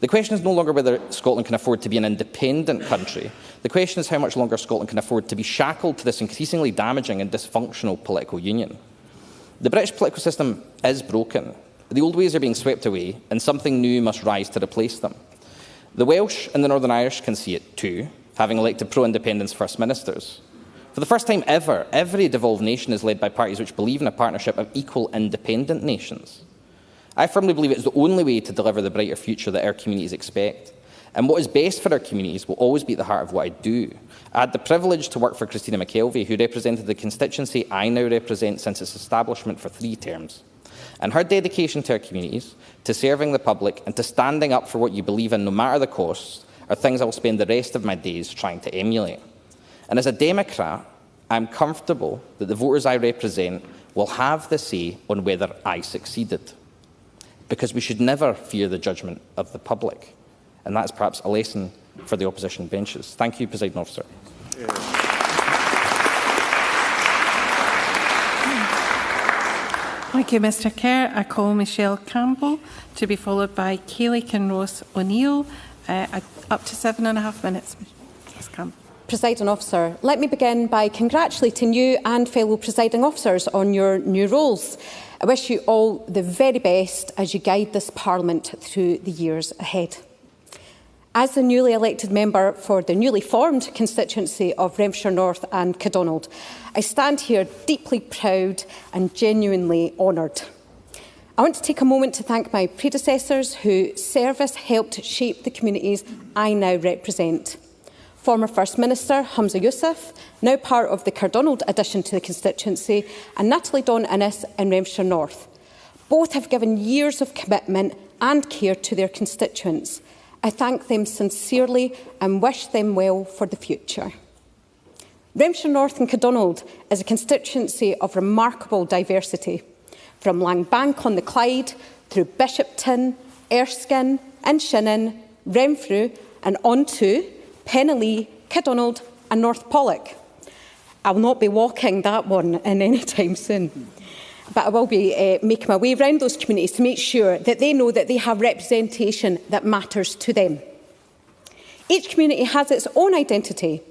The question is no longer whether Scotland can afford to be an independent country. The question is how much longer Scotland can afford to be shackled to this increasingly damaging and dysfunctional political union. The British political system is broken. The old ways are being swept away, and something new must rise to replace them. The Welsh and the Northern Irish can see it too, having elected pro-independence First Ministers. For the first time ever, every devolved nation is led by parties which believe in a partnership of equal independent nations. I firmly believe it is the only way to deliver the brighter future that our communities expect. And what is best for our communities will always be at the heart of what I do. I had the privilege to work for Christina McKelvey, who represented the constituency I now represent since its establishment for 3 terms. And her dedication to our communities, to serving the public and to standing up for what you believe in no matter the costs are things I will spend the rest of my days trying to emulate. And as a Democrat, I'm comfortable that the voters I represent will have the say on whether I succeeded. Because we should never fear the judgment of the public. And that's perhaps a lesson for the opposition benches. Thank you, Presiding Officer. Thank you, Mr Kerr. I call Michelle Campbell to be followed by Kayleigh Kinross O'Neill. Up to 7.5 minutes. Ms Campbell. Presiding Officer, let me begin by congratulating you and fellow presiding officers on your new roles. I wish you all the very best as you guide this Parliament through the years ahead. As the newly elected member for the newly formed constituency of Renfrewshire North and Cardonald, I stand here deeply proud and genuinely honoured. I want to take a moment to thank my predecessors whose service helped shape the communities I now represent. Former First Minister Humza Yousaf, now part of the Cardonald addition to the constituency, and Natalie Dawn-Innes in Renfrewshire North. Both have given years of commitment and care to their constituents. I thank them sincerely and wish them well for the future. Renfrewshire North and Cardonald is a constituency of remarkable diversity, from Langbank on the Clyde through Bishopton, Erskine and Shinnon, Renfrew and on to Penally, Cardonald and North Pollock. I will not be walking that one in any time soon, but I will be making my way around those communities to make sure that they know that they have representation that matters to them. Each community has its own identity,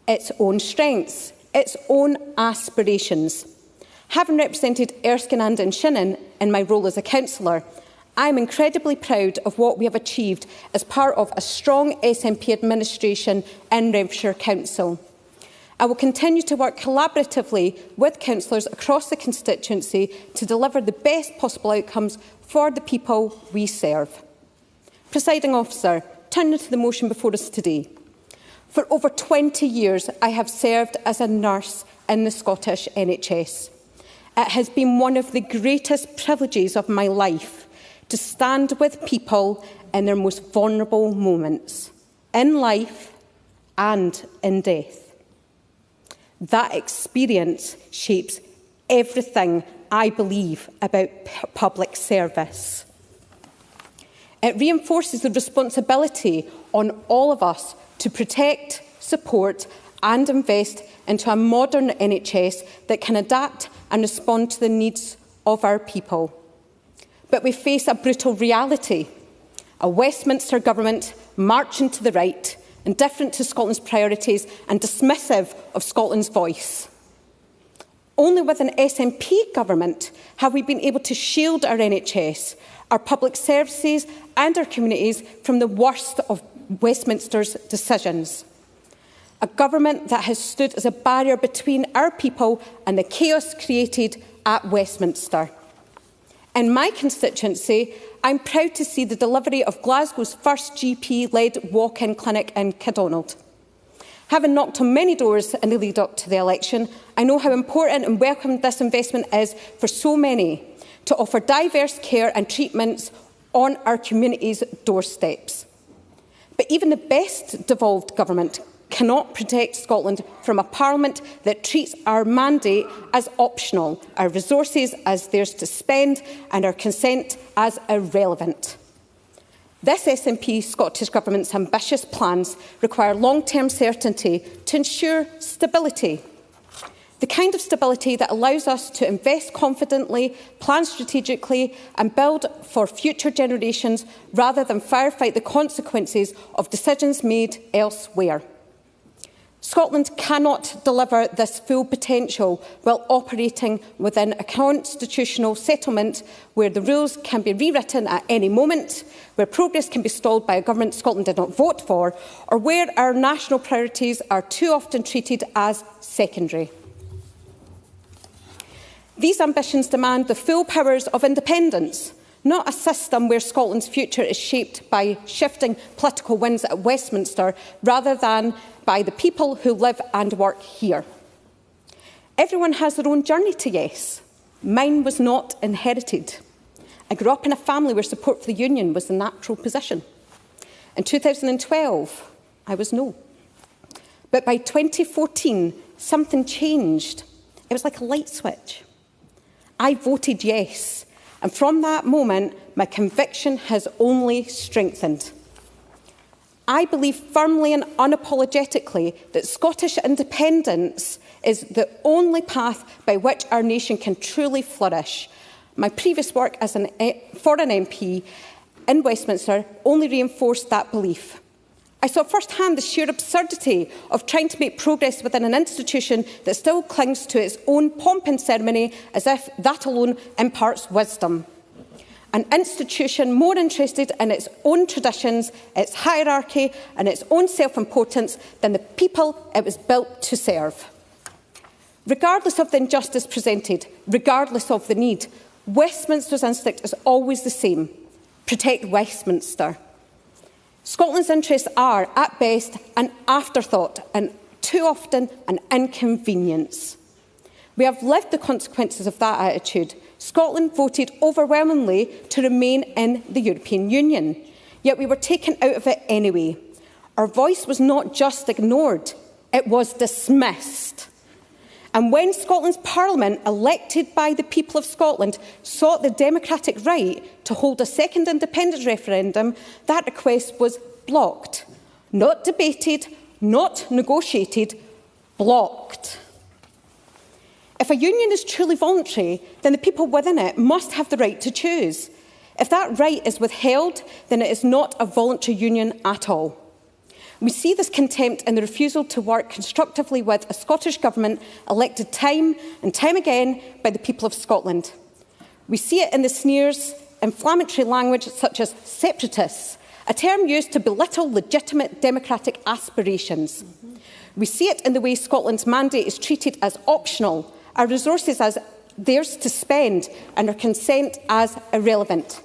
its own strengths, its own aspirations. Having represented Erskine and Shinnon in my role as a councillor, I am incredibly proud of what we have achieved as part of a strong SNP administration in Renfrewshire Council. I will continue to work collaboratively with councillors across the constituency to deliver the best possible outcomes for the people we serve. Presiding Officer, turning to the motion before us today. For over 20 years, I have served as a nurse in the Scottish NHS. It has been one of the greatest privileges of my life to stand with people in their most vulnerable moments, in life and in death. That experience shapes everything I believe about public service. It reinforces the responsibility on all of us to protect, support and invest into a modern NHS that can adapt and respond to the needs of our people. But we face a brutal reality, a Westminster government marching to the right, indifferent to Scotland's priorities and dismissive of Scotland's voice. Only with an SNP government have we been able to shield our NHS, our public services and our communities from the worst of Westminster's decisions. A government that has stood as a barrier between our people and the chaos created at Westminster. In my constituency, I'm proud to see the delivery of Glasgow's first GP-led walk-in clinic in Kildonald. Having knocked on many doors in the lead-up to the election, I know how important and welcome this investment is for so many to offer diverse care and treatments on our community's doorsteps. But even the best devolved government cannot protect Scotland from a parliament that treats our mandate as optional, our resources as theirs to spend and our consent as irrelevant. This SNP Scottish Government's ambitious plans require long-term certainty to ensure stability. The kind of stability that allows us to invest confidently, plan strategically and build for future generations rather than firefight the consequences of decisions made elsewhere. Scotland cannot deliver this full potential while operating within a constitutional settlement where the rules can be rewritten at any moment, where progress can be stalled by a government Scotland did not vote for, or where our national priorities are too often treated as secondary. These ambitions demand the full powers of independence, not a system where Scotland's future is shaped by shifting political winds at Westminster rather than by the people who live and work here. Everyone has their own journey to yes. Mine was not inherited. I grew up in a family where support for the union was the natural position. In 2012, I was no. But by 2014, something changed. It was like a light switch. I voted yes. And from that moment, my conviction has only strengthened. I believe firmly and unapologetically that Scottish independence is the only path by which our nation can truly flourish. My previous work as for an MP in Westminster only reinforced that belief. I saw firsthand the sheer absurdity of trying to make progress within an institution that still clings to its own pomp and ceremony as if that alone imparts wisdom. An institution more interested in its own traditions, its hierarchy and its own self-importance than the people it was built to serve. Regardless of the injustice presented, regardless of the need, Westminster's instinct is always the same: protect Westminster. Scotland's interests are, at best, an afterthought and too often an inconvenience. We have lived the consequences of that attitude. Scotland voted overwhelmingly to remain in the European Union, yet we were taken out of it anyway. Our voice was not just ignored, it was dismissed. And when Scotland's Parliament, elected by the people of Scotland, sought the democratic right to hold a second independence referendum, that request was blocked. Not debated, not negotiated, blocked. If a union is truly voluntary, then the people within it must have the right to choose. If that right is withheld, then it is not a voluntary union at all. We see this contempt in the refusal to work constructively with a Scottish Government elected time and time again by the people of Scotland. We see it in the sneers, inflammatory language such as separatists, a term used to belittle legitimate democratic aspirations. We see it in the way Scotland's mandate is treated as optional, our resources as theirs to spend and our consent as irrelevant.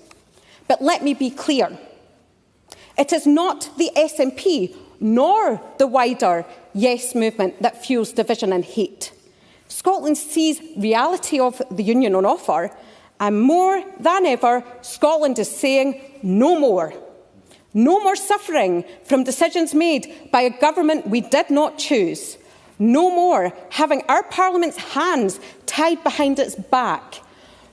But let me be clear. It is not the SNP nor the wider Yes movement that fuels division and hate. Scotland sees reality of the union on offer, and more than ever, Scotland is saying no more. No more suffering from decisions made by a government we did not choose. No more having our Parliament's hands tied behind its back.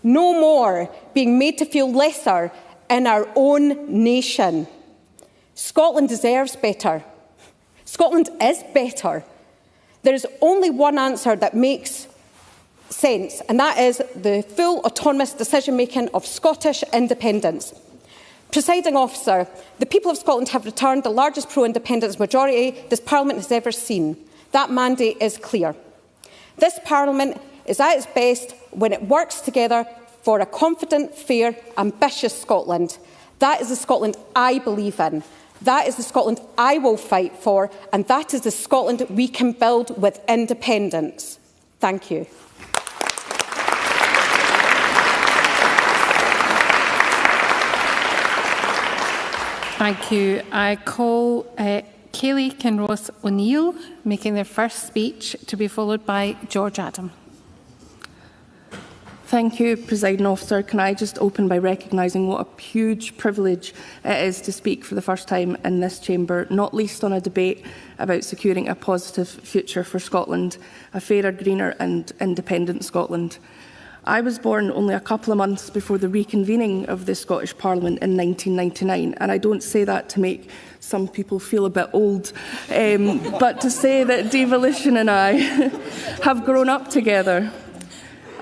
No more being made to feel lesser in our own nation. Scotland deserves better. Scotland is better. There is only one answer that makes sense, and that is the full autonomous decision-making of Scottish independence. Presiding officer, the people of Scotland have returned the largest pro-independence majority this Parliament has ever seen. That mandate is clear. This Parliament is at its best when it works together for a confident, fair, ambitious Scotland. That is the Scotland I believe in. That is the Scotland I will fight for, and that is the Scotland we can build with independence. Thank you. Thank you. I call Kayleigh Kinross O'Neill making their first speech, to be followed by George Adam. Thank you, Presiding Officer. Can I just open by recognising what a huge privilege it is to speak for the first time in this chamber, not least on a debate about securing a positive future for Scotland, a fairer, greener and independent Scotland. I was born only a couple of months before the reconvening of the Scottish Parliament in 1999, and I don't say that to make some people feel a bit old, but to say that devolution and I have grown up together.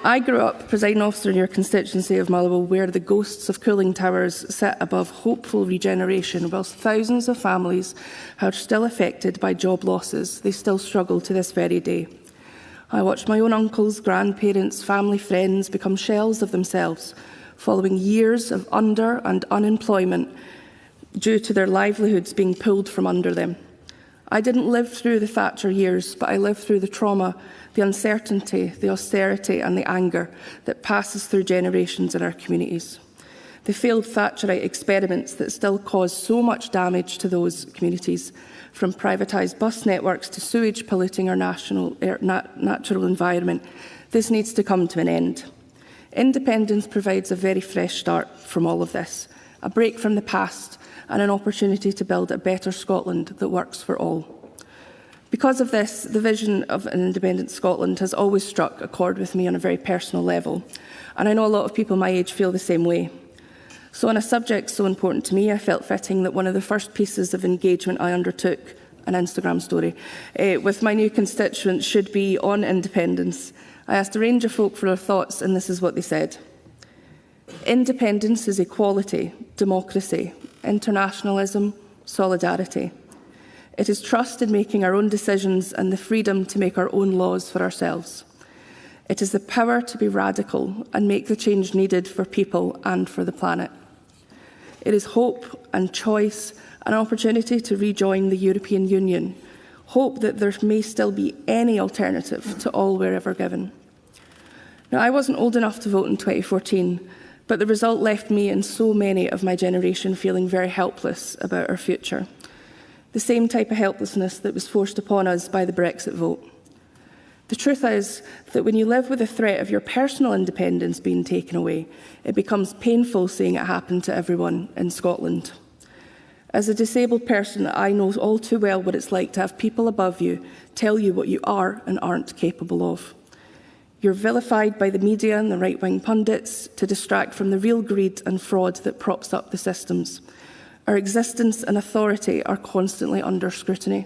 I grew up, Presiding Officer, in your constituency of Motherwell, where the ghosts of cooling towers sit above hopeful regeneration, whilst thousands of families are still affected by job losses. They still struggle to this very day. I watched my own uncles, grandparents, family, friends become shells of themselves, following years of under- and unemployment due to their livelihoods being pulled from under them. I didn't live through the Thatcher years, but I lived through the trauma, the uncertainty, the austerity and the anger that passes through generations in our communities. The failed Thatcherite experiments that still cause so much damage to those communities, from privatised bus networks to sewage polluting our natural environment. This needs to come to an end. Independence provides a very fresh start from all of this, a break from the past and an opportunity to build a better Scotland that works for all. Because of this, the vision of an independent Scotland has always struck a chord with me on a very personal level, and I know a lot of people my age feel the same way. So on a subject so important to me, I felt fitting that one of the first pieces of engagement I undertook, an Instagram story, with my new constituents should be on independence. I asked a range of folk for their thoughts, and this is what they said. Independence is equality, democracy, internationalism, solidarity. It is trust in making our own decisions and the freedom to make our own laws for ourselves. It is the power to be radical and make the change needed for people and for the planet. It is hope and choice, an opportunity to rejoin the European Union, hope that there may still be any alternative to all we're ever given. Now, I wasn't old enough to vote in 2014, but the result left me and so many of my generation feeling very helpless about our future. The same type of helplessness that was forced upon us by the Brexit vote. The truth is that when you live with the threat of your personal independence being taken away, it becomes painful seeing it happen to everyone in Scotland. As a disabled person, I know all too well what it's like to have people above you tell you what you are and aren't capable of. You're vilified by the media and the right-wing pundits to distract from the real greed and fraud that props up the systems. Our existence and authority are constantly under scrutiny.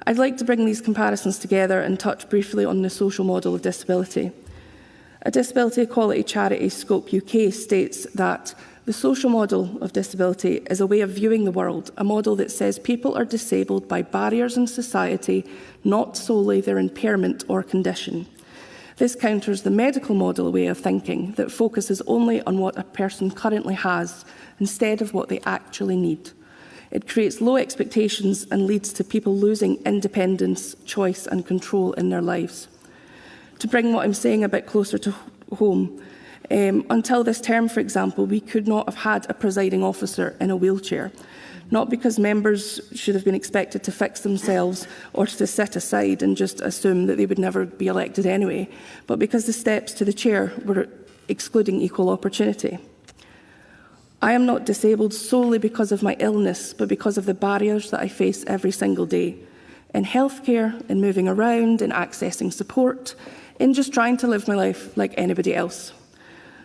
I'd like to bring these comparisons together and touch briefly on the social model of disability. A disability equality charity, Scope UK, states that the social model of disability is a way of viewing the world, a model that says people are disabled by barriers in society, not solely their impairment or condition. This counters the medical model way of thinking that focuses only on what a person currently has instead of what they actually need. It creates low expectations and leads to people losing independence, choice and control in their lives. To bring what I'm saying a bit closer to home, until this term, for example, we could not have had a presiding officer in a wheelchair. Not because members should have been expected to fix themselves or to sit aside and just assume that they would never be elected anyway, but because the steps to the chair were excluding equal opportunity. I am not disabled solely because of my illness, but because of the barriers that I face every single day. In healthcare, in moving around, in accessing support, in just trying to live my life like anybody else.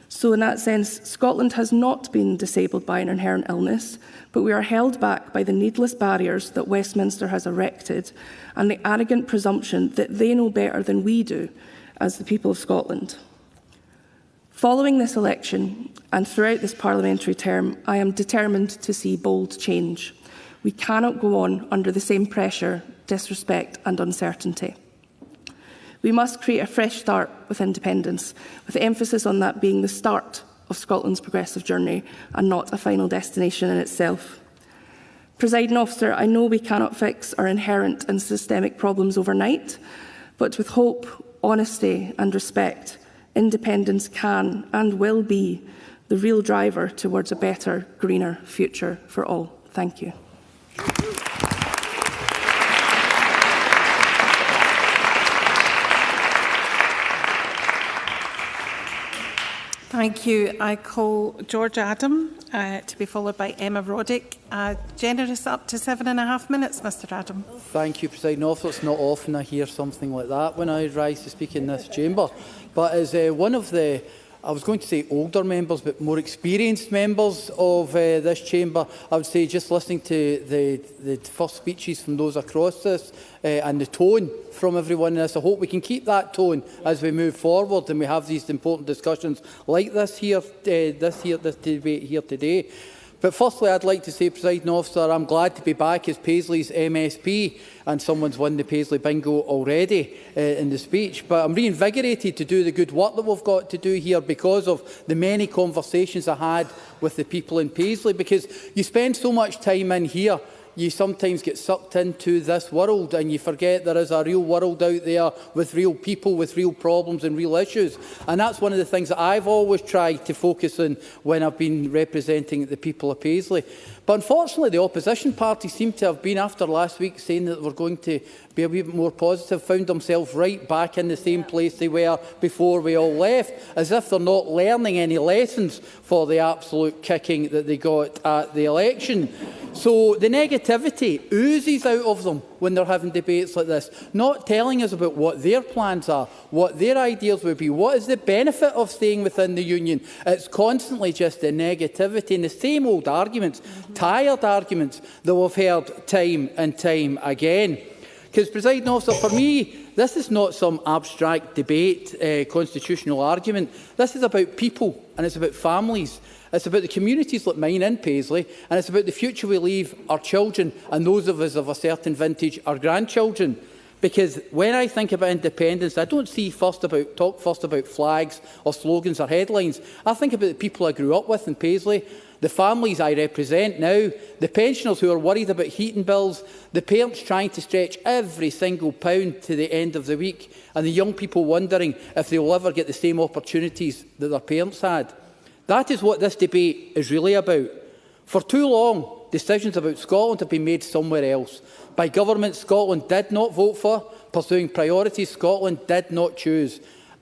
So in that sense, Scotland has not been disabled by an inherent illness, but we are held back by the needless barriers that Westminster has erected and the arrogant presumption that they know better than we do as the people of Scotland. Following this election and throughout this parliamentary term, I am determined to see bold change. We cannot go on under the same pressure, disrespect and uncertainty. We must create a fresh start with independence, with emphasis on that being the start of Scotland's progressive journey and not a final destination in itself. Presiding Officer, I know we cannot fix our inherent and systemic problems overnight, but with hope, honesty and respect, independence can and will be the real driver towards a better, greener future for all. Thank you. Thank you. I call George Adam to be followed by Emma Roddick. Generous up to 7.5 minutes, Mr Adam. Thank you, Presiding Officer. It's not often I hear something like that when I rise to speak in this chamber. But as one of the, I was going to say older members, but more experienced members of this chamber, I would say just listening to the first speeches from those across this and the tone from everyone in this, I hope we can keep that tone as we move forward and we have these important discussions like this debate here today. But firstly, I'd like to say, Presiding Officer, I'm glad to be back as Paisley's MSP, and someone's won the Paisley bingo already in the speech. But I'm reinvigorated to do the good work that we've got to do here because of the many conversations I had with the people in Paisley. Because you spend so much time in here, you sometimes get sucked into this world and you forget there is a real world out there with real people, with real problems and real issues. And that's one of the things that I've always tried to focus on when I've been representing the people of Paisley. But unfortunately, the opposition parties seem to have been, after last week, saying that we're going to be a wee bit more positive, found themselves right back in the same place they were before we all left, as if they're not learning any lessons for the absolute kicking that they got at the election. So the negativity oozes out of them when they're having debates like this, not telling us about what their plans are, what their ideas would be, what is the benefit of staying within the union. It's constantly just the negativity and the same old arguments, tired arguments that we've heard time and time again. Because, Presiding Officer, for me, this is not some abstract debate, constitutional argument. This is about people and it's about families. It's about the communities like mine in Paisley, and it's about the future we leave our children and those of us of a certain vintage, our grandchildren. Because when I think about independence, I don't talk first about flags or slogans or headlines. I think about the people I grew up with in Paisley, the families I represent now, the pensioners who are worried about heating bills, the parents trying to stretch every single pound to the end of the week, and the young people wondering if they will ever get the same opportunities that their parents had. That is what this debate is really about. For too long, decisions about Scotland have been made somewhere else. By governments Scotland did not vote for, pursuing priorities Scotland did not choose.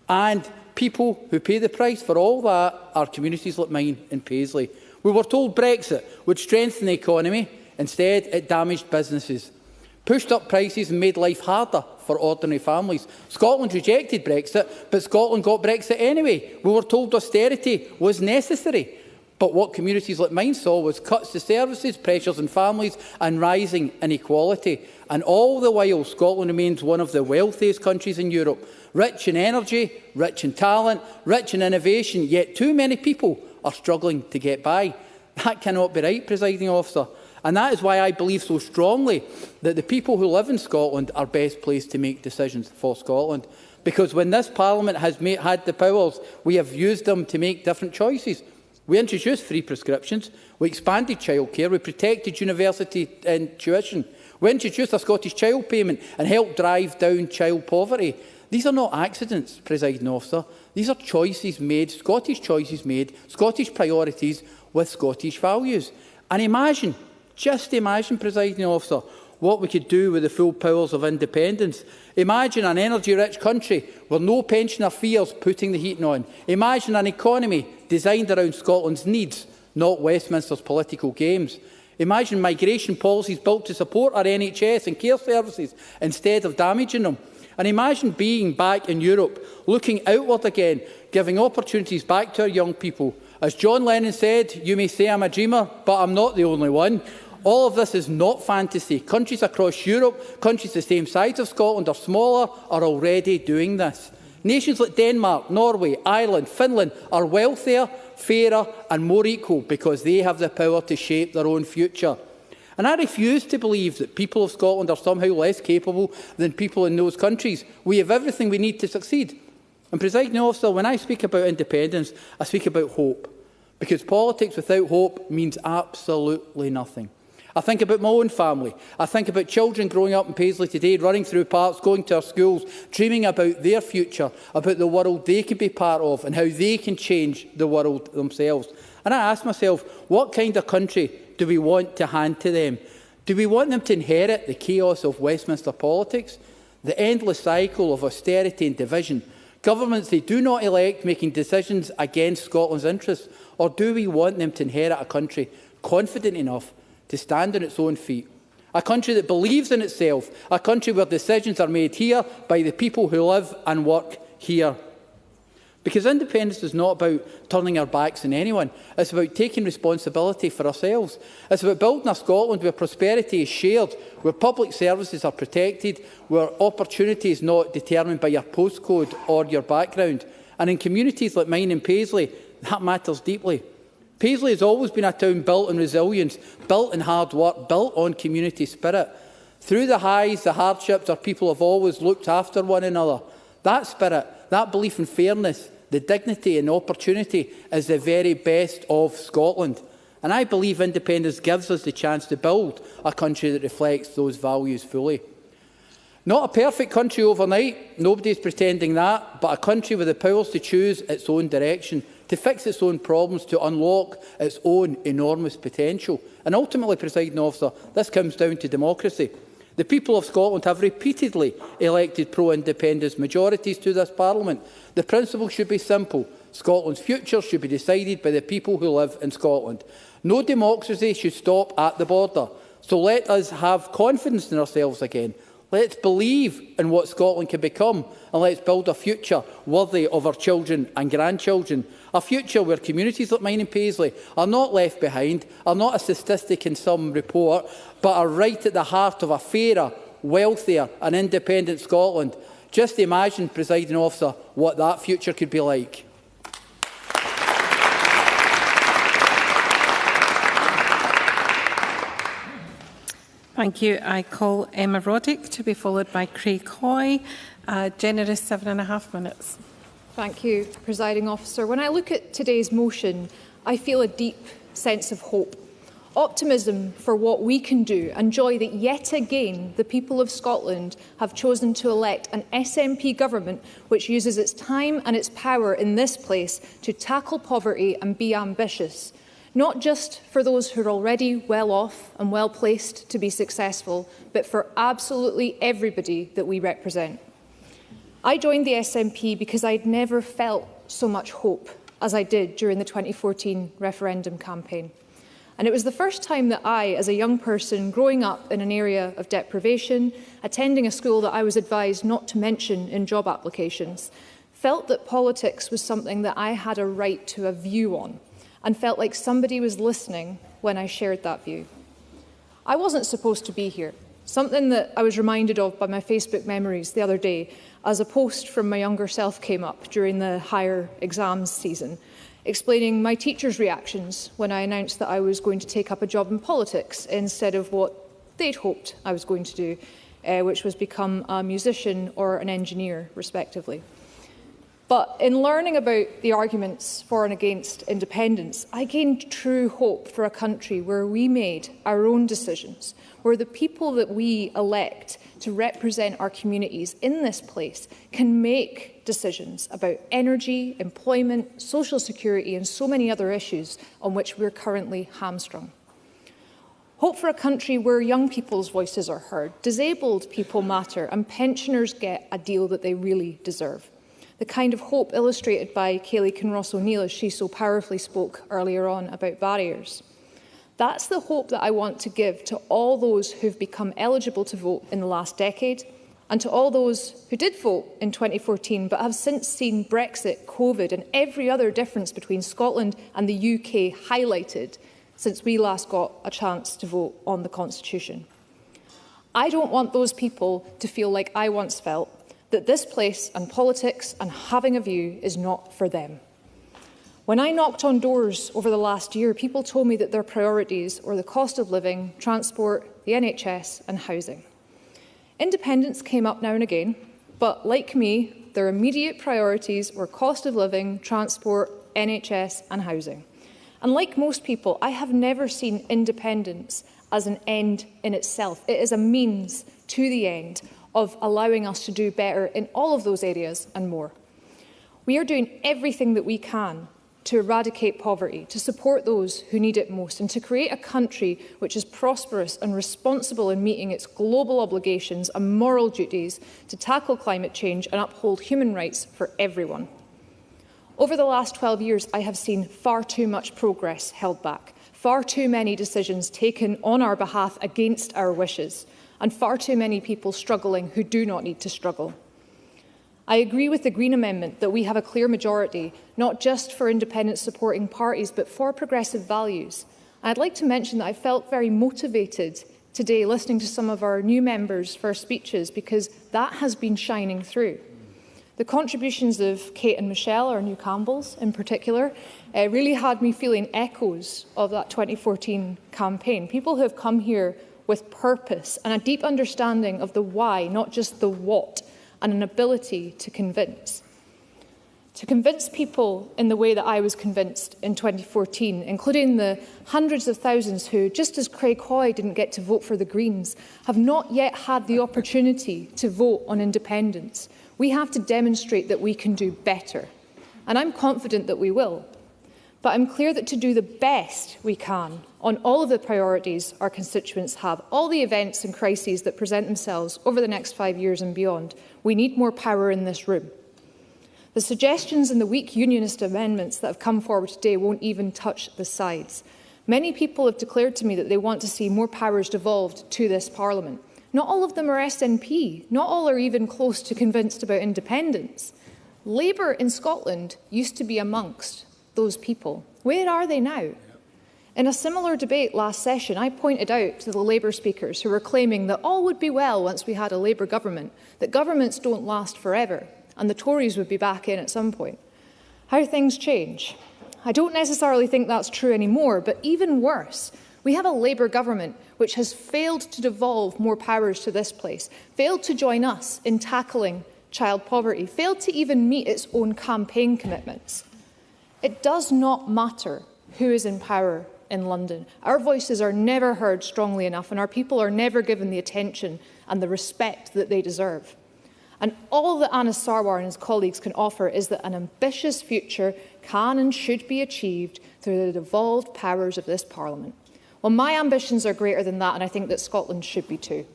And people who pay the price for all that are communities like mine in Paisley. We were told Brexit would strengthen the economy. Instead, it damaged businesses, pushed up prices and made life harder for ordinary families. Scotland rejected Brexit, but Scotland got Brexit anyway. We were told austerity was necessary. But what communities like mine saw was cuts to services, pressures on families and rising inequality. And all the while, Scotland remains one of the wealthiest countries in Europe, rich in energy, rich in talent, rich in innovation, yet too many people are struggling to get by. That cannot be right, Presiding Officer. And that is why I believe so strongly that the people who live in Scotland are best placed to make decisions for Scotland. Because when this Parliament has had the powers, we have used them to make different choices. We introduced free prescriptions, we expanded childcare, we protected university tuition, we introduced a Scottish child payment and helped drive down child poverty. These are not accidents, Presiding Officer. These are choices made, Scottish priorities with Scottish values. And imagine, just imagine, Presiding Officer, what we could do with the full powers of independence. Imagine an energy-rich country where no pensioner fears putting the heating on. Imagine an economy designed around Scotland's needs, not Westminster's political games. Imagine migration policies built to support our NHS and care services instead of damaging them. And imagine being back in Europe, looking outward again, giving opportunities back to our young people. As John Lennon said, you may say I'm a dreamer, but I'm not the only one. All of this is not fantasy. Countries across Europe, countries the same size of Scotland or smaller, are already doing this. Nations like Denmark, Norway, Ireland, Finland are wealthier, fairer and more equal because they have the power to shape their own future. And I refuse to believe that people of Scotland are somehow less capable than people in those countries. We have everything we need to succeed. And, Presiding Officer, when I speak about independence, I speak about hope. Because politics without hope means absolutely nothing. I think about my own family. I think about children growing up in Paisley today, running through parks, going to our schools, dreaming about their future, about the world they can be part of and how they can change the world themselves. And I ask myself, what kind of country do we want to hand to them? Do we want them to inherit the chaos of Westminster politics, the endless cycle of austerity and division, governments they do not elect making decisions against Scotland's interests, or do we want them to inherit a country confident enough to stand on its own feet? A country that believes in itself, a country where decisions are made here by the people who live and work here. Because independence is not about turning our backs on anyone. It's about taking responsibility for ourselves. It's about building a Scotland where prosperity is shared, where public services are protected, where opportunity is not determined by your postcode or your background. And in communities like mine in Paisley, that matters deeply. Paisley has always been a town built on resilience, built on hard work, built on community spirit. Through the highs, the hardships, our people have always looked after one another. That spirit, that belief in fairness, the dignity and opportunity is the very best of Scotland. And I believe independence gives us the chance to build a country that reflects those values fully. Not a perfect country overnight, nobody's pretending that, but a country with the powers to choose its own direction, to fix its own problems, to unlock its own enormous potential. And ultimately, Presiding Officer, this comes down to democracy. The people of Scotland have repeatedly elected pro-independence majorities to this Parliament. The principle should be simple. Scotland's future should be decided by the people who live in Scotland. No democracy should stop at the border. So let us have confidence in ourselves again. Let's believe in what Scotland can become, and let's build a future worthy of our children and grandchildren. A future where communities like mine in Paisley are not left behind, are not a statistic in some report, but are right at the heart of a fairer, wealthier and independent Scotland. Just imagine, Presiding Officer, what that future could be like. Thank you. I call Emma Roddick to be followed by Craig Hoy. Generous 7.5 minutes. Thank you, Presiding Officer. When I look at today's motion, I feel a deep sense of hope. Optimism for what we can do, and joy that yet again the people of Scotland have chosen to elect an SNP government which uses its time and its power in this place to tackle poverty and be ambitious. Not just for those who are already well off and well placed to be successful, but for absolutely everybody that we represent. I joined the SNP because I'd never felt so much hope as I did during the 2014 referendum campaign. And it was the first time that I, as a young person growing up in an area of deprivation, attending a school that I was advised not to mention in job applications, felt that politics was something that I had a right to a view on, and felt like somebody was listening when I shared that view. I wasn't supposed to be here, something that I was reminded of by my Facebook memories the other day as a post from my younger self came up during the higher exams season, explaining my teachers' reactions when I announced that I was going to take up a job in politics instead of what they'd hoped I was going to do, which was become a musician or an engineer, respectively. But in learning about the arguments for and against independence, I gained true hope for a country where we made our own decisions, where the people that we elect to represent our communities in this place can make decisions about energy, employment, social security and so many other issues on which we're currently hamstrung. Hope for a country where young people's voices are heard, disabled people matter and pensioners get a deal that they really deserve. The kind of hope illustrated by Kayleigh Kinross-O'Neill as she so powerfully spoke earlier on about barriers. That's the hope that I want to give to all those who've become eligible to vote in the last decade, and to all those who did vote in 2014 but have since seen Brexit, COVID and every other difference between Scotland and the UK highlighted since we last got a chance to vote on the Constitution. I don't want those people to feel like I once felt, that this place and politics and having a view is not for them. When I knocked on doors over the last year, people told me that their priorities were the cost of living, transport, the NHS and housing. Independence came up now and again, but like me, their immediate priorities were cost of living, transport, NHS and housing. And like most people, I have never seen independence as an end in itself. It is a means to the end of allowing us to do better in all of those areas and more. We are doing everything that we can to eradicate poverty, to support those who need it most, and to create a country which is prosperous and responsible in meeting its global obligations and moral duties to tackle climate change and uphold human rights for everyone. Over the last 12 years, I have seen far too much progress held back, far too many decisions taken on our behalf against our wishes, and far too many people struggling who do not need to struggle. I agree with the Green Amendment that we have a clear majority, not just for independent supporting parties, but for progressive values. I'd like to mention that I felt very motivated today listening to some of our new members' first speeches, because that has been shining through. The contributions of Kate and Michelle, our new Campbells in particular, really had me feeling echoes of that 2014 campaign. People who have come here with purpose and a deep understanding of the why, not just the what, and an ability to convince. To convince people in the way that I was convinced in 2014, including the hundreds of thousands who, just as Craig Hoy didn't get to vote for the Greens, have not yet had the opportunity to vote on independence. We have to demonstrate that we can do better. And I'm confident that we will. But I'm clear that to do the best we can on all of the priorities our constituents have, all the events and crises that present themselves over the next 5 years and beyond, we need more power in this room. The suggestions and the weak unionist amendments that have come forward today won't even touch the sides. Many people have declared to me that they want to see more powers devolved to this Parliament. Not all of them are SNP. Not all are even close to convinced about independence. Labour in Scotland used to be amongst those people. Where are they now? In a similar debate last session, I pointed out to the Labour speakers who were claiming that all would be well once we had a Labour government, that governments don't last forever, and the Tories would be back in at some point. How things change. I don't necessarily think that's true anymore, but even worse, we have a Labour government which has failed to devolve more powers to this place, failed to join us in tackling child poverty, failed to even meet its own campaign commitments. It does not matter who is in power in London. Our voices are never heard strongly enough, and our people are never given the attention and the respect that they deserve. And all that Anas Sarwar and his colleagues can offer is that an ambitious future can and should be achieved through the devolved powers of this Parliament. Well, my ambitions are greater than that, and I think that Scotland should be too.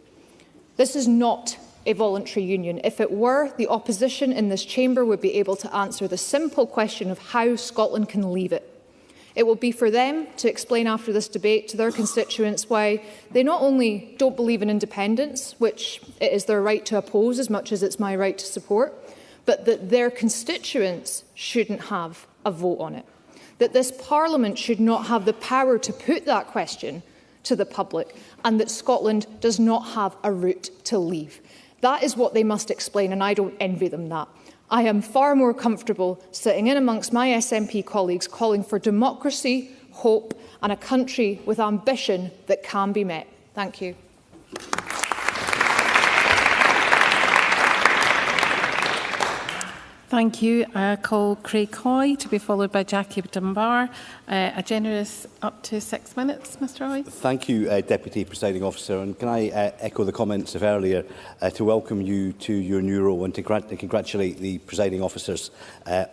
This is not a voluntary union. If it were, the opposition in this chamber would be able to answer the simple question of how Scotland can leave it. It will be for them to explain after this debate to their constituents why they not only don't believe in independence, which it is their right to oppose as much as it's my right to support, but that their constituents shouldn't have a vote on it. That this Parliament should not have the power to put that question to the public, and that Scotland does not have a route to leave. That is what they must explain, and I don't envy them that. I am far more comfortable sitting in amongst my SNP colleagues calling for democracy, hope and a country with ambition that can be met. Thank you. Thank you. I call Craig Hoy to be followed by Jackie Dunbar. A generous up to 6 minutes, Mr Hoy. Thank you, Deputy Presiding Officer. And can I echo the comments of earlier to welcome you to your new role and to congratulate the Presiding Officers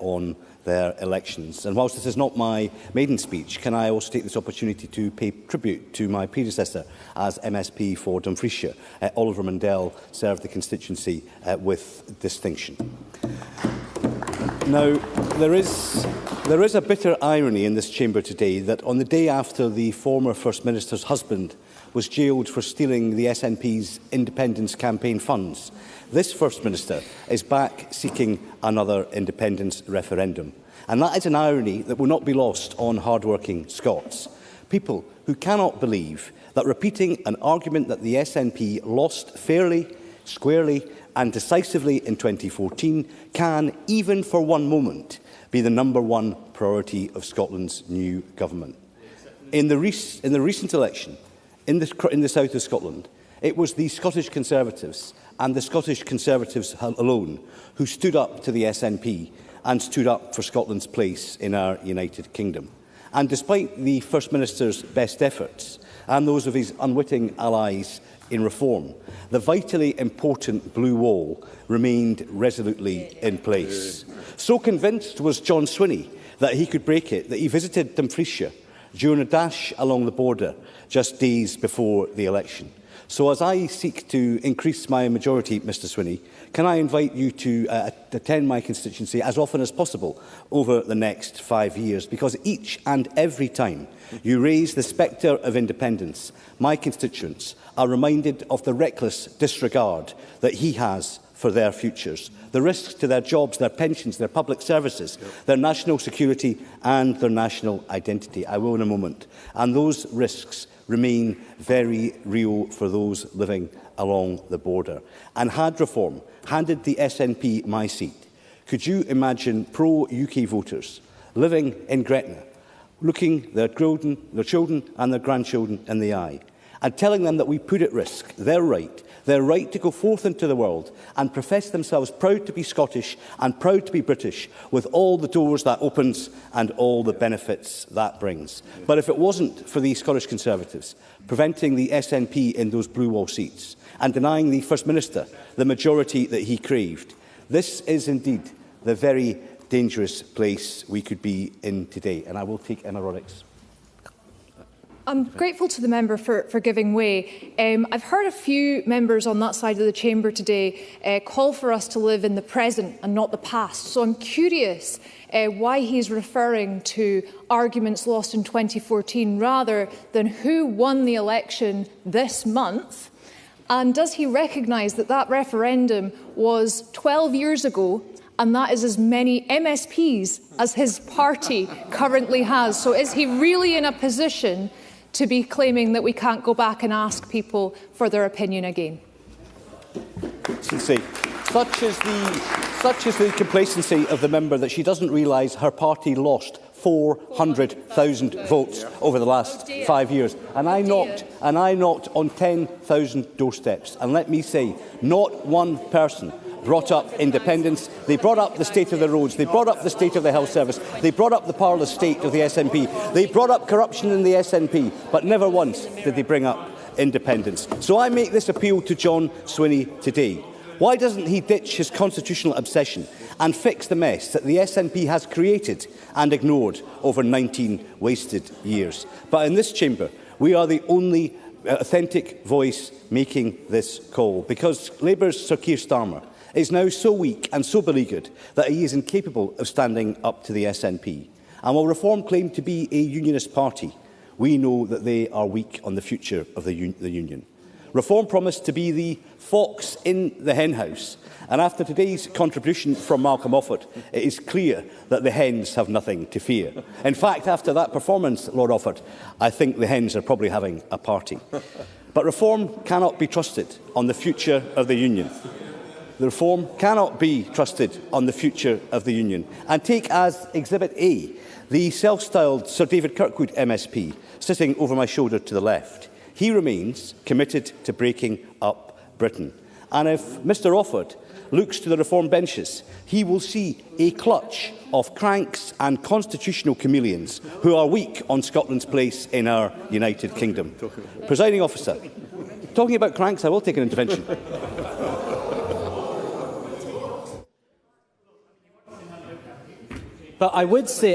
on their elections. And whilst this is not my maiden speech, can I also take this opportunity to pay tribute to my predecessor as MSP for Dumfriesshire. Oliver Mundell served the constituency with distinction. Now, there is a bitter irony in this chamber today that on the day after the former First Minister's husband was jailed for stealing the SNP's independence campaign funds, this First Minister is back seeking another independence referendum. And that is an irony that will not be lost on hard-working Scots. People who cannot believe that repeating an argument that the SNP lost fairly, squarely and decisively in 2014 can, even for one moment, be the #1 priority of Scotland's new government. In the recent election in the south of Scotland, it was the Scottish Conservatives and the Scottish Conservatives alone who stood up to the SNP and stood up for Scotland's place in our United Kingdom. And despite the First Minister's best efforts and those of his unwitting allies in reform, the vitally important blue wall remained resolutely in place. So convinced was John Swinney that he could break it, that he visited Dumfriesshire during a dash along the border just days before the election. So as I seek to increase my majority, Mr Swinney, can I invite you to attend my constituency as often as possible over the next 5 years? Because each and every time you raise the spectre of independence, my constituents are reminded of the reckless disregard that he has for their futures, the risks to their jobs, their pensions, their public services, their national security and their national identity. I will in a moment. And those risks remain very real for those living along the border. And had reform handed the SNP my seat, could you imagine pro-UK voters living in Gretna, looking their children and their grandchildren in the eye, and telling them that we put at risk their right to go forth into the world and profess themselves proud to be Scottish and proud to be British, with all the doors that opens and all the benefits that brings. But if it wasn't for the Scottish Conservatives preventing the SNP in those blue wall seats and denying the First Minister the majority that he craved, this is indeed the very dangerous place we could be in today. And I will take eradicate. I'm grateful to the member for giving way. I've heard a few members on that side of the chamber today call for us to live in the present and not the past. So I'm curious why he's referring to arguments lost in 2014 rather than who won the election this month. And does he recognise that that referendum was 12 years ago, and that is as many MSPs as his party currently has? So is he really in a position to be claiming that we can't go back and ask people for their opinion again? Such is the complacency of the member that she doesn't realise her party lost 400,000 votes over the last 5 years. And I knocked on 10,000 doorsteps. And let me say, not one person brought up independence. They brought up the state of the roads. They brought up the state of the health service. They brought up the powerless state of the SNP. They brought up corruption in the SNP. But never once did they bring up independence. So I make this appeal to John Swinney today. Why doesn't he ditch his constitutional obsession and fix the mess that the SNP has created and ignored over 19 wasted years? But in this chamber, we are the only authentic voice making this call, because Labour's Sir Keir Starmer is now so weak and so beleaguered that he is incapable of standing up to the SNP. And while Reform claim to be a unionist party, we know that they are weak on the future of the union. Reform promised to be the fox in the henhouse, and after today's contribution from Malcolm Offord, it is clear that the hens have nothing to fear. In fact, after that performance, Lord Offord, I think the hens are probably having a party. But Reform cannot be trusted on the future of the union. The Reform cannot be trusted on the future of the union. And take as Exhibit A the self-styled Sir David Kirkwood MSP sitting over my shoulder to the left. He remains committed to breaking up Britain. And if Mr Offord looks to the Reform benches, he will see a clutch of cranks and constitutional chameleons who are weak on Scotland's place in our United Kingdom. Presiding Officer, talking about cranks, I will take an intervention. But I would say,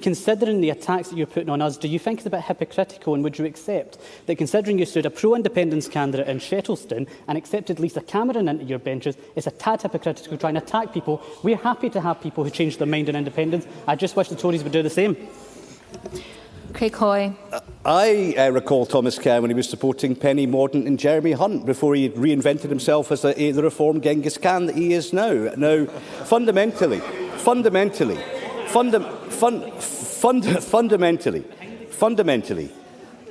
considering the attacks that you're putting on us, do you think it's a bit hypocritical, and would you accept that, considering you stood a pro-independence candidate in Shettleston and accepted Lisa Cameron into your benches, it's a tad hypocritical trying to attack people? We're happy to have people who change their mind on independence. I just wish the Tories would do the same. Craig Hoy. I recall Thomas Kerr when he was supporting Penny Mordaunt and Jeremy Hunt before he reinvented himself as the Reform Genghis Khan that he is now. Now, fundamentally,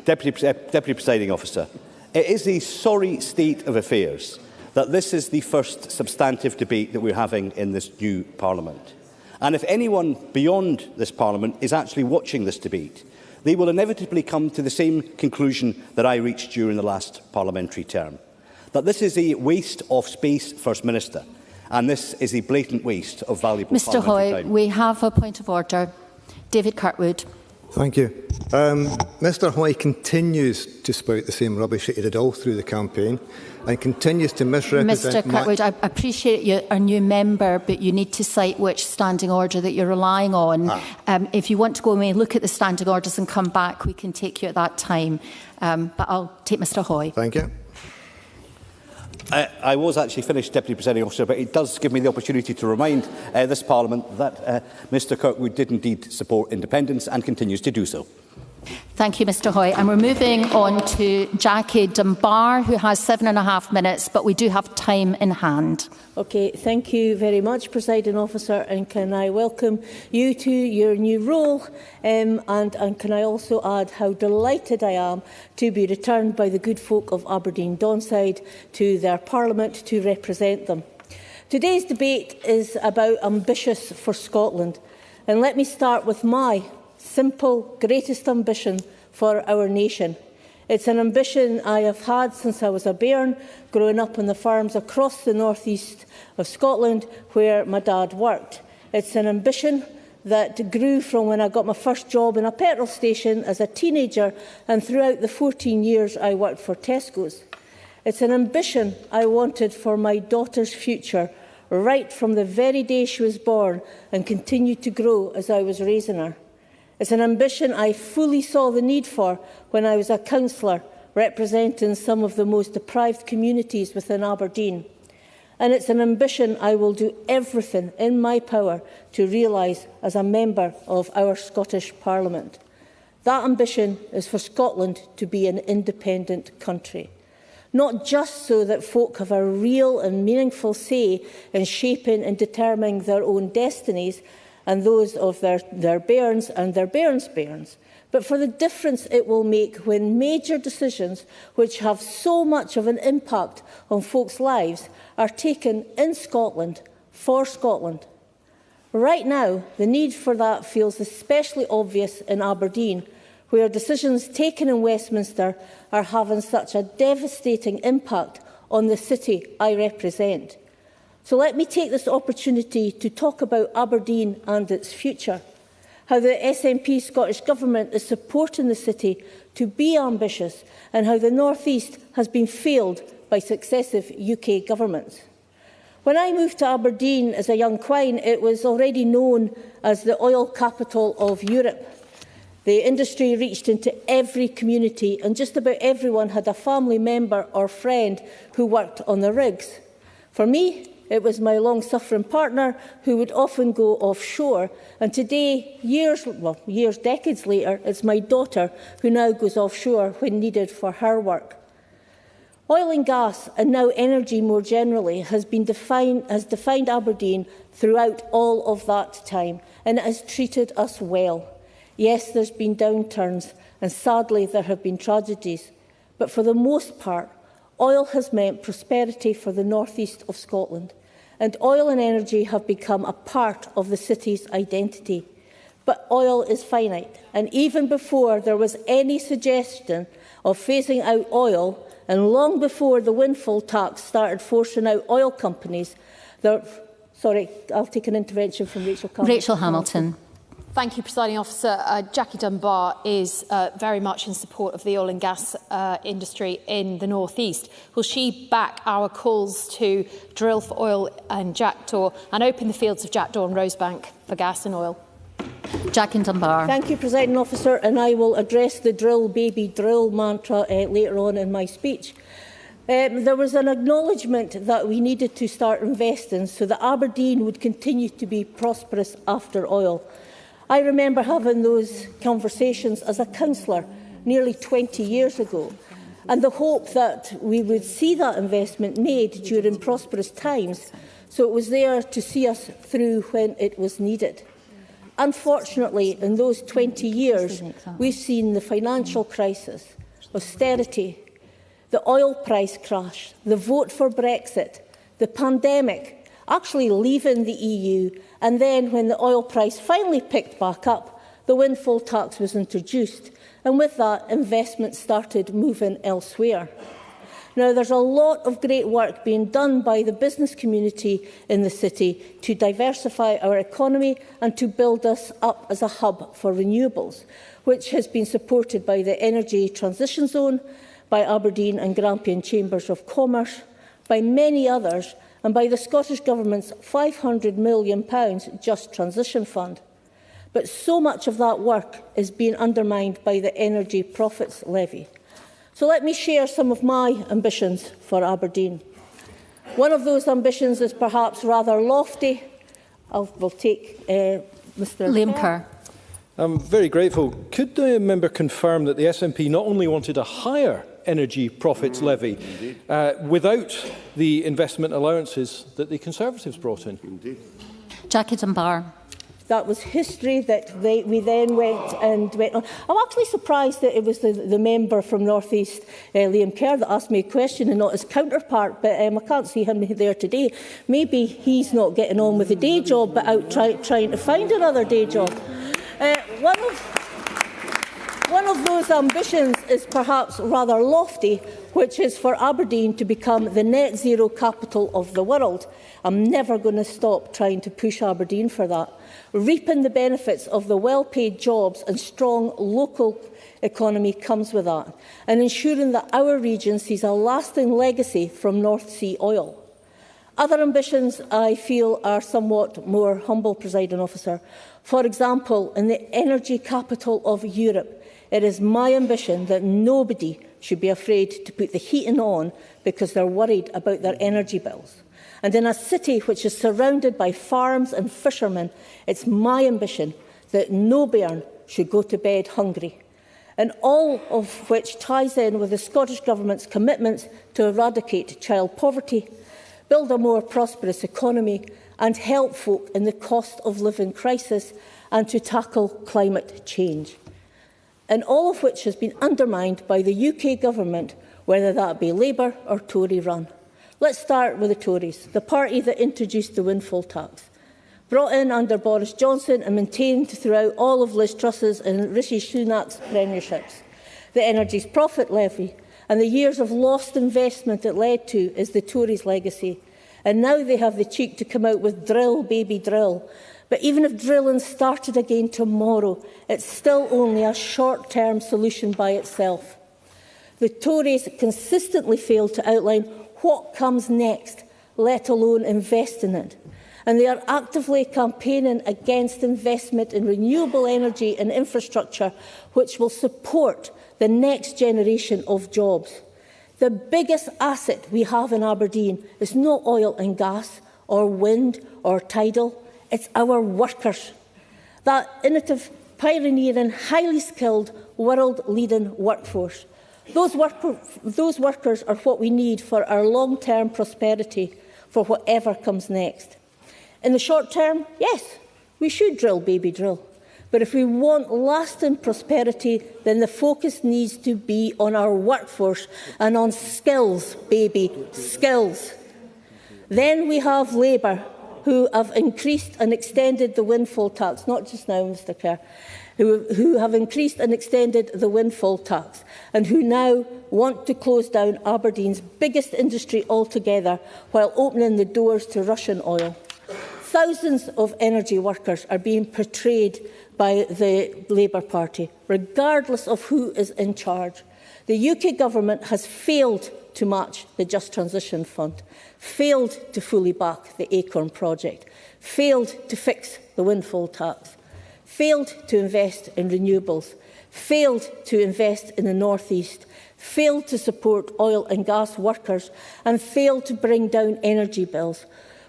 Deputy Presiding Officer, it is a sorry state of affairs that this is the first substantive debate that we're having in this new Parliament. And if anyone beyond this Parliament is actually watching this debate, they will inevitably come to the same conclusion that I reached during the last parliamentary term, that this is a waste of space, First Minister, and this is a blatant waste of valuable Mr Hoy, time. we have a point of order. David Kirkwood. Thank you. Mr Hoy continues to spout the same rubbish that he did all through the campaign and continues to misrepresent... Mr Kirkwood, I appreciate you're a new member, but you need to cite which standing order that you're relying on. If you want to go away and look at the standing orders and come back, we can take you at that time. But I'll take Mr Hoy. Thank you. I was actually finished, Deputy Presiding Officer, but it does give me the opportunity to remind this Parliament that Mr Kirkwood did indeed support independence and continues to do so. Thank you, Mr Hoy. And we're moving on to Jackie Dunbar, who has 7.5 minutes, but we do have time in hand. Okay, thank you very much, Presiding Officer, and can I welcome you to your new role, and can I also add how delighted I am to be returned by the good folk of Aberdeen Donside to their Parliament to represent them. Today's debate is about ambitious for Scotland, and let me start with my simple, greatest ambition for our nation. It's an ambition I have had since I was a bairn, growing up on the farms across the northeast of Scotland where my dad worked. It's an ambition that grew from when I got my first job in a petrol station as a teenager and throughout the 14 years I worked for Tesco's. It's an ambition I wanted for my daughter's future, right from the very day she was born, and continued to grow as I was raising her. It's an ambition I fully saw the need for when I was a councillor representing some of the most deprived communities within Aberdeen. And it's an ambition I will do everything in my power to realise as a member of our Scottish Parliament. That ambition is for Scotland to be an independent country. Not just so that folk have a real and meaningful say in shaping and determining their own destinies, and those of their bairns and their bairns' bairns, but for the difference it will make when major decisions which have so much of an impact on folks' lives are taken in Scotland for Scotland. Right now, the need for that feels especially obvious in Aberdeen, where decisions taken in Westminster are having such a devastating impact on the city I represent. So let me take this opportunity to talk about Aberdeen and its future, how the SNP Scottish Government is supporting the city to be ambitious, and how the North East has been failed by successive UK governments. When I moved to Aberdeen as a young quine, it was already known as the oil capital of Europe. The industry reached into every community, and just about everyone had a family member or friend who worked on the rigs. For me, it was my long-suffering partner who would often go offshore, and today, decades later, it's my daughter who now goes offshore when needed for her work. Oil and gas, and now energy more generally, has defined Aberdeen throughout all of that time, and it has treated us well. Yes, there's been downturns, and sadly there have been tragedies, but for the most part, oil has meant prosperity for the northeast of Scotland, and oil and energy have become a part of the city's identity. But oil is finite, and even before there was any suggestion of phasing out oil, and long before the windfall tax started forcing out oil companies, Sorry, I'll take an intervention from Rachel Hamilton. Rachel Hamilton. Thank you, Presiding Officer. Jackie Dunbar is very much in support of the oil and gas industry in the North East. Will she back our calls to drill for oil and jackdaw and open the fields of jackdaw and Rosebank for gas and oil? Jackie Dunbar. Thank you, Presiding Officer, and I will address the drill, baby, drill mantra later on in my speech. There was an acknowledgement that we needed to start investing so that Aberdeen would continue to be prosperous after oil. I remember having those conversations as a councillor nearly 20 years ago, and the hope that we would see that investment made during prosperous times, so it was there to see us through when it was needed. Unfortunately, in those 20 years, we've seen the financial crisis, austerity, the oil price crash, the vote for Brexit, the pandemic, actually leaving the EU, and then when the oil price finally picked back up, the windfall tax was introduced, and with that, investment started moving elsewhere. Now, there's a lot of great work being done by the business community in the city to diversify our economy and to build us up as a hub for renewables, which has been supported by the Energy Transition Zone, by Aberdeen and Grampian Chambers of Commerce, by many others, and by the Scottish Government's £500 million Just Transition Fund. But so much of that work is being undermined by the Energy Profits Levy. So let me share some of my ambitions for Aberdeen. One of those ambitions is perhaps rather lofty. We'll take Mr. Liam Kerr. I'm very grateful. Could the member confirm that the SNP not only wanted a higher energy profits levy without the investment allowances that the Conservatives brought in? Indeed. Jackie Dunbar. That was history that we then went on. I'm actually surprised that it was the member from North East, Liam Kerr, that asked me a question and not his counterpart, but I can't see him there today. Maybe he's not getting on with the day job, but out trying to find another day job. One of those ambitions is perhaps rather lofty, which is for Aberdeen to become the net zero capital of the world. I'm never going to stop trying to push Aberdeen for that. Reaping the benefits of the well-paid jobs and strong local economy comes with that, and ensuring that our region sees a lasting legacy from North Sea oil. Other ambitions, I feel, are somewhat more humble, Presiding Officer. For example, in the energy capital of Europe, it is my ambition that nobody should be afraid to put the heating on because they're worried about their energy bills. And in a city which is surrounded by farms and fishermen, it's my ambition that no bairn should go to bed hungry. And all of which ties in with the Scottish Government's commitments to eradicate child poverty, build a more prosperous economy and help folk in the cost of living crisis, and to tackle climate change. And all of which has been undermined by the UK Government, whether that be Labour or Tory run. Let's start with the Tories, the party that introduced the windfall tax. Brought in under Boris Johnson and maintained throughout all of Liz Truss's and Rishi Sunak's premierships. The Energy's Profit Levy and the years of lost investment it led to is the Tories' legacy. And now they have the cheek to come out with drill, baby, drill. But even if drilling started again tomorrow, it's still only a short-term solution by itself. The Tories consistently fail to outline what comes next, let alone invest in it. And they are actively campaigning against investment in renewable energy and infrastructure, which will support the next generation of jobs. The biggest asset we have in Aberdeen is not oil and gas, or wind, or tidal. It's our workers. That innovative, pioneering, highly skilled, world-leading workforce. Those workers are what we need for our long-term prosperity, for whatever comes next. In the short term, yes, we should drill, baby, drill. But if we want lasting prosperity, then the focus needs to be on our workforce and on skills, baby, skills. Then we have Labour, who have increased and extended the windfall tax, not just now, Mr Kerr, who have increased and extended the windfall tax and who now want to close down Aberdeen's biggest industry altogether while opening the doors to Russian oil. Thousands of energy workers are being portrayed by the Labour Party, regardless of who is in charge. The UK Government has failed to match the Just Transition Fund, failed to fully back the Acorn project, failed to fix the windfall tax, failed to invest in renewables, failed to invest in the North East, failed to support oil and gas workers, and failed to bring down energy bills.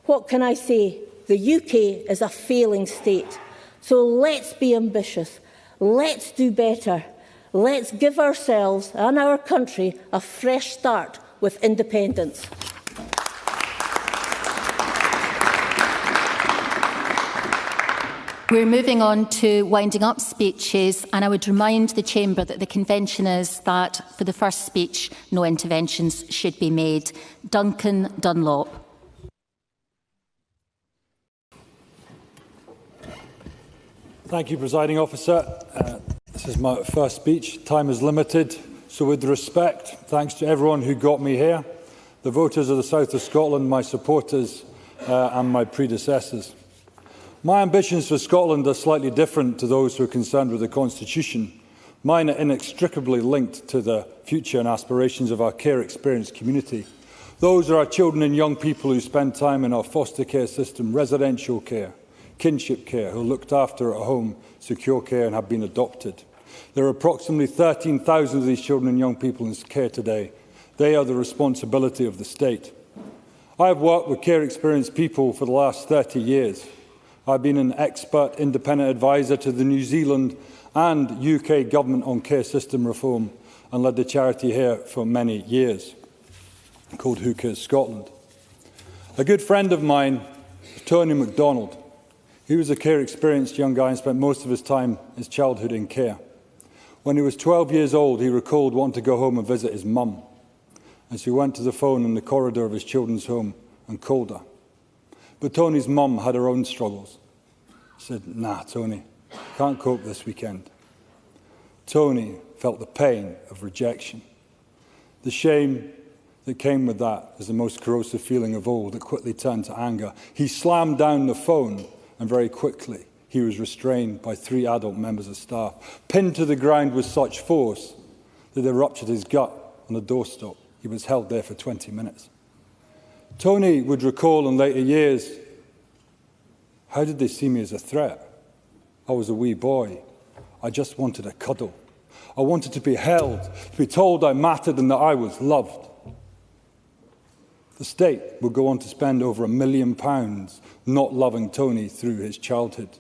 What can I say? The UK is a failing state. So let's be ambitious. Let's do better. Let's give ourselves and our country a fresh start with independence. We're moving on to winding up speeches, and I would remind the Chamber that the convention is that for the first speech, no interventions should be made. Duncan Dunlop. Thank you, Presiding Officer. This is my first speech. Time is limited, So with respect, thanks to everyone who got me here, the voters of the south of Scotland, my supporters and my predecessors. My ambitions for Scotland are slightly different to those who are concerned with the Constitution. Mine are inextricably linked to the future and aspirations of our care experienced community. Those are our children and young people who spend time in our foster care system, residential care, kinship care, who are looked after at home, secure care and have been adopted. There are approximately 13,000 of these children and young people in care today. They are the responsibility of the state. I have worked with care experienced people for the last 30 years. I've been an expert independent advisor to the New Zealand and UK government on care system reform and led the charity here for many years, called Who Cares Scotland. A good friend of mine, Tony MacDonald, he was a care experienced young guy and spent most of his time, his childhood, in care. When he was 12 years old, he recalled wanting to go home and visit his mum. And so he went to the phone in the corridor of his children's home and called her. But Tony's mum had her own struggles. She said, "Nah, Tony, can't cope this weekend." Tony felt the pain of rejection. The shame that came with that is the most corrosive feeling of all that quickly turned to anger. He slammed down the phone and very quickly he was restrained by 3 adult members of staff, pinned to the ground with such force that they ruptured his gut on the doorstep. He was held there for 20 minutes. Tony would recall in later years, "How did they see me as a threat? I was a wee boy. I just wanted a cuddle. I wanted to be held, to be told I mattered and that I was loved." The state would go on to spend over £1 million not loving Tony through his childhood.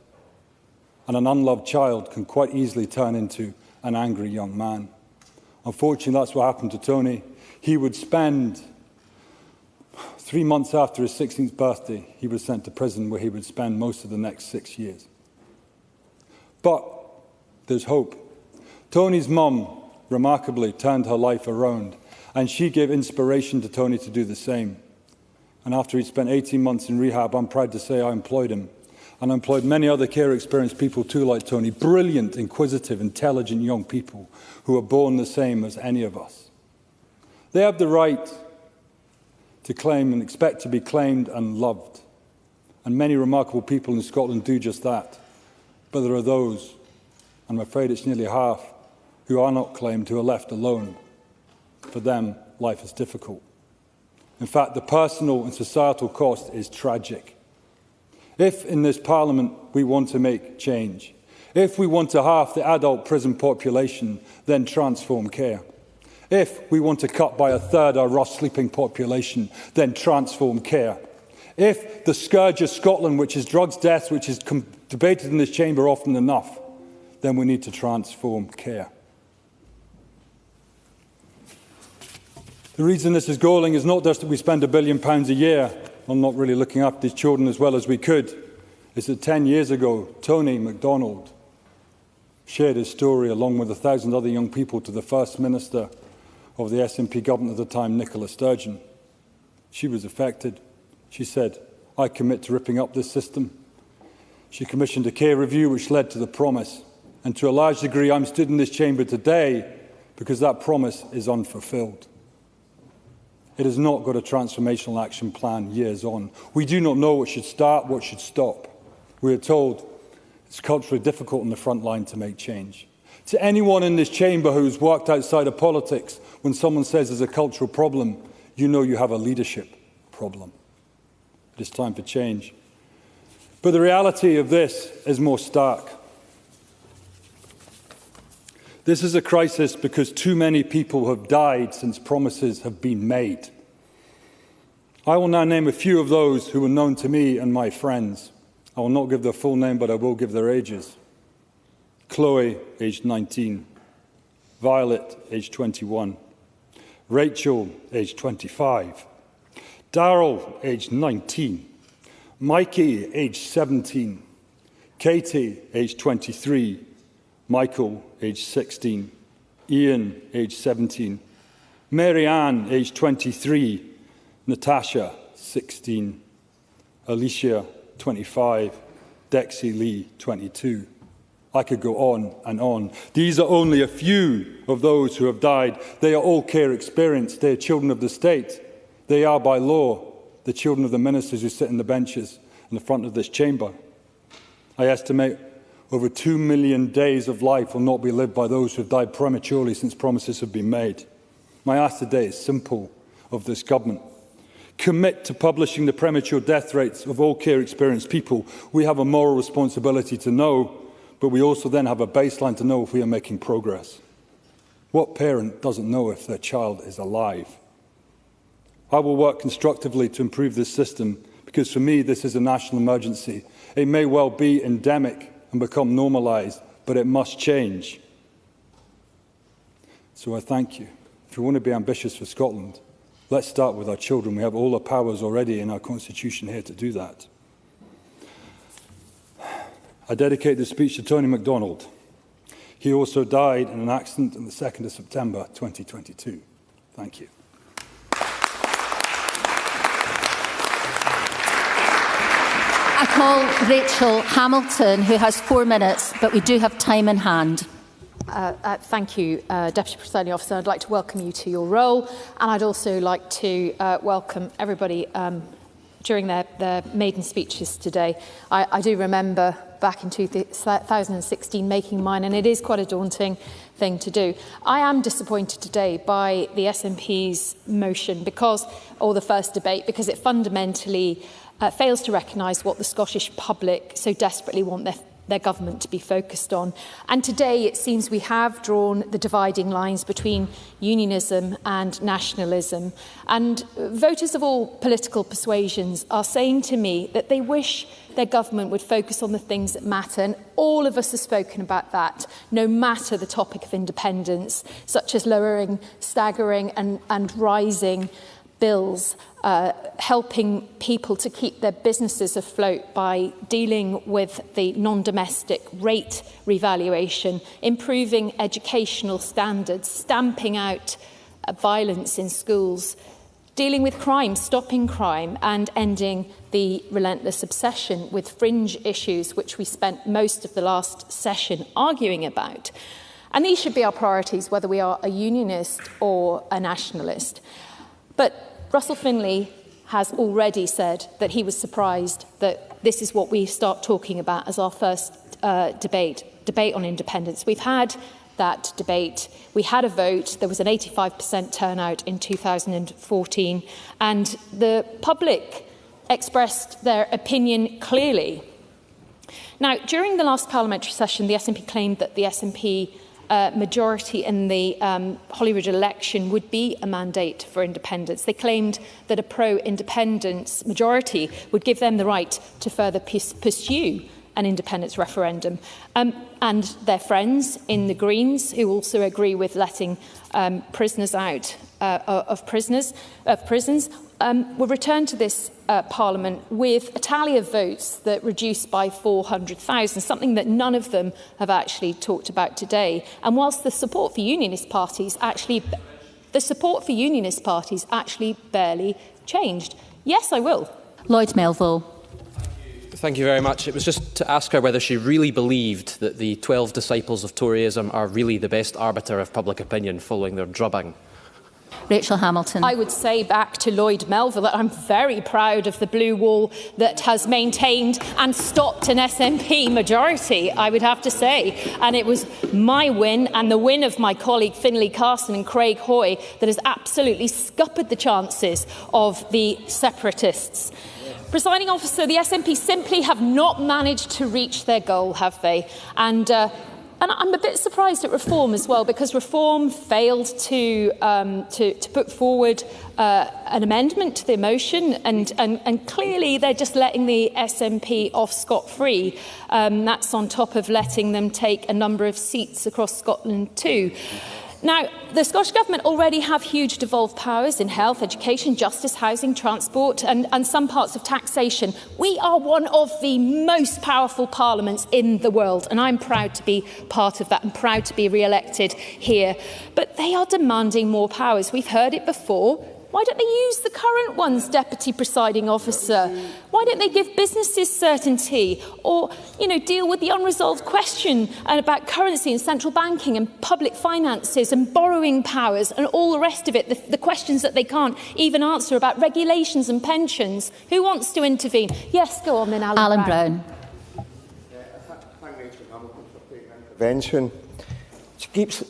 And an unloved child can quite easily turn into an angry young man. Unfortunately, that's what happened to Tony. He would spend 3 months after his 16th birthday, he was sent to prison where he would spend most of the next 6 years. But there's hope. Tony's mum, remarkably, turned her life around, and she gave inspiration to Tony to do the same. And after he'd spent 18 months in rehab, I'm proud to say I employed him. And I employed many other care experienced people too, like Tony, brilliant, inquisitive, intelligent young people who are born the same as any of us. They have the right to claim and expect to be claimed and loved. And many remarkable people in Scotland do just that. But there are those, and I'm afraid it's nearly half, who are not claimed, who are left alone. For them, life is difficult. In fact, the personal and societal cost is tragic. If in this Parliament we want to make change, if we want to halve the adult prison population, then transform care. If we want to cut by 1/3 our rough sleeping population, then transform care. If the scourge of Scotland, which is drugs deaths, which is debated in this chamber often enough, then we need to transform care. The reason this is galling is not just that we spend £1 billion a year on not really looking after these children as well as we could. It's that 10 years ago, Tony MacDonald shared his story along with 1,000 other young people to the First Minister of the SNP government at the time, Nicola Sturgeon. She was affected. She said, "I commit to ripping up this system." She commissioned a care review which led to the promise. And to a large degree, I'm stood in this chamber today because that promise is unfulfilled. It has not got a transformational action plan years on. We do not know what should start, what should stop. We are told it's culturally difficult on the front line to make change. To anyone in this chamber who's worked outside of politics, when someone says there's a cultural problem, you know you have a leadership problem. It is time for change. But the reality of this is more stark. This is a crisis because too many people have died since promises have been made. I will now name a few of those who were known to me and my friends. I will not give their full name, but I will give their ages. Chloe, aged 19. Violet, aged 21. Rachel, aged 25. Darryl, aged 19. Mikey, aged 17. Katie, aged 23. Michael, aged 16. Ian, aged 17. Mary Ann, aged 23. Natasha, 16. Alicia, 25. Dexy Lee, 22. I could go on and on. These are only a few of those who have died. They are all care experienced. They are children of the state. They are, by law, the children of the ministers who sit in the benches in the front of this chamber. I estimate over 2 million days of life will not be lived by those who have died prematurely since promises have been made. My ask today is simple of this government. Commit to publishing the premature death rates of all care experienced people. We have a moral responsibility to know, but we also then have a baseline to know if we are making progress. What parent doesn't know if their child is alive? I will work constructively to improve this system because for me this is a national emergency. It may well be endemic and become normalised, but it must change. So I thank you. If we want to be ambitious for Scotland, let's start with our children. We have all the powers already in our constitution here to do that. I dedicate this speech to Tony MacDonald. He also died in an accident on the 2nd of September 2022. Thank you. I call Rachel Hamilton, who has 4 minutes, but we do have time in hand. Thank you, Deputy Presiding Officer. I'd like to welcome you to your role, and I'd also like to welcome everybody during their maiden speeches today. I do remember back in 2016 making mine, and it is quite a daunting thing to do. I am disappointed today by the SNP's motion or the first debate, because it fundamentally fails to recognise what the Scottish public so desperately want their government to be focused on. And today it seems we have drawn the dividing lines between unionism and nationalism. And voters of all political persuasions are saying to me that they wish their government would focus on the things that matter. And all of us have spoken about that, no matter the topic of independence, such as lowering, staggering and rising bills, helping people to keep their businesses afloat by dealing with the non-domestic rate revaluation, improving educational standards, stamping out violence in schools, dealing with crime, stopping crime, and ending the relentless obsession with fringe issues, which we spent most of the last session arguing about. And these should be our priorities, whether we are a unionist or a nationalist. But Russell Finlay has already said that he was surprised that this is what we start talking about as our first debate on independence. We've had that debate. We had a vote. There was an 85% turnout in 2014, and the public expressed their opinion clearly. Now, during the last parliamentary session, the SNP claimed that the SNP majority in the Holyrood election would be a mandate for independence. They claimed that a pro-independence majority would give them the right to further pursue an independence referendum. And their friends in the Greens, who also agree with letting prisoners out of prisons, will return to this Parliament with a tally of votes that reduced by 400,000, something that none of them have actually talked about today. And whilst the support for unionist parties actually barely changed. Yes, I will. Lloyd Melville. Thank you very much. It was just to ask her whether she really believed that the 12 disciples of Toryism are really the best arbiter of public opinion following their drubbing. Rachel Hamilton. I would say back to Lloyd Melville that I'm very proud of the blue wall that has maintained and stopped an SNP majority, I would have to say. And it was my win and the win of my colleague Finlay Carson and Craig Hoy that has absolutely scuppered the chances of the separatists. Presiding Officer, the SNP simply have not managed to reach their goal, have they? And I'm a bit surprised at Reform as well, because Reform failed to put forward an amendment to the motion, and clearly they're just letting the SNP off scot-free. That's on top of letting them take a number of seats across Scotland too. Now, the Scottish Government already have huge devolved powers in health, education, justice, housing, transport and some parts of taxation. We are one of the most powerful parliaments in the world, and I'm proud to be part of that and proud to be re-elected here. But they are demanding more powers. We've heard it before. Why don't they use the current ones, Deputy Presiding Officer? Why don't they give businesses certainty, or deal with the unresolved question about currency and central banking and public finances and borrowing powers and all the rest of it, the questions that they can't even answer about regulations and pensions? Who wants to intervene? Yes, go on then, Alan Brown. Intervention. We've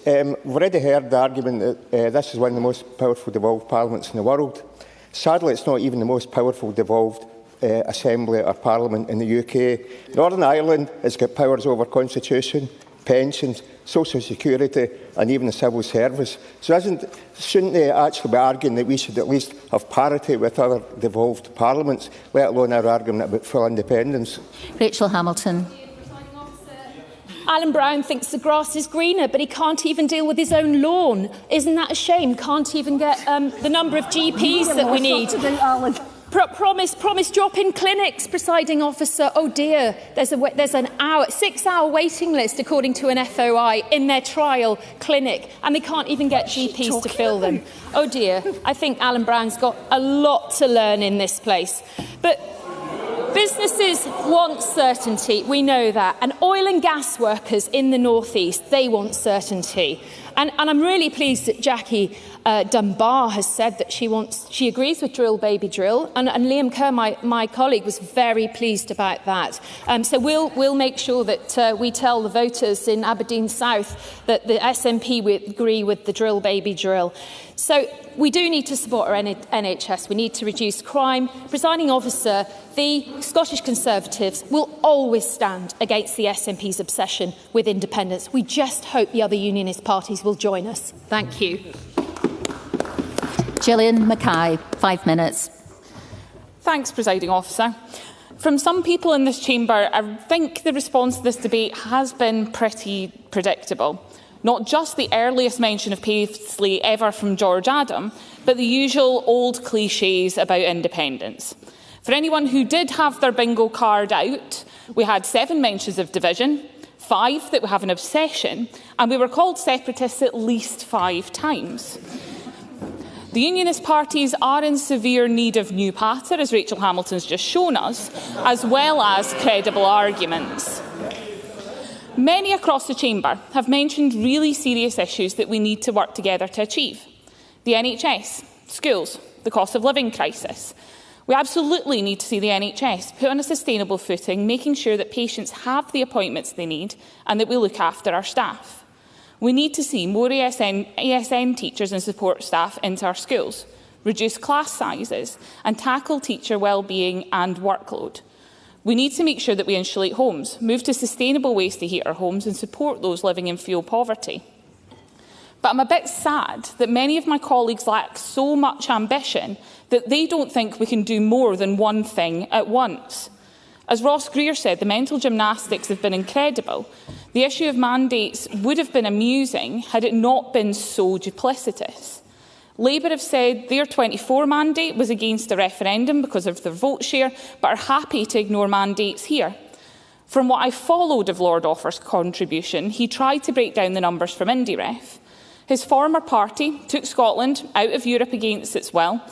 already heard the argument that this is one of the most powerful devolved parliaments in the world. Sadly, it's not even the most powerful devolved assembly or parliament in the UK. Northern Ireland has got powers over constitution, pensions, social security and even the civil service. So shouldn't they actually be arguing that we should at least have parity with other devolved parliaments, let alone our argument about full independence? Rachel Hamilton. Alan Brown thinks the grass is greener, but he can't even deal with his own lawn. Isn't that a shame? Can't even get the number of GPs that we need. Promise drop-in clinics, Presiding Officer. Oh dear, there's an 6-hour waiting list, according to an FOI, in their trial clinic, and they can't even get GPs to fill them. Oh dear, I think Alan Brown's got a lot to learn in this place. But businesses want certainty, we know that, and oil and gas workers in the North East, they want certainty. And I'm really pleased that Jackie Dunbar has said that she agrees with drill baby drill, and Liam Kerr, my colleague, was very pleased about that. So we'll make sure that we tell the voters in Aberdeen South that the SNP would agree with the drill baby drill. So we do need to support our NHS. We need to reduce crime. Presiding Officer, the Scottish Conservatives will always stand against the SNP's obsession with independence. We just hope the other unionist parties will join us. Thank you. Gillian Mackay, 5 minutes. Thanks, Presiding Officer. From some people in this chamber, I think the response to this debate has been pretty predictable. Not just the earliest mention of Paisley ever from George Adam, but the usual old clichés about independence. For anyone who did have their bingo card out, we had 7 mentions of division, 5 that we have an obsession, and we were called separatists at least 5 times. The Unionist parties are in severe need of new patter, as Rachel Hamilton's just shown us, as well as credible arguments. Many across the chamber have mentioned really serious issues that we need to work together to achieve. The NHS, schools, the cost of living crisis. We absolutely need to see the NHS put on a sustainable footing, making sure that patients have the appointments they need and that we look after our staff. We need to see more ASN teachers and support staff into our schools, reduce class sizes and tackle teacher wellbeing and workload. We need to make sure that we insulate homes, move to sustainable ways to heat our homes and support those living in fuel poverty. But I'm a bit sad that many of my colleagues lack so much ambition that they don't think we can do more than one thing at once. As Ross Greer said, the mental gymnastics have been incredible. The issue of mandates would have been amusing had it not been so duplicitous. Labour have said their 24 mandate was against a referendum because of their vote share, but are happy to ignore mandates here. From what I followed of Lord Offer's contribution, he tried to break down the numbers from IndyRef. His former party took Scotland out of Europe against its will,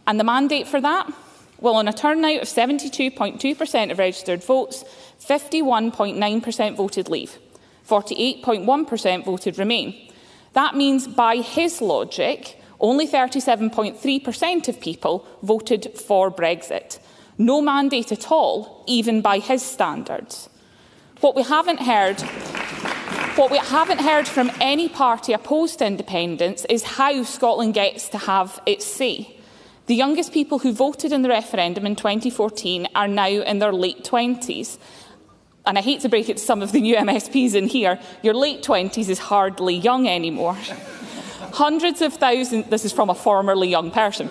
and the mandate for that? Well, on a turnout of 72.2% of registered votes, 51.9% voted Leave, 48.1% voted Remain. That means, by his logic, only 37.3% of people voted for Brexit. No mandate at all, even by his standards. What we haven't heard from any party opposed to independence is how Scotland gets to have its say. The youngest people who voted in the referendum in 2014 are now in their late 20s. And I hate to break it to some of the new MSPs in here, your late 20s is hardly young anymore. Hundreds of thousands, this is from a formerly young person,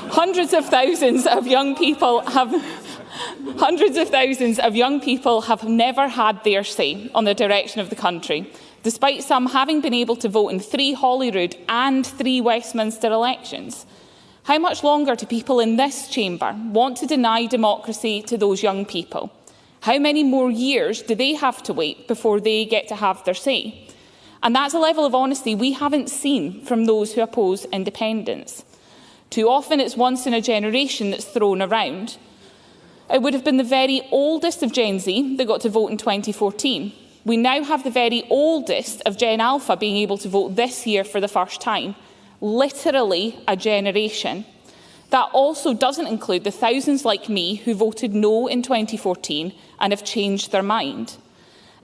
hundreds of thousands of young people have never had their say on the direction of the country, despite some having been able to vote in 3 Holyrood and 3 Westminster elections. How much longer do people in this chamber want to deny democracy to those young people? How many more years do they have to wait before they get to have their say? And that's a level of honesty we haven't seen from those who oppose independence. Too often it's once in a generation that's thrown around. It would have been the very oldest of Gen Z that got to vote in 2014. We now have the very oldest of Gen Alpha being able to vote this year for the first time. Literally a generation. That also doesn't include the thousands like me who voted no in 2014 and have changed their mind.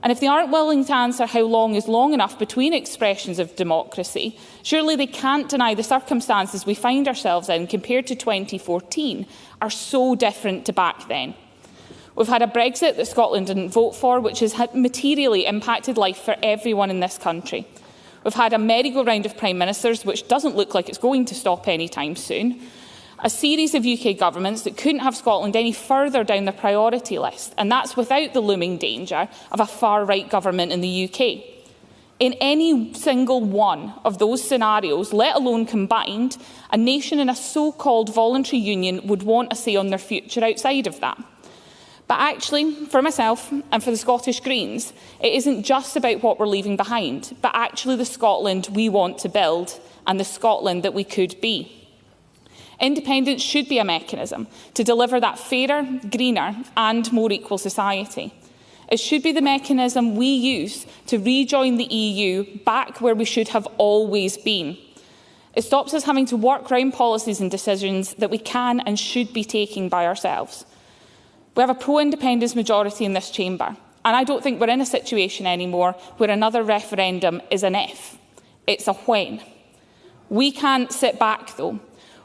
And if they aren't willing to answer how long is long enough between expressions of democracy, surely they can't deny the circumstances we find ourselves in compared to 2014 are so different to back then. We've had a Brexit that Scotland didn't vote for, which has materially impacted life for everyone in this country. We've had a merry-go-round of Prime Ministers, which doesn't look like it's going to stop anytime soon. A series of UK governments that couldn't have Scotland any further down the priority list, and that's without the looming danger of a far-right government in the UK. In any single one of those scenarios, let alone combined, a nation in a so-called voluntary union would want a say on their future outside of that. But actually, for myself and for the Scottish Greens, it isn't just about what we're leaving behind, but actually the Scotland we want to build and the Scotland that we could be. Independence should be a mechanism to deliver that fairer, greener and more equal society. It should be the mechanism we use to rejoin the EU back where we should have always been. It stops us having to work round policies and decisions that we can and should be taking by ourselves. We have a pro-independence majority in this chamber, and I don't think we're in a situation anymore where another referendum is an if. It's a when. We can't sit back, though.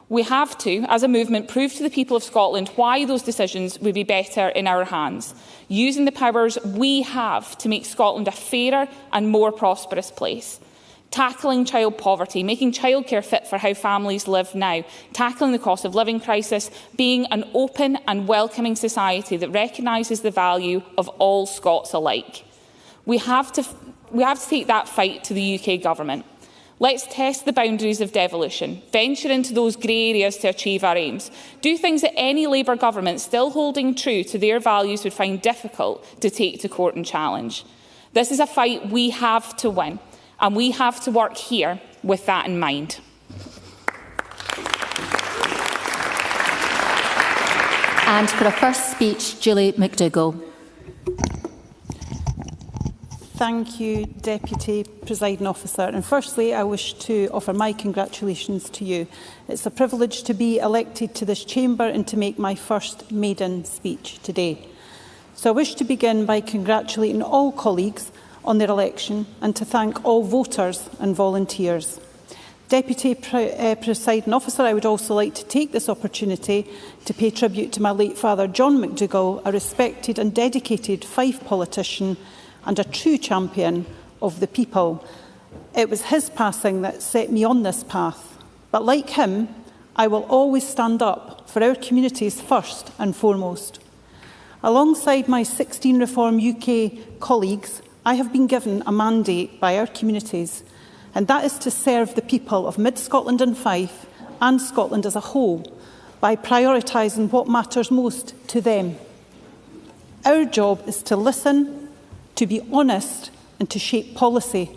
We have to, as a movement, prove to the people of Scotland why those decisions would be better in our hands, using the powers we have to make Scotland a fairer and more prosperous place. Tackling child poverty, making childcare fit for how families live now, tackling the cost of living crisis, being an open and welcoming society that recognises the value of all Scots alike. We have to take that fight to the UK government. Let's test the boundaries of devolution, venture into those grey areas to achieve our aims, do things that any Labour government still holding true to their values would find difficult to take to court and challenge. This is a fight we have to win, and we have to work here with that in mind. And for a first speech, Julie McDougall. Thank you, Deputy Presiding Officer. And firstly, I wish to offer my congratulations to you. It's a privilege to be elected to this chamber and to make my first maiden speech today. So I wish to begin by congratulating all colleagues on their election and to thank all voters and volunteers. Deputy Presiding Officer, I would also like to take this opportunity to pay tribute to my late father, John McDougall, a respected and dedicated Fife politician and a true champion of the people. It was his passing that set me on this path. But like him, I will always stand up for our communities first and foremost. Alongside my 16 Reform UK colleagues, I have been given a mandate by our communities, and that is to serve the people of Mid-Scotland and Fife and Scotland as a whole by prioritising what matters most to them. Our job is to listen, to be honest and to shape policy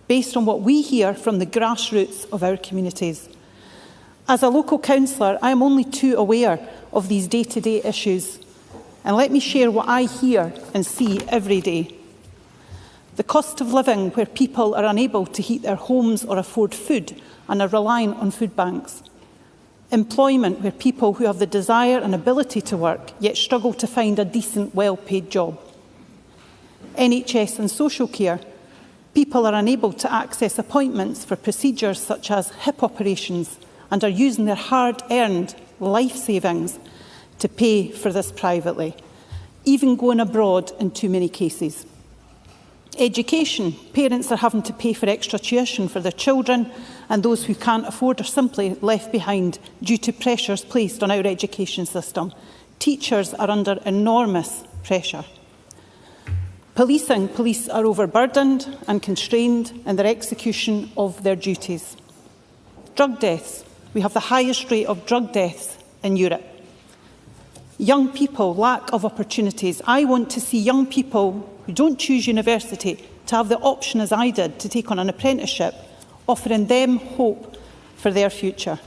based on what we hear from the grassroots of our communities. As a local councillor, I am only too aware of these day-to-day issues, and let me share what I hear and see every day. The cost of living where people are unable to heat their homes or afford food and are relying on food banks. Employment where people who have the desire and ability to work yet struggle to find a decent, well-paid job. NHS and social care, people are unable to access appointments for procedures such as hip operations and are using their hard-earned life savings to pay for this privately, even going abroad in too many cases. Education, parents are having to pay for extra tuition for their children, and those who can't afford are simply left behind due to pressures placed on our education system. Teachers are under enormous pressure. Policing, police are overburdened and constrained in their execution of their duties. Drug deaths, we have the highest rate of drug deaths in Europe. Young people, lack of opportunities. I want to see young people who don't choose university to have the option, as I did, to take on an apprenticeship, offering them hope for their future.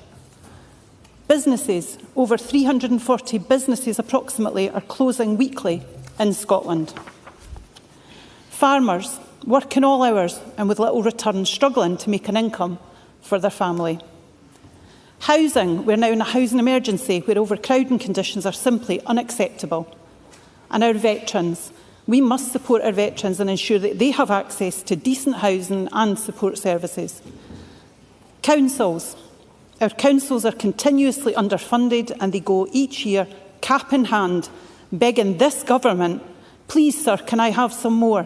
Businesses, over 340 businesses approximately, are closing weekly in Scotland. Farmers, working all hours and with little return, struggling to make an income for their family. Housing, we're now in a housing emergency where overcrowding conditions are simply unacceptable. And our veterans, we must support our veterans and ensure that they have access to decent housing and support services. Councils, our councils are continuously underfunded and they go each year, cap in hand, begging this government, please sir, can I have some more?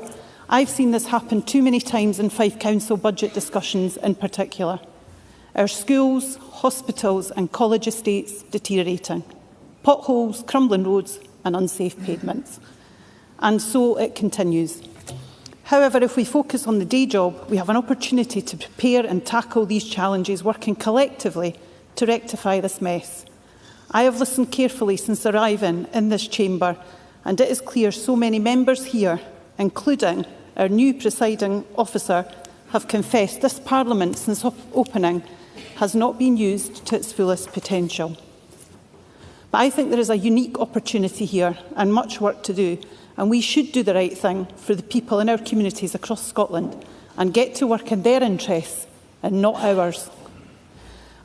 I've seen this happen too many times in Fife Council budget discussions in particular. Our schools, hospitals and college estates deteriorating. Potholes, crumbling roads and unsafe pavements. And so it continues. However, if we focus on the day job, we have an opportunity to prepare and tackle these challenges, working collectively to rectify this mess. I have listened carefully since arriving in this chamber, and it is clear so many members here, including our new presiding officer, have confessed this Parliament since opening has not been used to its fullest potential. But I think there is a unique opportunity here and much work to do, and we should do the right thing for the people in our communities across Scotland and get to work in their interests and not ours.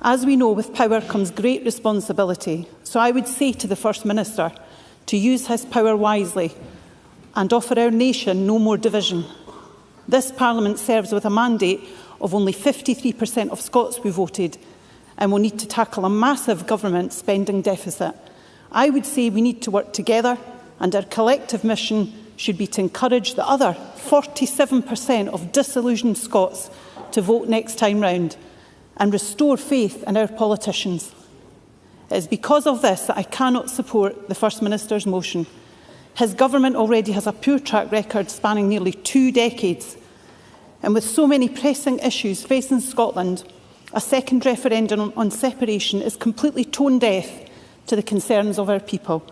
As we know, with power comes great responsibility, so I would say to the First Minister to use his power wisely and offer our nation no more division. This Parliament serves with a mandate of only 53% of Scots who voted and will need to tackle a massive government spending deficit. I would say we need to work together, and our collective mission should be to encourage the other 47% of disillusioned Scots to vote next time round and restore faith in our politicians. It is because of this that I cannot support the First Minister's motion. His government already has a poor track record spanning nearly 2 decades. And with so many pressing issues facing Scotland, a second referendum on separation is completely tone deaf to the concerns of our people.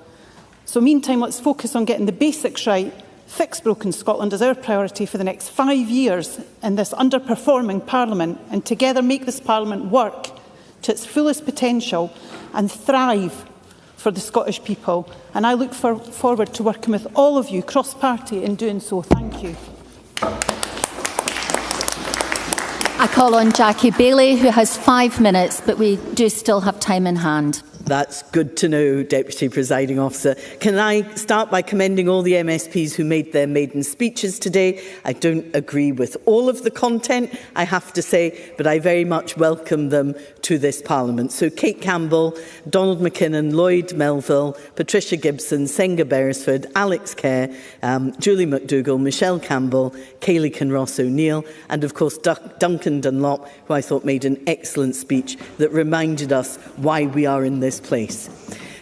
So meantime, let's focus on getting the basics right, fix broken Scotland as our priority for the next 5 years in this underperforming Parliament, and together make this Parliament work to its fullest potential and thrive for the Scottish people. And I look forward to working with all of you cross-party in doing so. Thank you. I call on Jackie Baillie, who has 5 minutes, but we do still have time in hand. That's good to know, Deputy Presiding Officer. Can I start by commending all the MSPs who made their maiden speeches today? I don't agree with all of the content, I have to say, but I very much welcome them to this Parliament. So Kate Campbell, Donald McKinnon, Lloyd Melville, Patricia Gibson, Senga Beresford, Alex Kerr, Julie McDougall, Michelle Campbell, Kayleigh Kinross O'Neill, and of course Duncan Dunlop, who I thought made an excellent speech that reminded us why we are in this place.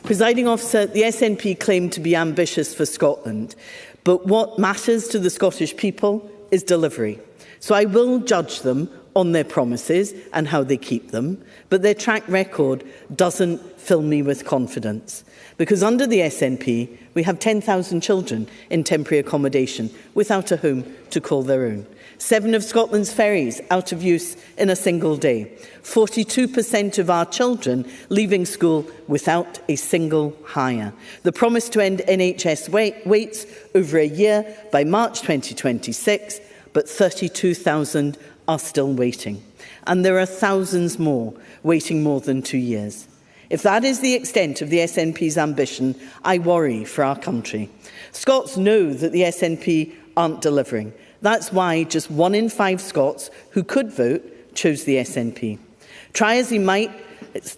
Presiding Officer, the SNP claim to be ambitious for Scotland, but what matters to the Scottish people is delivery. So I will judge them on their promises and how they keep them, but their track record doesn't fill me with confidence. Because under the SNP, we have 10,000 children in temporary accommodation without a home to call their own. 7 of Scotland's ferries out of use in a single day. 42% of our children leaving school without a single hire. The promise to end NHS waits over a year by March 2026, but 32,000 are still waiting. And there are thousands more waiting more than 2 years. If that is the extent of the SNP's ambition, I worry for our country. Scots know that the SNP aren't delivering. That's why just 1 in 5 Scots who could vote chose the SNP. Try as he might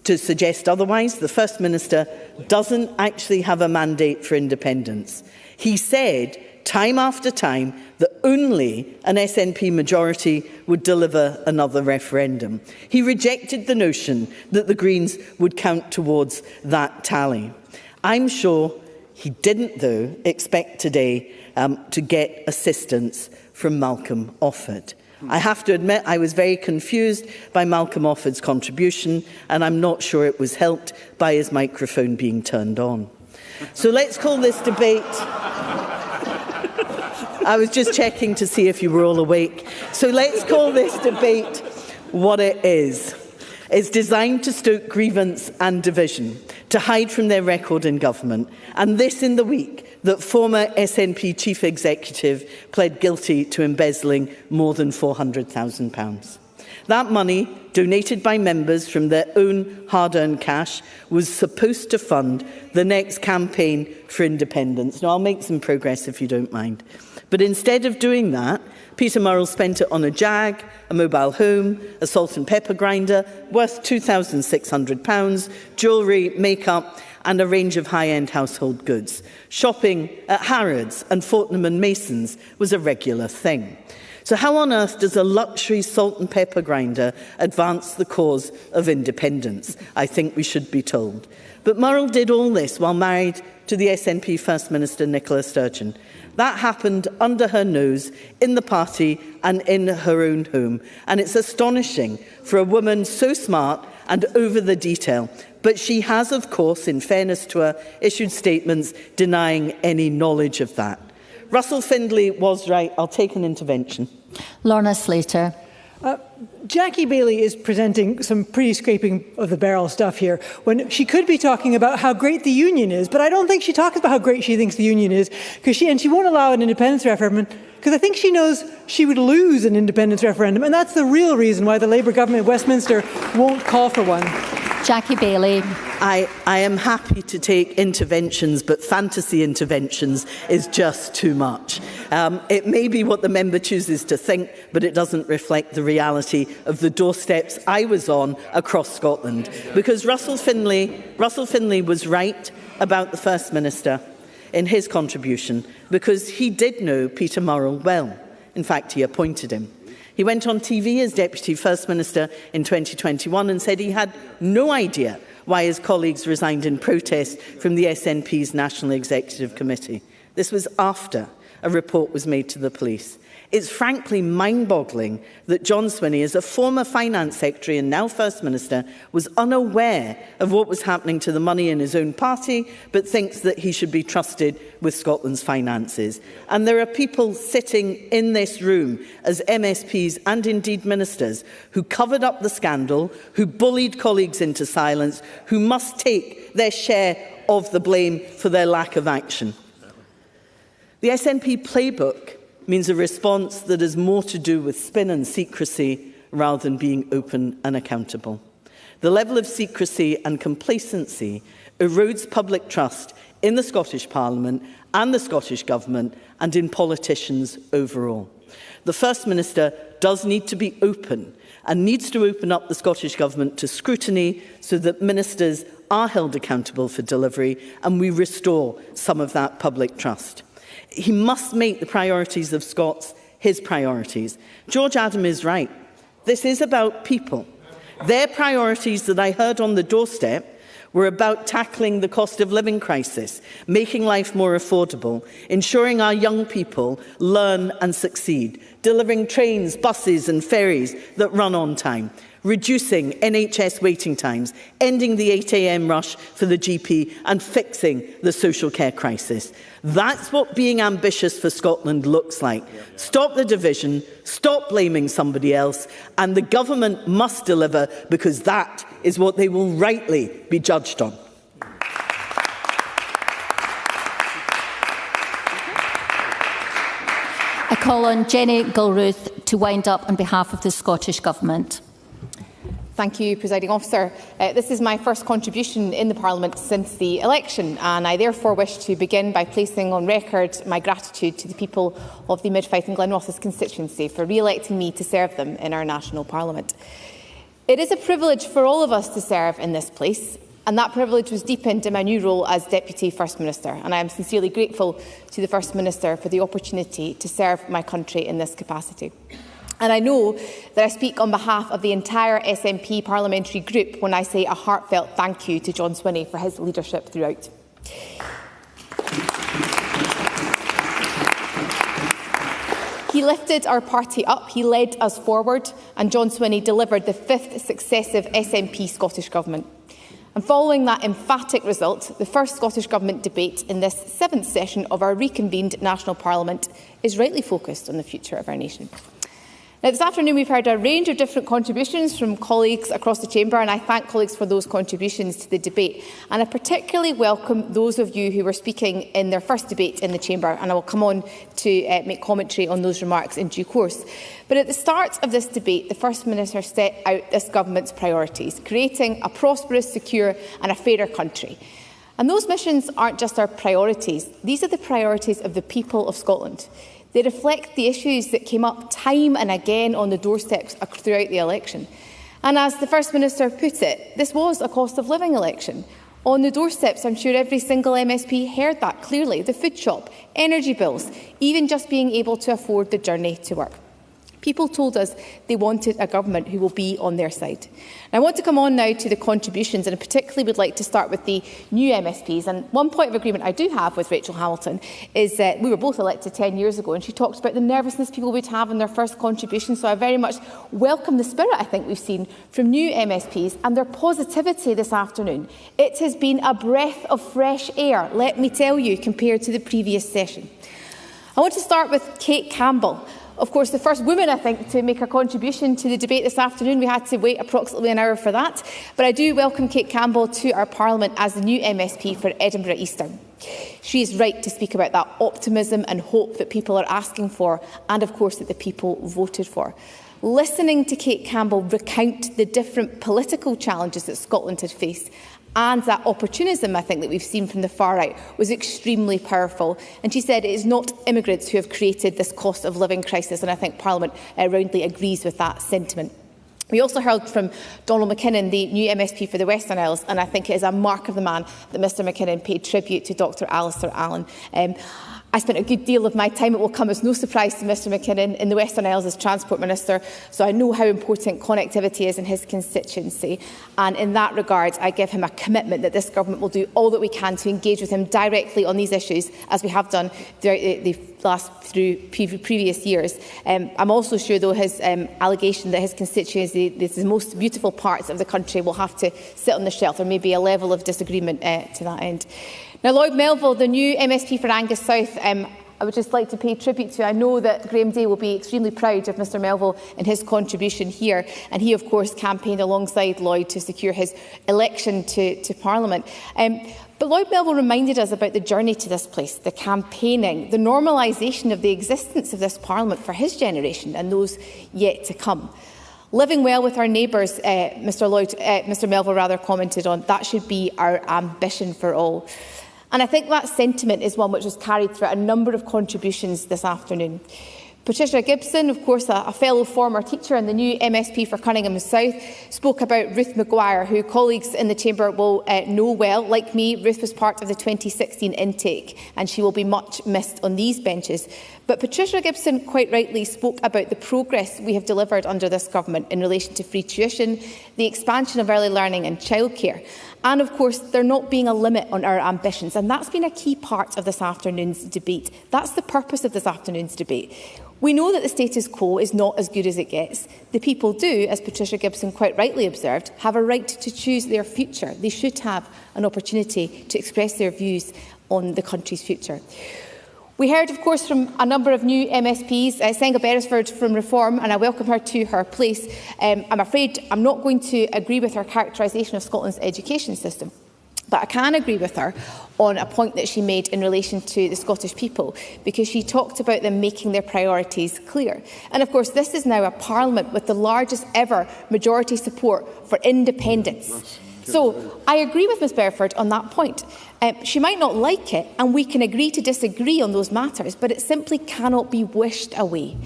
to suggest otherwise, the First Minister doesn't actually have a mandate for independence. He said time after time that only an SNP majority would deliver another referendum. He rejected the notion that the Greens would count towards that tally. I'm sure he didn't, though, expect today to get assistance from Malcolm Offord. I have to admit I was very confused by Malcolm Offord's contribution, and I'm not sure it was helped by his microphone being turned on. So let's call this debate... I was just checking to see if you were all awake. So let's call this debate what it is. It's designed to stoke grievance and division, to hide from their record in government, and this in the week that former SNP Chief Executive pled guilty to embezzling more than £400,000. That money, donated by members from their own hard-earned cash, was supposed to fund the next campaign for independence. Now, I'll make some progress if you don't mind. But instead of doing that, Peter Murrell spent it on a Jag, a mobile home, a salt and pepper grinder worth £2,600, jewellery, makeup and a range of high-end household goods. Shopping at Harrods and Fortnum and Masons was a regular thing. So how on earth does a luxury salt and pepper grinder advance the cause of independence? I think we should be told. But Murrell did all this while married to the SNP First Minister Nicola Sturgeon. That happened under her nose, in the party and in her own home. And it's astonishing for a woman so smart and over the detail. But she has, of course, in fairness to her, issued statements denying any knowledge of that. Russell Findlay was right. I'll take an intervention. Lorna Slater. Jackie Bailey is presenting some pretty scraping of the barrel stuff here when she could be talking about how great the union is, but I don't think she talks about how great she thinks the union is, and she won't allow an independence referendum because I think she knows she would lose an independence referendum, and that's the real reason why the Labour government of Westminster won't call for one. Jackie Bailey. I am happy to take interventions, but fantasy interventions is just too much. It may be what the member chooses to think, but it doesn't reflect the reality of the doorsteps I was on across Scotland. Because Russell Findlay was right about the First Minister in his contribution, because he did know Peter Murrell well. In fact, he appointed him. He went on TV as Deputy First Minister in 2021 and said he had no idea why his colleagues resigned in protest from the SNP's National Executive Committee. This was after a report was made to the police. It's frankly mind-boggling that John Swinney, as a former Finance Secretary and now First Minister, was unaware of what was happening to the money in his own party, but thinks that he should be trusted with Scotland's finances. And there are people sitting in this room as MSPs and indeed ministers who covered up the scandal, who bullied colleagues into silence, who must take their share of the blame for their lack of action. The SNP playbook means a response that has more to do with spin and secrecy rather than being open and accountable. The level of secrecy and complacency erodes public trust in the Scottish Parliament and the Scottish Government and in politicians overall. The First Minister does need to be open and needs to open up the Scottish Government to scrutiny so that ministers are held accountable for delivery and we restore some of that public trust. He must make the priorities of Scots his priorities. George Adam is right. This is about people. Their priorities that I heard on the doorstep were about tackling the cost of living crisis, making life more affordable, ensuring our young people learn and succeed, delivering trains, buses and ferries that run on time, reducing NHS waiting times, ending the 8 a.m. rush for the GP and fixing the social care crisis. That's what being ambitious for Scotland looks like. Stop the division, stop blaming somebody else, and the government must deliver because that is what they will rightly be judged on. I call on Jenny Gilruth to wind up on behalf of the Scottish Government. Thank you, Presiding Officer. This is my first contribution in the Parliament since the election, and I therefore wish to begin by placing on record my gratitude to the people of the Mid-Fife and Glenrothes constituency for re-electing me to serve them in our national Parliament. It is a privilege for all of us to serve in this place, and that privilege was deepened in my new role as Deputy First Minister, and I am sincerely grateful to the First Minister for the opportunity to serve my country in this capacity. And I know that I speak on behalf of the entire SNP parliamentary group when I say a heartfelt thank you to John Swinney for his leadership throughout. He lifted our party up, he led us forward, and John Swinney delivered the 5th successive SNP Scottish Government. And following that emphatic result, the first Scottish Government debate in this 7th session of our reconvened National Parliament is rightly focused on the future of our nation. Now, this afternoon we've heard a range of different contributions from colleagues across the chamber, and I thank colleagues for those contributions to the debate. And I particularly welcome those of you who were speaking in their first debate in the chamber, and I will come on to make commentary on those remarks in due course. But at the start of this debate, the First Minister set out this government's priorities, creating a prosperous, secure and a fairer country. And those missions aren't just our priorities, these are the priorities of the people of Scotland. They reflect the issues that came up time and again on the doorsteps throughout the election. And as the First Minister put it, this was a cost of living election. On the doorsteps, I'm sure every single MSP heard that clearly. The food shop, energy bills, even just being able to afford the journey to work. People told us they wanted a government who will be on their side. And I want to come on now to the contributions, and I particularly would like to start with the new MSPs. And one point of agreement I do have with Rachel Hamilton is that we were both elected 10 years ago, and she talked about the nervousness people would have in their first contribution. So I very much welcome the spirit I think we've seen from new MSPs and their positivity this afternoon. It has been a breath of fresh air, let me tell you, compared to the previous session. I want to start with Kate Campbell. Of course, the first woman, I think, to make a contribution to the debate this afternoon. We had to wait approximately an hour for that. But I do welcome Kate Campbell to our Parliament as the new MSP for Edinburgh Eastern. She is right to speak about that optimism and hope that people are asking for, and of course that the people voted for. Listening to Kate Campbell recount the different political challenges that Scotland had faced, and that opportunism, I think, that we've seen from the far right was extremely powerful. And she said it is not immigrants who have created this cost of living crisis, and I think Parliament roundly agrees with that sentiment. We also heard from Donald McKinnon, the new MSP for the Western Isles, and I think it is a mark of the man that Mr McKinnon paid tribute to Dr Alistair Allen. I spent a good deal of my time, it will come as no surprise to Mr McKinnon, in the Western Isles as Transport Minister, so I know how important connectivity is in his constituency. And in that regard, I give him a commitment that this government will do all that we can to engage with him directly on these issues, as we have done throughout the previous years. I'm also sure, though, his allegation that his constituency, the most beautiful parts of the country, will have to sit on the shelf. There may be a level of disagreement to that end. Now, Lloyd Melville, the new MSP for Angus South, I would just like to pay tribute to. I know that Graham Day will be extremely proud of Mr Melville and his contribution here, and he, of course, campaigned alongside Lloyd to secure his election to Parliament. But Lloyd Melville reminded us about the journey to this place, the campaigning, the normalisation of the existence of this Parliament for his generation and those yet to come. Living well with our neighbours, Mr Melville commented on, that should be our ambition for all. And I think that sentiment is one which was carried through a number of contributions this afternoon. Patricia Gibson, of course, a fellow former teacher and the new MSP for Cunningham South, spoke about Ruth Maguire, who colleagues in the chamber will know well. Like me, Ruth was part of the 2016 intake, and she will be much missed on these benches. But Patricia Gibson quite rightly spoke about the progress we have delivered under this government in relation to free tuition, the expansion of early learning and childcare, and of course there not being a limit on our ambitions. And that's been a key part of this afternoon's debate. That's the purpose of this afternoon's debate. We know that the status quo is not as good as it gets. The people do, as Patricia Gibson quite rightly observed, have a right to choose their future. They should have an opportunity to express their views on the country's future. We heard, of course, from a number of new MSPs, Senga Beresford from Reform, and I welcome her to her place. I'm afraid I'm not going to agree with her characterisation of Scotland's education system, but I can agree with her on a point that she made in relation to the Scottish people, because she talked about them making their priorities clear. And of course, this is now a Parliament with the largest ever majority support for independence. So I agree with Ms Beresford on that point. She might not like it, and we can agree to disagree on those matters, but it simply cannot be wished away.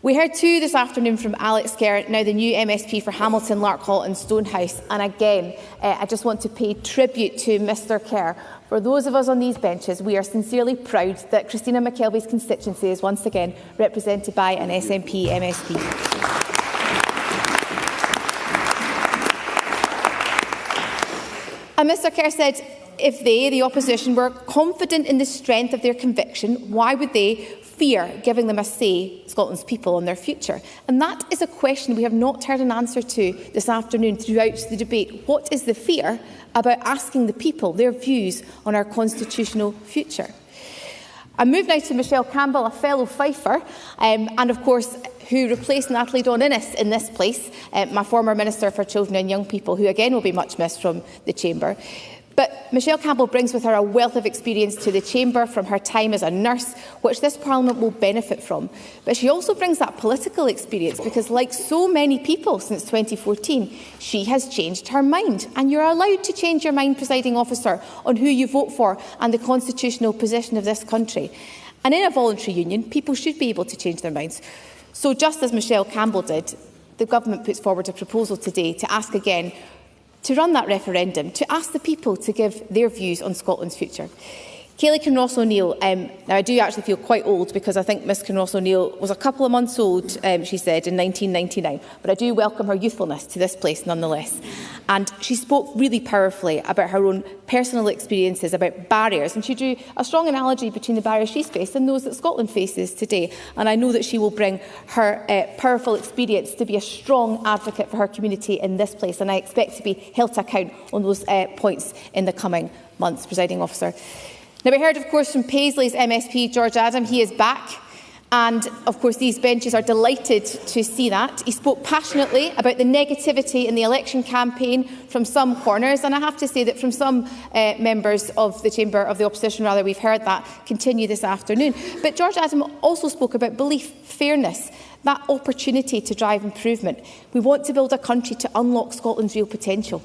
We heard too this afternoon from Alex Kerr, now the new MSP for Hamilton, Larkhall and Stonehouse. And again, I just want to pay tribute to Mr Kerr. For those of us on these benches, we are sincerely proud that Christina McKelvey's constituency is once again represented by an SNP MSP. And Mr Kerr said, if they, the opposition, were confident in the strength of their conviction, why would they fear giving them a say, Scotland's people, on their future? And that is a question we have not heard an answer to this afternoon throughout the debate. What is the fear about asking the people their views on our constitutional future? I move now to Michelle Campbell, a fellow Fifer, and of course, who replaced Natalie Dawn Innes in this place, my former Minister for Children and Young People, who again will be much missed from the Chamber. But Michelle Campbell brings with her a wealth of experience to the Chamber from her time as a nurse, which this Parliament will benefit from. But she also brings that political experience because, like so many people since 2014, she has changed her mind. And you're allowed to change your mind, Presiding Officer, on who you vote for and the constitutional position of this country. And in a voluntary union, people should be able to change their minds. So just as Michelle Campbell did, the Government puts forward a proposal today to ask again to run that referendum, to ask the people to give their views on Scotland's future. Kayleigh Kinross-O'Neill, now I do actually feel quite old because I think Miss Kinross-O'Neill was a couple of months old, she said, in 1999, but I do welcome her youthfulness to this place nonetheless. And she spoke really powerfully about her own personal experiences, about barriers, and she drew a strong analogy between the barriers she's faced and those that Scotland faces today. And I know that she will bring her powerful experience to be a strong advocate for her community in this place, and I expect to be held to account on those points in the coming months, Presiding Officer. Now, we heard, of course, from Paisley's MSP, George Adam. He is back. And, of course, these benches are delighted to see that. He spoke passionately about the negativity in the election campaign from some corners. And I have to say that from some members of the Chamber of the Opposition, rather, we've heard that continue this afternoon. But George Adam also spoke about belief, fairness, that opportunity to drive improvement. We want to build a country to unlock Scotland's real potential.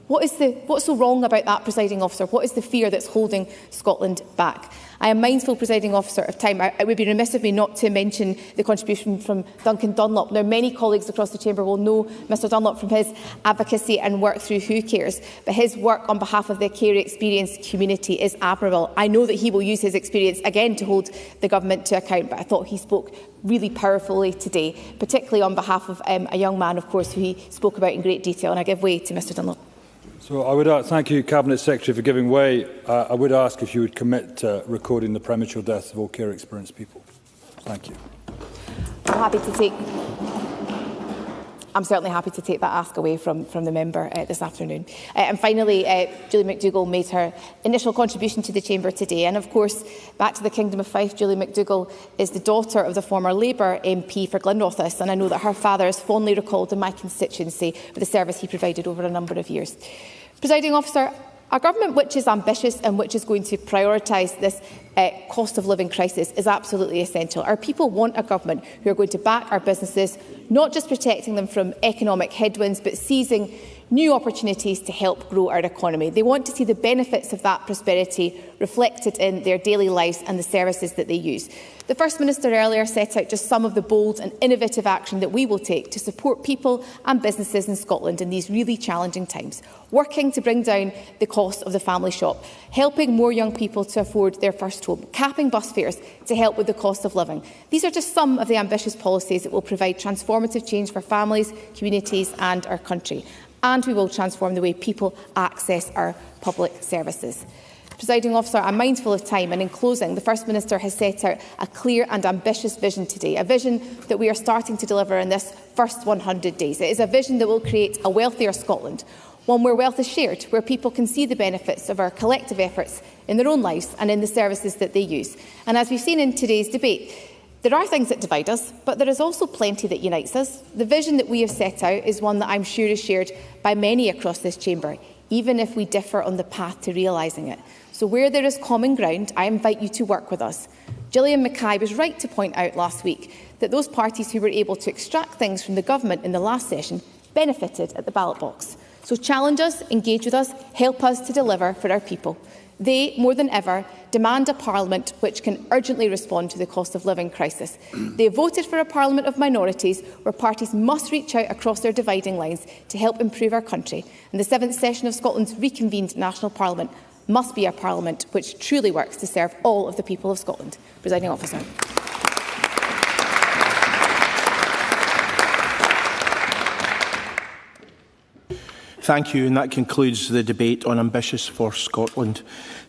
What's so wrong about that, Presiding Officer? What is the fear that's holding Scotland back? I am mindful, Presiding Officer, of time. It would be remiss of me not to mention the contribution from Duncan Dunlop. Now, many colleagues across the Chamber will know Mr Dunlop from his advocacy and work through Who Cares, but his work on behalf of the care experience community is admirable. I know that he will use his experience again to hold the Government to account, but I thought he spoke really powerfully today, particularly on behalf of a young man, of course, who he spoke about in great detail, and I give way to Mr Dunlop. So I would thank you, Cabinet Secretary, for giving way. I would ask if you would commit to recording the premature deaths of all care experienced people. Thank you. I'm certainly happy to take that ask away from the member this afternoon. And finally, Julie McDougall made her initial contribution to the Chamber today. And of course, back to the Kingdom of Fife, Julie McDougall is the daughter of the former Labour MP for Glenrothes, and I know that her father is fondly recalled in my constituency for the service he provided over a number of years. Presiding Officer, a government which is ambitious and which is going to prioritise this cost of living crisis is absolutely essential. Our people want a government who are going to back our businesses, not just protecting them from economic headwinds, but seizing new opportunities to help grow our economy. They want to see the benefits of that prosperity reflected in their daily lives and the services that they use. The First Minister earlier set out just some of the bold and innovative action that we will take to support people and businesses in Scotland in these really challenging times. Working to bring down the cost of the family shop, helping more young people to afford their first home, capping bus fares to help with the cost of living. These are just some of the ambitious policies that will provide transformative change for families, communities and our country. And we will transform the way people access our public services. Presiding Officer, I'm mindful of time, and in closing, the First Minister has set out a clear and ambitious vision today, a vision that we are starting to deliver in this first 100 days. It is a vision that will create a wealthier Scotland, one where wealth is shared, where people can see the benefits of our collective efforts in their own lives and in the services that they use. And as we've seen in today's debate, there are things that divide us, but there is also plenty that unites us. The vision that we have set out is one that I'm sure is shared by many across this chamber, even if we differ on the path to realising it. So where there is common ground, I invite you to work with us. Gillian Mackay was right to point out last week that those parties who were able to extract things from the government in the last session benefited at the ballot box. So challenge us, engage with us, help us to deliver for our people. They, more than ever, demand a parliament which can urgently respond to the cost of living crisis. They have voted for a parliament of minorities where parties must reach out across their dividing lines to help improve our country. And the 7th session of Scotland's reconvened national parliament must be a parliament which truly works to serve all of the people of Scotland. Presiding Officer. Thank you, and that concludes the debate on Ambitious for Scotland.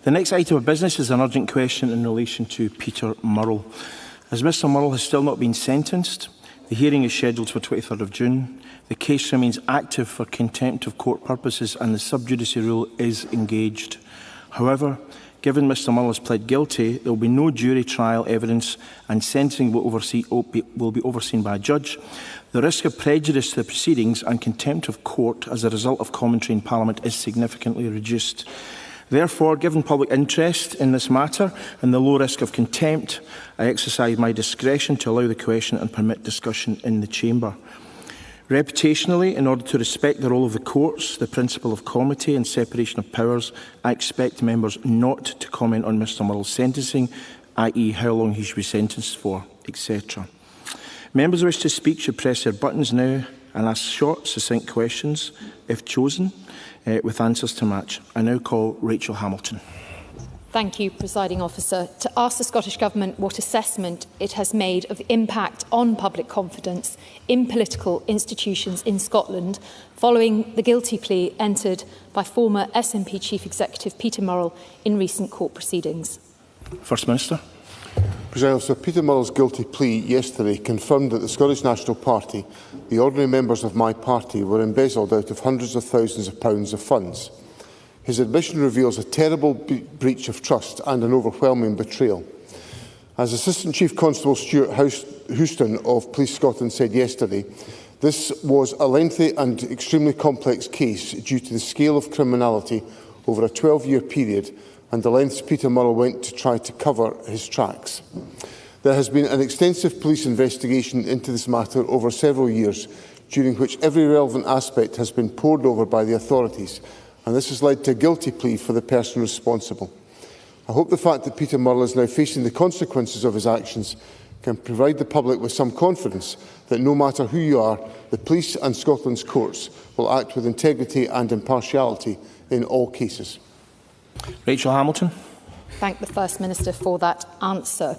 The next item of business is an urgent question in relation to Peter Murrell. As Mr Murrell has still not been sentenced, the hearing is scheduled for 23rd of June. The case remains active for contempt of court purposes and the sub judice rule is engaged. However, Given Mr Mull has pled guilty, there will be no jury trial evidence and sentencing will be overseen by a judge. The risk of prejudice to the proceedings and contempt of court as a result of commentary in Parliament is significantly reduced. Therefore, given public interest in this matter and the low risk of contempt, I exercise my discretion to allow the question and permit discussion in the Chamber. Reputationally, in order to respect the role of the courts, the principle of comity and separation of powers, I expect members not to comment on Mr Murrell's sentencing, i.e. how long he should be sentenced for, etc. Members who wish to speak should press their buttons now and ask short, succinct questions, if chosen, with answers to match. I now call Rachel Hamilton. Thank you, Presiding Officer. To ask the Scottish Government what assessment it has made of the impact on public confidence in political institutions in Scotland following the guilty plea entered by former SNP Chief Executive Peter Murrell in recent court proceedings. First Minister. Presiding Officer, Peter Murrell's guilty plea yesterday confirmed that the Scottish National Party, the ordinary members of my party, were embezzled out of hundreds of thousands of pounds of funds. His admission reveals a terrible breach of trust and an overwhelming betrayal. As Assistant Chief Constable Stuart Houston of Police Scotland said yesterday, this was a lengthy and extremely complex case due to the scale of criminality over a 12-year period and the lengths Peter Murrell went to try to cover his tracks. There has been an extensive police investigation into this matter over several years, during which every relevant aspect has been pored over by the authorities, and this has led to a guilty plea for the person responsible. I hope the fact that Peter Murrell is now facing the consequences of his actions can provide the public with some confidence that no matter who you are, the police and Scotland's courts will act with integrity and impartiality in all cases. Rachel Hamilton. Thank the First Minister for that answer.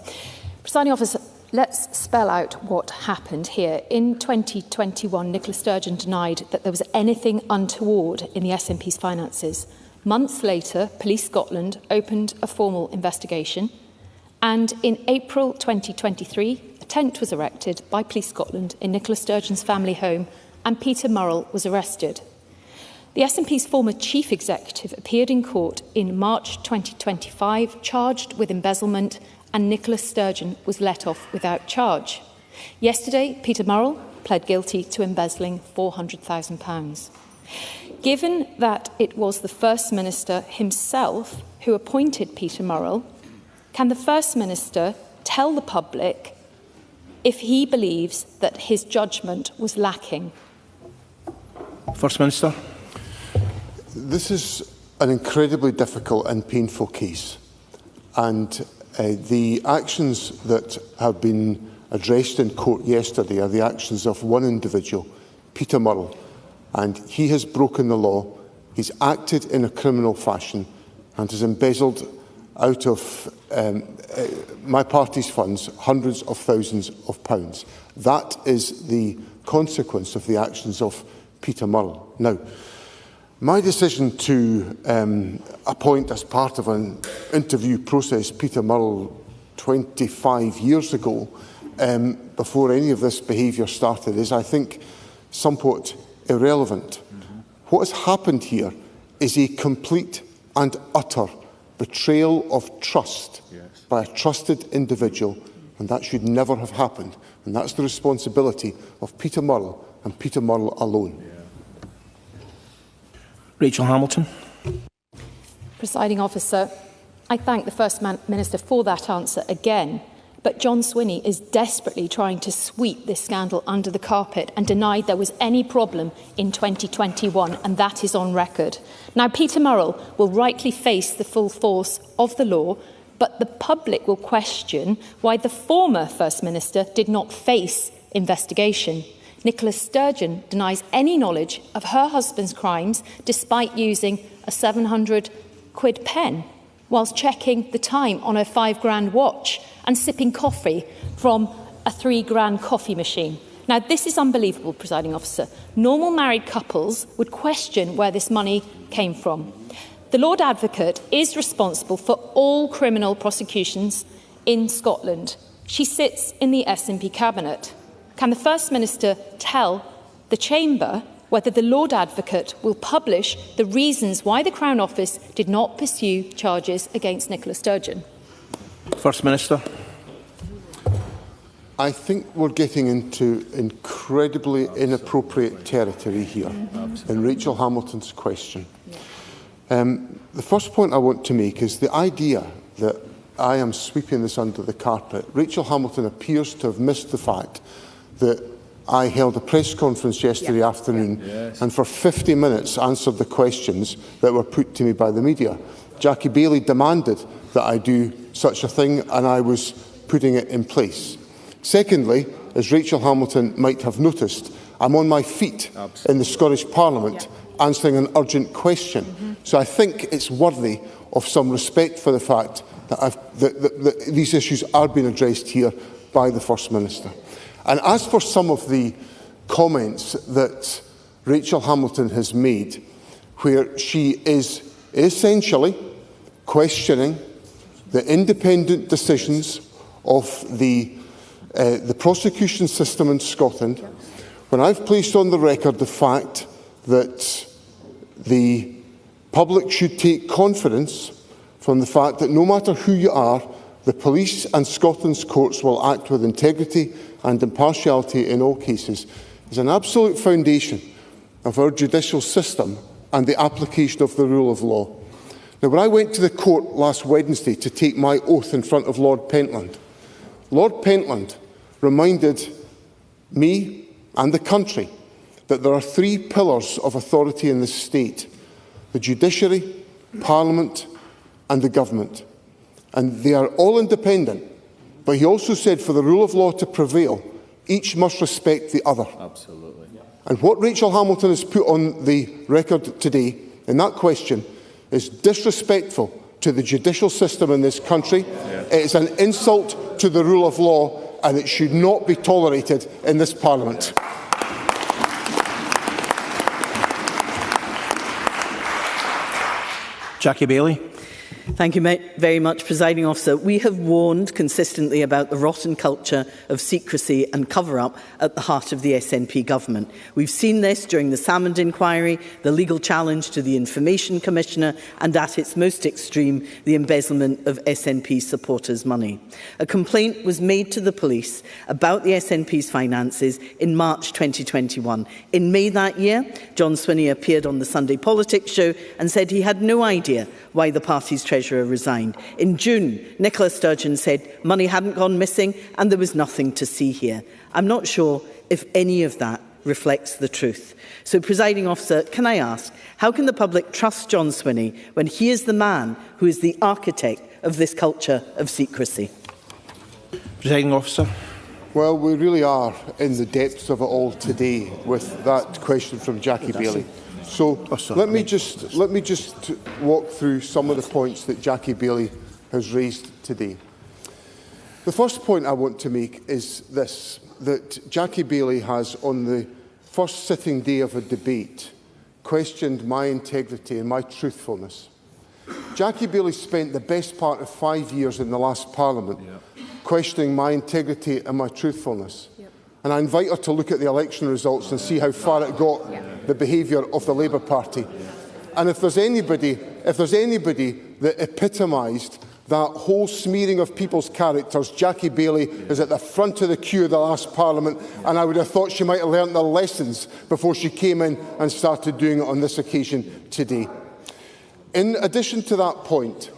Presiding Officer, let's spell out what happened here. In 2021, Nicola Sturgeon denied that there was anything untoward in the SNP's finances. Months later, Police Scotland opened a formal investigation, and in April 2023, a tent was erected by Police Scotland in Nicola Sturgeon's family home, and Peter Murrell was arrested. The SNP's former chief executive appeared in court in March 2025, charged with embezzlement, and Nicola Sturgeon was let off without charge. Yesterday, Peter Murrell pled guilty to embezzling £400,000. Given that it was the First Minister himself who appointed Peter Murrell, can the First Minister tell the public if he believes that his judgment was lacking? First Minister. This is an incredibly difficult and painful case, and the actions that have been addressed in court yesterday are the actions of one individual, Peter Murrell, and he has broken the law, he's acted in a criminal fashion and has embezzled out of my party's funds hundreds of thousands of pounds. That is the consequence of the actions of Peter Murrell. Now, my decision to appoint as part of an interview process Peter Murrell 25 years ago, before any of this behaviour started, is, I think, somewhat irrelevant. What has happened here is a complete and utter betrayal of trust by a trusted individual, and that should never have happened. And that's the responsibility of Peter Murrell and Peter Murrell alone. Rachel Hamilton. Presiding Officer, I thank the First Minister for that answer again, but John Swinney is desperately trying to sweep this scandal under the carpet and denied there was any problem in 2021, and that is on record. Now, Peter Murrell will rightly face the full force of the law, but the public will question why the former First Minister did not face investigation. Nicola Sturgeon denies any knowledge of her husband's crimes despite using a £700 pen whilst checking the time on her £5,000 watch and sipping coffee from a £3,000 coffee machine. Now, this is unbelievable, Presiding Officer. Normal married couples would question where this money came from. The Lord Advocate is responsible for all criminal prosecutions in Scotland. She sits in the SNP Cabinet. Can the First Minister tell the Chamber whether the Lord Advocate will publish the reasons why the Crown Office did not pursue charges against Nicola Sturgeon. First Minister. I think we're getting into incredibly inappropriate territory here in Rachel Hamilton's question. The first point I want to make is the idea that I am sweeping this under the carpet. Rachel Hamilton appears to have missed the fact that I held a press conference yesterday afternoon and for 50 minutes answered the questions that were put to me by the media. Jackie Baillie demanded that I do such a thing, and I was putting it in place. Secondly, as Rachel Hamilton might have noticed, I'm on my feet in the Scottish Parliament answering an urgent question. So I think it's worthy of some respect for the fact that these issues are being addressed here by the First Minister. And as for some of the comments that Rachel Hamilton has made, where she is essentially questioning the independent decisions of the prosecution system in Scotland, when I've placed on the record the fact that the public should take confidence from the fact that no matter who you are, the police and Scotland's courts will act with integrity and impartiality in all cases, is an absolute foundation of our judicial system and the application of the rule of law. Now, when I went to the court last Wednesday to take my oath in front of Lord Pentland reminded me and the country that there are three pillars of authority in this state: the judiciary, Parliament and the government. And they are all independent. But he also said for the rule of law to prevail, each must respect the other. Absolutely. And what Rachel Hamilton has put on the record today in that question is disrespectful to the judicial system in this country. It is an insult to the rule of law, and it should not be tolerated in this Parliament. Jackie Baillie. Thank you very much, Presiding Officer. We have warned consistently about the rotten culture of secrecy and cover-up at the heart of the SNP government. We've seen this during the Salmond inquiry, the legal challenge to the Information Commissioner, and at its most extreme, the embezzlement of SNP supporters' money. A complaint was made to the police about the SNP's finances in March 2021. In May that year, John Swinney appeared on the Sunday Politics show and said he had no idea why the party's Treasurer resigned. In June, Nicola Sturgeon said money hadn't gone missing and there was nothing to see here. I'm not sure if any of that reflects the truth. So, Presiding Officer, can I ask, how can the public trust John Swinney when he is the man who is the architect of this culture of secrecy? Presiding Officer. Well, we really are in the depths of it all today with that question from Jackie Baillie. So let me just walk through some of the points that Jackie Baillie has raised today. The first point I want to make is this, that Jackie Baillie has, on the first sitting day of a debate, questioned my integrity and my truthfulness. Jackie Baillie spent the best part of 5 years in the last Parliament questioning my integrity and my truthfulness. And I invite her to look at the election results and see how far it got the behaviour of the Labour Party. And if there's anybody that epitomised that whole smearing of people's characters, Jackie Baillie is at the front of the queue of the last Parliament, and I would have thought she might have learnt the lessons before she came in and started doing it on this occasion today. In addition to that point,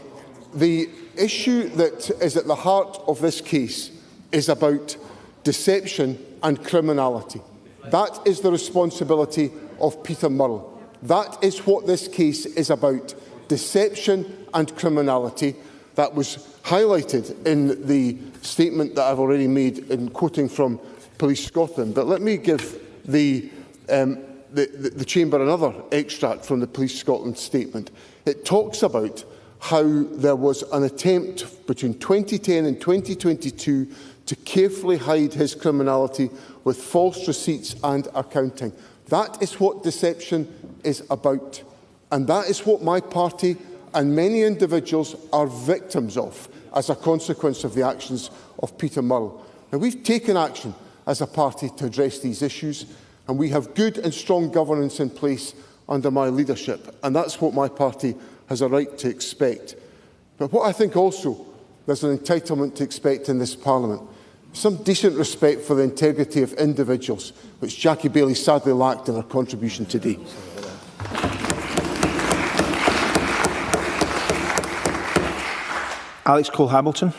the issue that is at the heart of this case is about deception and criminality. That is the responsibility of Peter Murrell. That is what this case is about: deception and criminality. That was highlighted in the statement that I've already made in quoting from Police Scotland. But let me give the Chamber another extract from the Police Scotland statement. It talks about how there was an attempt between 2010 and 2022 to carefully hide his criminality with false receipts and accounting. That is what deception is about. And that is what my party and many individuals are victims of as a consequence of the actions of Peter Murrell. Now, we've taken action as a party to address these issues. and we have good and strong governance in place under my leadership, and that's what my party has a right to expect. But what I think also there's an entitlement to expect in this Parliament, some decent respect for the integrity of individuals, which Jackie Baillie sadly lacked in her contribution today. Alex Cole-Hamilton.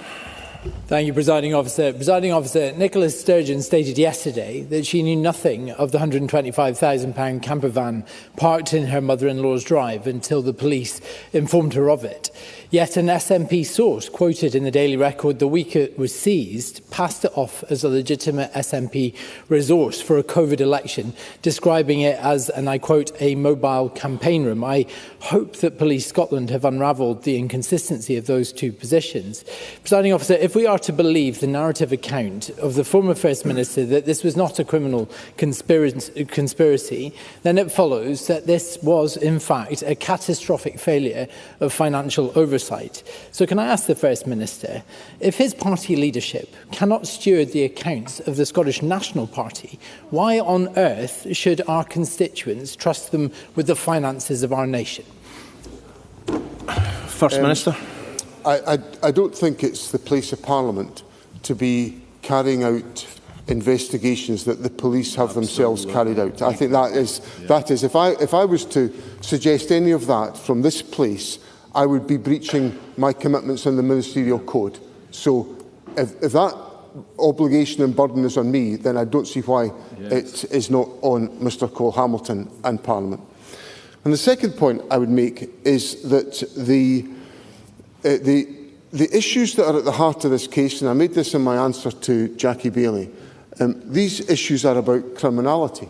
Thank you, Presiding Officer. Presiding Officer, Nicola Sturgeon stated yesterday that she knew nothing of the £125,000 camper van parked in her mother-in-law's drive until the police informed her of it. Yet an SNP source quoted in the Daily Record the week it was seized passed it off as a legitimate SNP resource for a COVID election, describing it as, and I quote, a mobile campaign room. I hope that Police Scotland have unravelled the inconsistency of those two positions. Presiding Officer, if we are to believe the narrative account of the former First Minister that this was not a criminal conspiracy, then it follows that this was, in fact, a catastrophic failure of financial oversight. So can I ask the First Minister, if his party leadership cannot steward the accounts of the Scottish National Party, why on earth should our constituents trust them with the finances of our nation? First Minister. I don't think it's the place of Parliament to be carrying out investigations that the police have themselves carried out. I think that is if I was to suggest any of that from this place, I would be breaching my commitments in the Ministerial Code. So if that obligation and burden is on me, then I don't see why it is not on Mr Cole-Hamilton and Parliament. And the second point I would make is that the issues that are at the heart of this case, and I made this in my answer to Jackie Baillie, these issues are about criminality.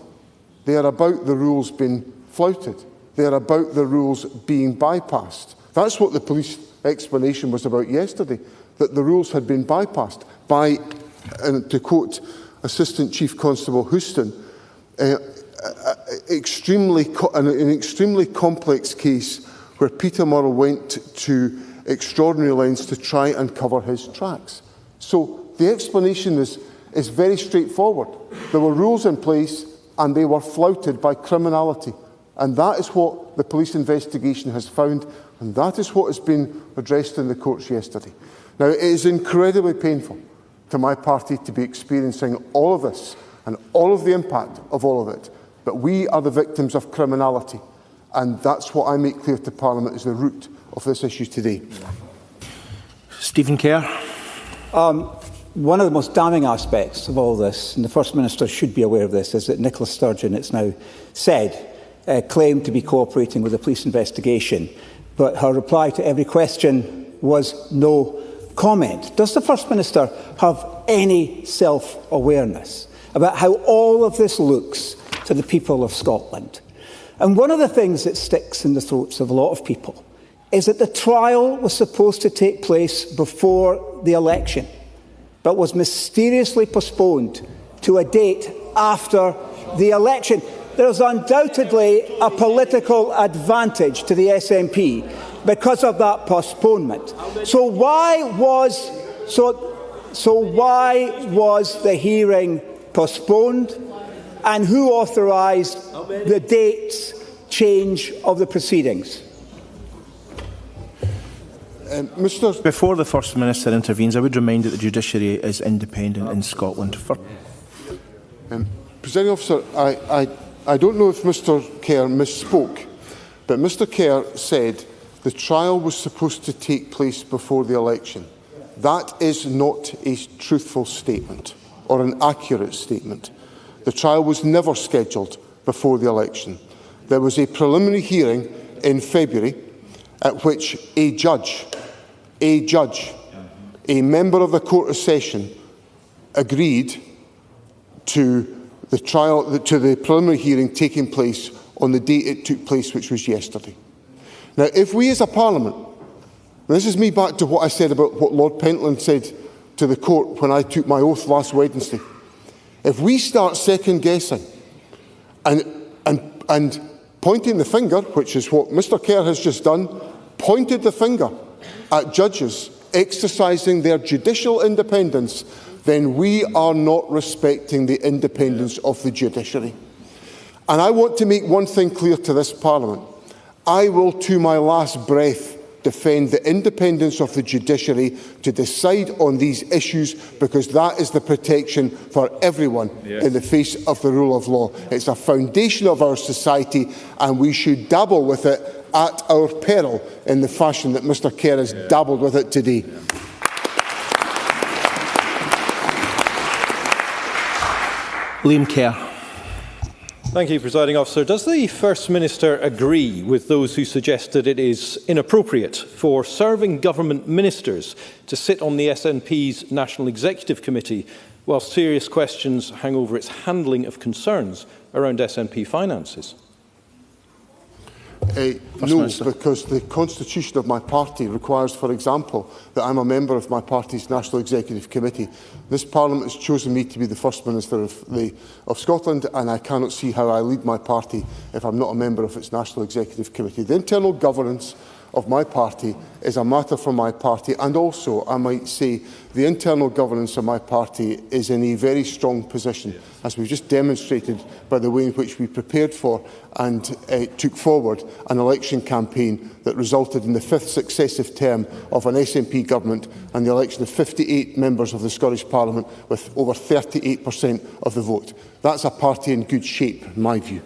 They are about the rules being flouted. They are about the rules being bypassed. That's what the police explanation was about yesterday, that the rules had been bypassed by, and to quote Assistant Chief Constable Houston, an extremely complex case where Peter Murrell went to extraordinary lengths to try and cover his tracks. So the explanation is very straightforward. There were rules in place and they were flouted by criminality. And that is what the police investigation has found, and that is what has been addressed in the courts yesterday. Now, it is incredibly painful to my party to be experiencing all of this and all of the impact of all of it, but we are the victims of criminality, and that's what I make clear to Parliament is the root of this issue today. Stephen Kerr. One of the most damning aspects of all this, and the First Minister should be aware of this, is that Nicola Sturgeon, it's now said, claimed to be cooperating with the police investigation, but her reply to every question was no comment. Does the First Minister have any self-awareness about how all of this looks to the people of Scotland? And one of the things that sticks in the throats of a lot of people is that the trial was supposed to take place before the election, but was mysteriously postponed to a date after the election. There's undoubtedly a political advantage to the SNP because of that postponement. So why was the hearing postponed, and who authorised the date's change of the proceedings? Before the First Minister intervenes, I would remind that the judiciary is independent in Scotland. Presiding Officer, I don't know if Mr Kerr misspoke, but Mr Kerr said the trial was supposed to take place before the election. That is not a truthful statement or an accurate statement. The trial was never scheduled before the election. There was a preliminary hearing in February at which a judge, a member of the Court of Session, agreed to the trial, to the preliminary hearing taking place on the date it took place, which was yesterday. Now, if we as a Parliament, and this is me back to what I said about what Lord Pentland said to the court when I took my oath last Wednesday, if we start second-guessing and pointing the finger, which is what Mr Kerr has just done, pointed the finger at judges exercising their judicial independence, then we are not respecting the independence of the judiciary. And I want to make one thing clear to this Parliament. I will, to my last breath, defend the independence of the judiciary to decide on these issues, because that is the protection for everyone in the face of the rule of law. It's a foundation of our society, and we should dabble with it at our peril in the fashion that Mr Kerr has dabbled with it today. Liam Kerr. Thank you, Presiding Officer. Does the First Minister agree with those who suggest that it is inappropriate for serving government ministers to sit on the SNP's National Executive Committee while serious questions hang over its handling of concerns around SNP finances? No, because the constitution of my party requires, for example, that I'm a member of my party's National Executive Committee. This Parliament has chosen me to be the First Minister of Scotland, and I cannot see how I lead my party if I'm not a member of its National Executive Committee. The internal governance of my party is a matter for my party, and also, I might say, the internal governance of my party is in a very strong position, as we've just demonstrated by the way in which we prepared for and took forward an election campaign that resulted in the 5th successive term of an SNP government and the election of 58 members of the Scottish Parliament with over 38% of the vote. That's a party in good shape, in my view.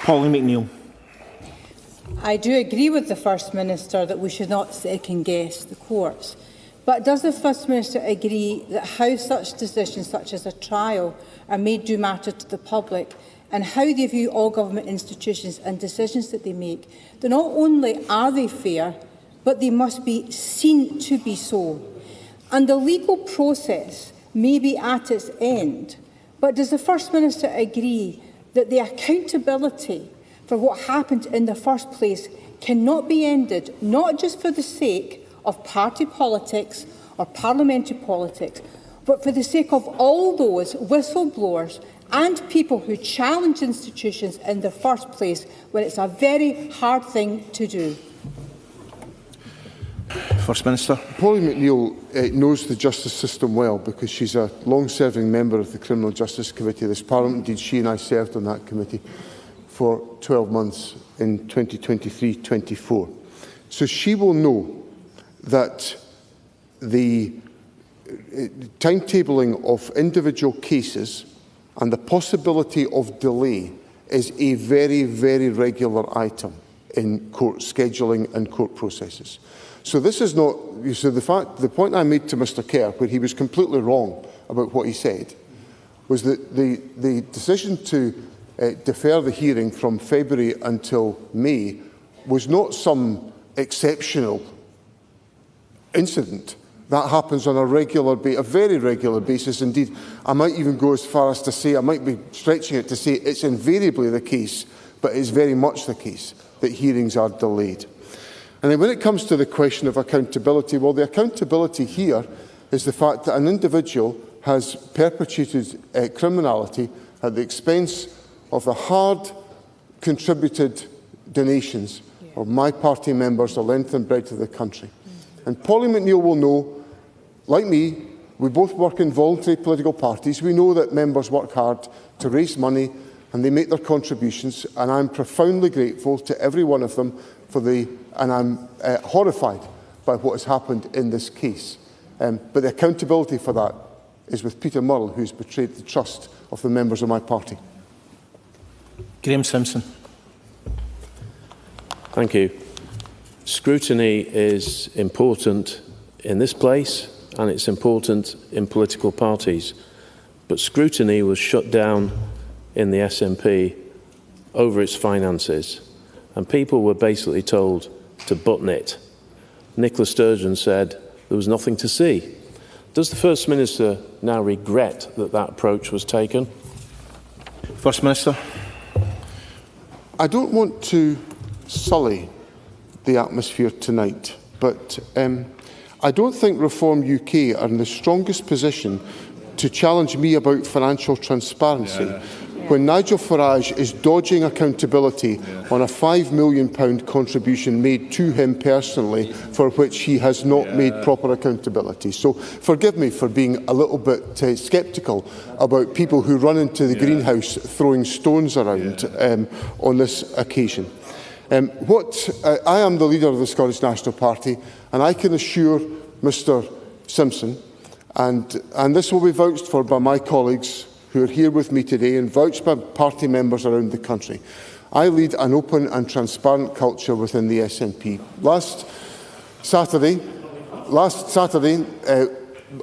Polly McNeill. I do agree with the First Minister that we should not second-guess the courts. But does the First Minister agree that how such decisions, such as a trial, are made do matter to the public, and how they view all government institutions and decisions that they make, that not only are they fair, but they must be seen to be so? And the legal process may be at its end, but does the First Minister agree that the accountability for what happened in the first place cannot be ended, not just for the sake of party politics or parliamentary politics, but for the sake of all those whistleblowers and people who challenge institutions in the first place, when it's a very hard thing to do? First Minister. Polly McNeill knows the justice system well, because she's a long-serving member of the Criminal Justice Committee of this Parliament. Indeed, she and I served on that committee for 12 months in 2023-24. So she will know that the timetabling of individual cases and the possibility of delay is a very, very regular item in court scheduling and court processes. So this is not, so the point I made to Mr Kerr, where he was completely wrong about what he said, was that the decision to defer the hearing from February until May was not some exceptional incident. That happens on a very regular basis. Indeed, I might even go as far as to say, I might be stretching it to say it's invariably the case, but it's very much the case that hearings are delayed. And then when it comes to the question of accountability, well, the accountability here is the fact that an individual has perpetrated criminality at the expense of the hard contributed donations of my party members, the length and breadth of the country. And Polly McNeill will know, like me, we both work in voluntary political parties. We know that members work hard to raise money and they make their contributions, and I'm profoundly grateful to every one of them and I'm horrified by what has happened in this case. But the accountability for that is with Peter Murrell, who's betrayed the trust of the members of my party. Graham Simpson. Thank you. Scrutiny is important in this place and it's important in political parties. But scrutiny was shut down in the SNP over its finances. And people were basically told to button it. Nicola Sturgeon said there was nothing to see. Does the First Minister now regret that that approach was taken? First Minister. I don't want to sully the atmosphere tonight, but I don't think Reform UK are in the strongest position to challenge me about financial transparency when Nigel Farage is dodging accountability on a £5 million contribution made to him personally, for which he has not made proper accountability. So forgive me for being a little bit sceptical about people who run into the greenhouse throwing stones around on this occasion. I am the leader of the Scottish National Party, and I can assure Mr Simpson, and this will be vouched for by my colleagues who are here with me today and vouched by party members around the country. I lead an open and transparent culture within the SNP. Last Saturday,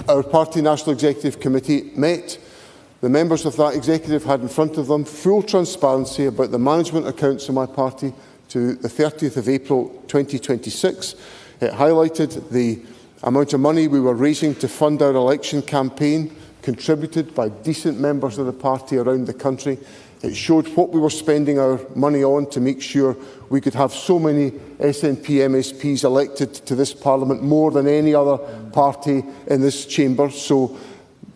our party National Executive Committee met. The members of that executive had in front of them full transparency about the management accounts of my party to the 30th of April 2026. It highlighted the amount of money we were raising to fund our election campaign, contributed by decent members of the party around the country. It showed what we were spending our money on to make sure we could have so many SNP MSPs elected to this Parliament, more than any other party in this chamber. So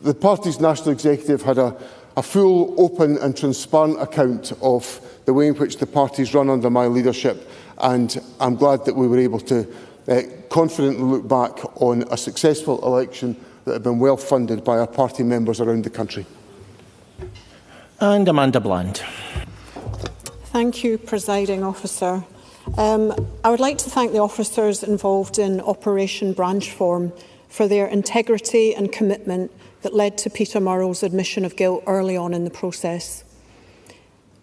the party's National Executive had a full, open and transparent account of the way in which the party is run under my leadership, and I'm glad that we were able to confidently look back on a successful election that had been well funded by our party members around the country. And Amanda Bland. Thank you, Presiding Officer. I would like to thank the officers involved in Operation Branchform for their integrity and commitment that led to Peter Murrell's admission of guilt early on in the process.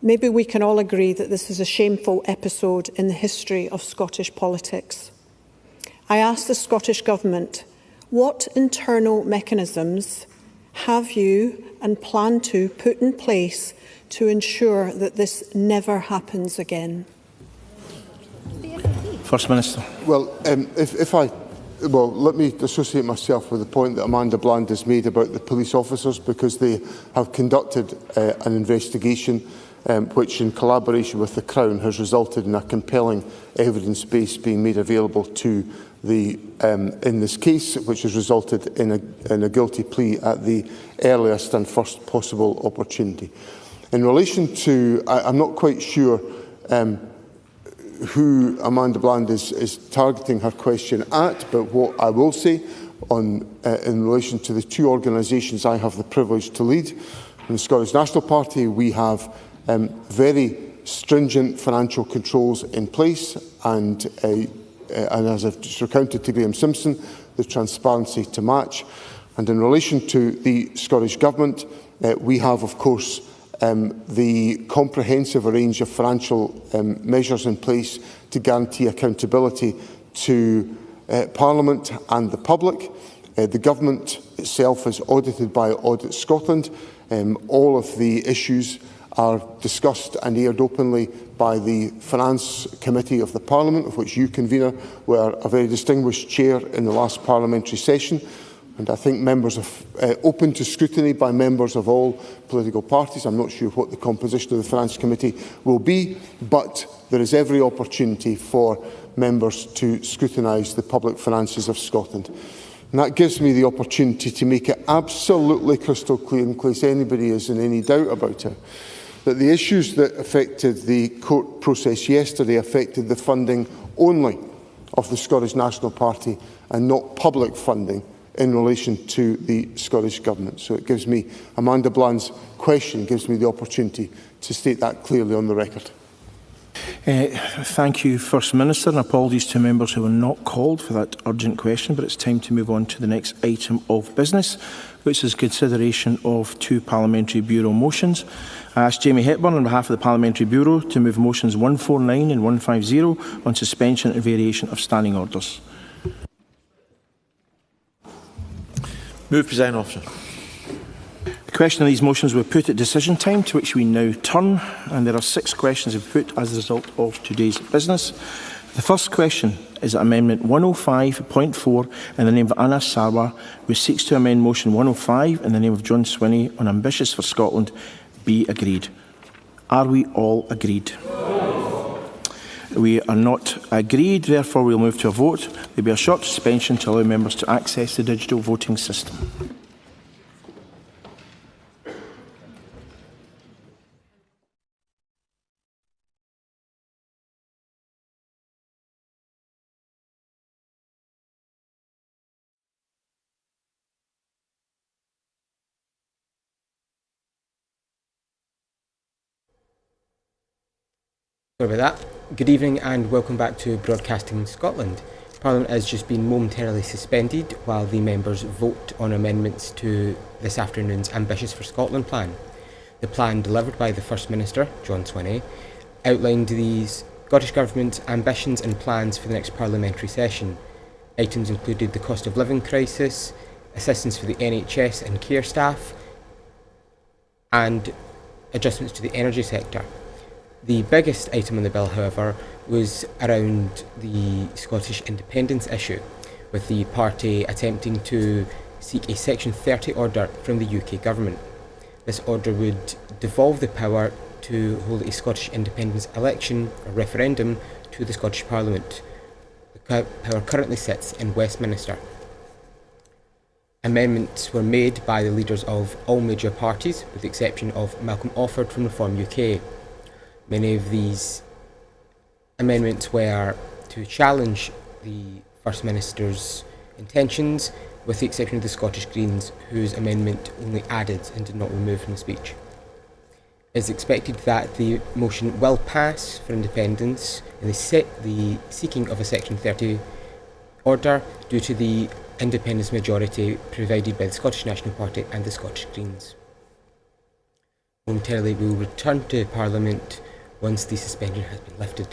Maybe we can all agree that this is a shameful episode in the history of Scottish politics. I ask the Scottish Government, what internal mechanisms have you and plan to put in place to ensure that this never happens again? First Minister. Well, let me associate myself with the point that Amanda Bland has made about the police officers, because they have conducted an investigation which, in collaboration with the Crown, has resulted in a compelling evidence base being made available to in this case, which has resulted in a guilty plea at the earliest and first possible opportunity. In relation to, I'm not quite sure who Amanda Bland is targeting her question at, but what I will say in relation to the two organisations I have the privilege to lead, in the Scottish National Party, we have very stringent financial controls in place, and as I've just recounted to Graeme Simpson, the transparency to match. And in relation to the Scottish Government, we have, of course, the comprehensive range of financial measures in place to guarantee accountability to Parliament and the public. The Government itself is audited by Audit Scotland. All of the issues are discussed and aired openly by the Finance Committee of the Parliament, of which you, Convener, were a very distinguished chair in the last parliamentary session. And I think members of open to scrutiny by members of all political parties. I'm not sure what the composition of the Finance Committee will be, but there is every opportunity for members to scrutinise the public finances of Scotland. And that gives me the opportunity to make it absolutely crystal clear, in case anybody is in any doubt about it, that the issues that affected the court process yesterday affected the funding only of the Scottish National Party and not public funding in relation to the Scottish Government. So it gives me, Amanda Bland's question gives me the opportunity to state that clearly on the record. Thank you, First Minister, and apologies to members who were not called for that urgent question, but it's time to move on to the next item of business, which is consideration of two Parliamentary Bureau motions. I ask Jamie Hepburn on behalf of the Parliamentary Bureau to move motions 149 and 150 on suspension and variation of standing orders. Move, Presiding Officer. The question of these motions were put at decision time, to which we now turn, and there are 6 questions put as a result of today's business. The first question is that Amendment 105.4 in the name of Anna Sarwar, which seeks to amend Motion 105 in the name of John Swinney on Ambitious for Scotland, be agreed. Are we all agreed? We are not agreed, therefore we will move to a vote. There will be a short suspension to allow members to access the digital voting system. Sorry about that. Good evening and welcome back to Broadcasting Scotland. Parliament has just been momentarily suspended while the members vote on amendments to this afternoon's Ambitious for Scotland plan. The plan, delivered by the First Minister, John Swinney, outlined the Scottish Government's ambitions and plans for the next parliamentary session. Items included the cost of living crisis, assistance for the NHS and care staff, and adjustments to the energy sector. The biggest item on the bill, however, was around the Scottish independence issue, with the party attempting to seek a Section 30 order from the UK Government. This order would devolve the power to hold a Scottish independence election, or referendum, to the Scottish Parliament. The power currently sits in Westminster. Amendments were made by the leaders of all major parties, with the exception of Malcolm Offord from Reform UK. Many of these amendments were to challenge the First Minister's intentions, with the exception of the Scottish Greens, whose amendment only added and did not remove from the speech. It is expected that the motion will pass for independence in the seeking of a Section 30 order due to the independence majority provided by the Scottish National Party and the Scottish Greens. Momentarily we will return to Parliament once the suspension has been lifted.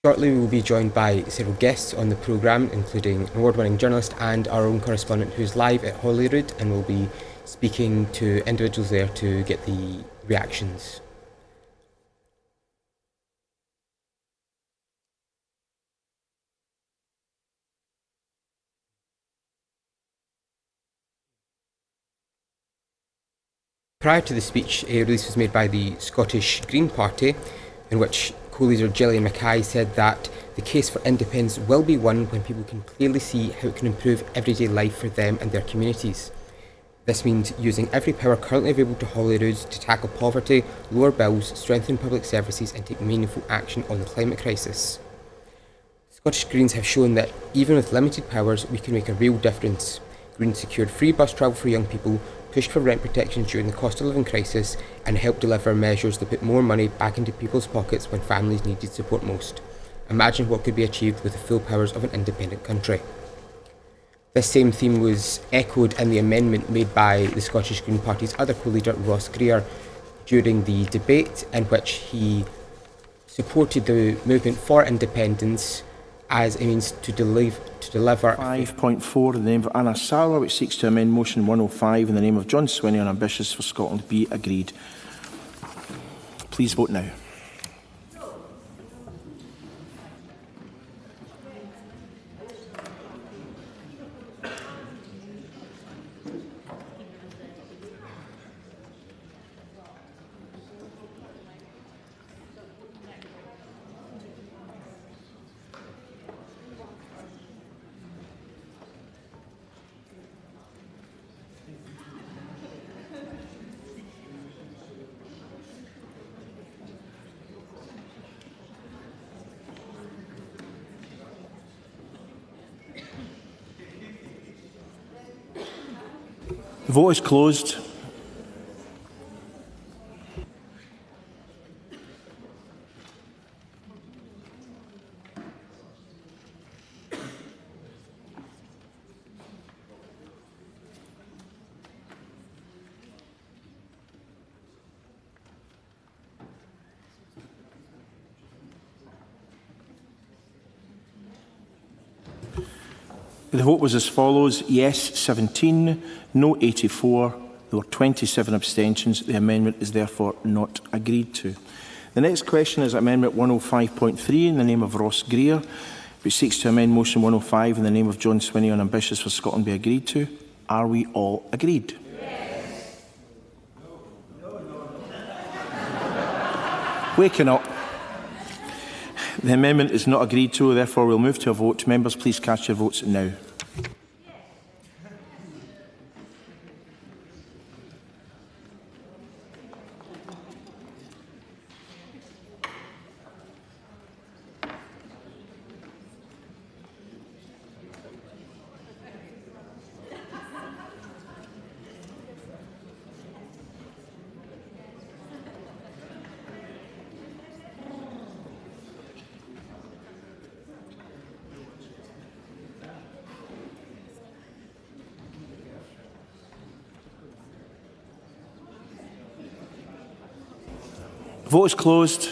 Shortly we will be joined by several guests on the programme, including an award-winning journalist and our own correspondent who is live at Holyrood and will be speaking to individuals there to get the reactions. Prior to the speech, a release was made by the Scottish Green Party, in which co-leader Gillian Mackay said that the case for independence will be won when people can clearly see how it can improve everyday life for them and their communities. This means using every power currently available to Holyrood to tackle poverty, lower bills, strengthen public services and take meaningful action on the climate crisis. Scottish Greens have shown that even with limited powers, we can make a real difference. Greens secured free bus travel for young people, pushed for rent protection during the cost of living crisis, and helped deliver measures that put more money back into people's pockets when families needed support most. Imagine what could be achieved with the full powers of an independent country. This same theme was echoed in the amendment made by the Scottish Green Party's other co-leader, Ross Greer, during the debate, in which he supported the movement for independence as a means to deliver 5.4 in the name of Anna Sarwar, which seeks to amend motion 105 in the name of John Swinney on Ambitious for Scotland, be agreed. Please vote now. The vote is closed. The vote was as follows: yes 17, no 84. There were 27 abstentions. The amendment is therefore not agreed to. The next question is Amendment 105.3 in the name of Ross Greer, which seeks to amend motion 105 in the name of John Swinney on Ambitious for Scotland be agreed to. Are we all agreed? Yes. Waking up. The amendment is not agreed to, therefore we'll move to a vote. Members, please cast your votes now. Vote is closed.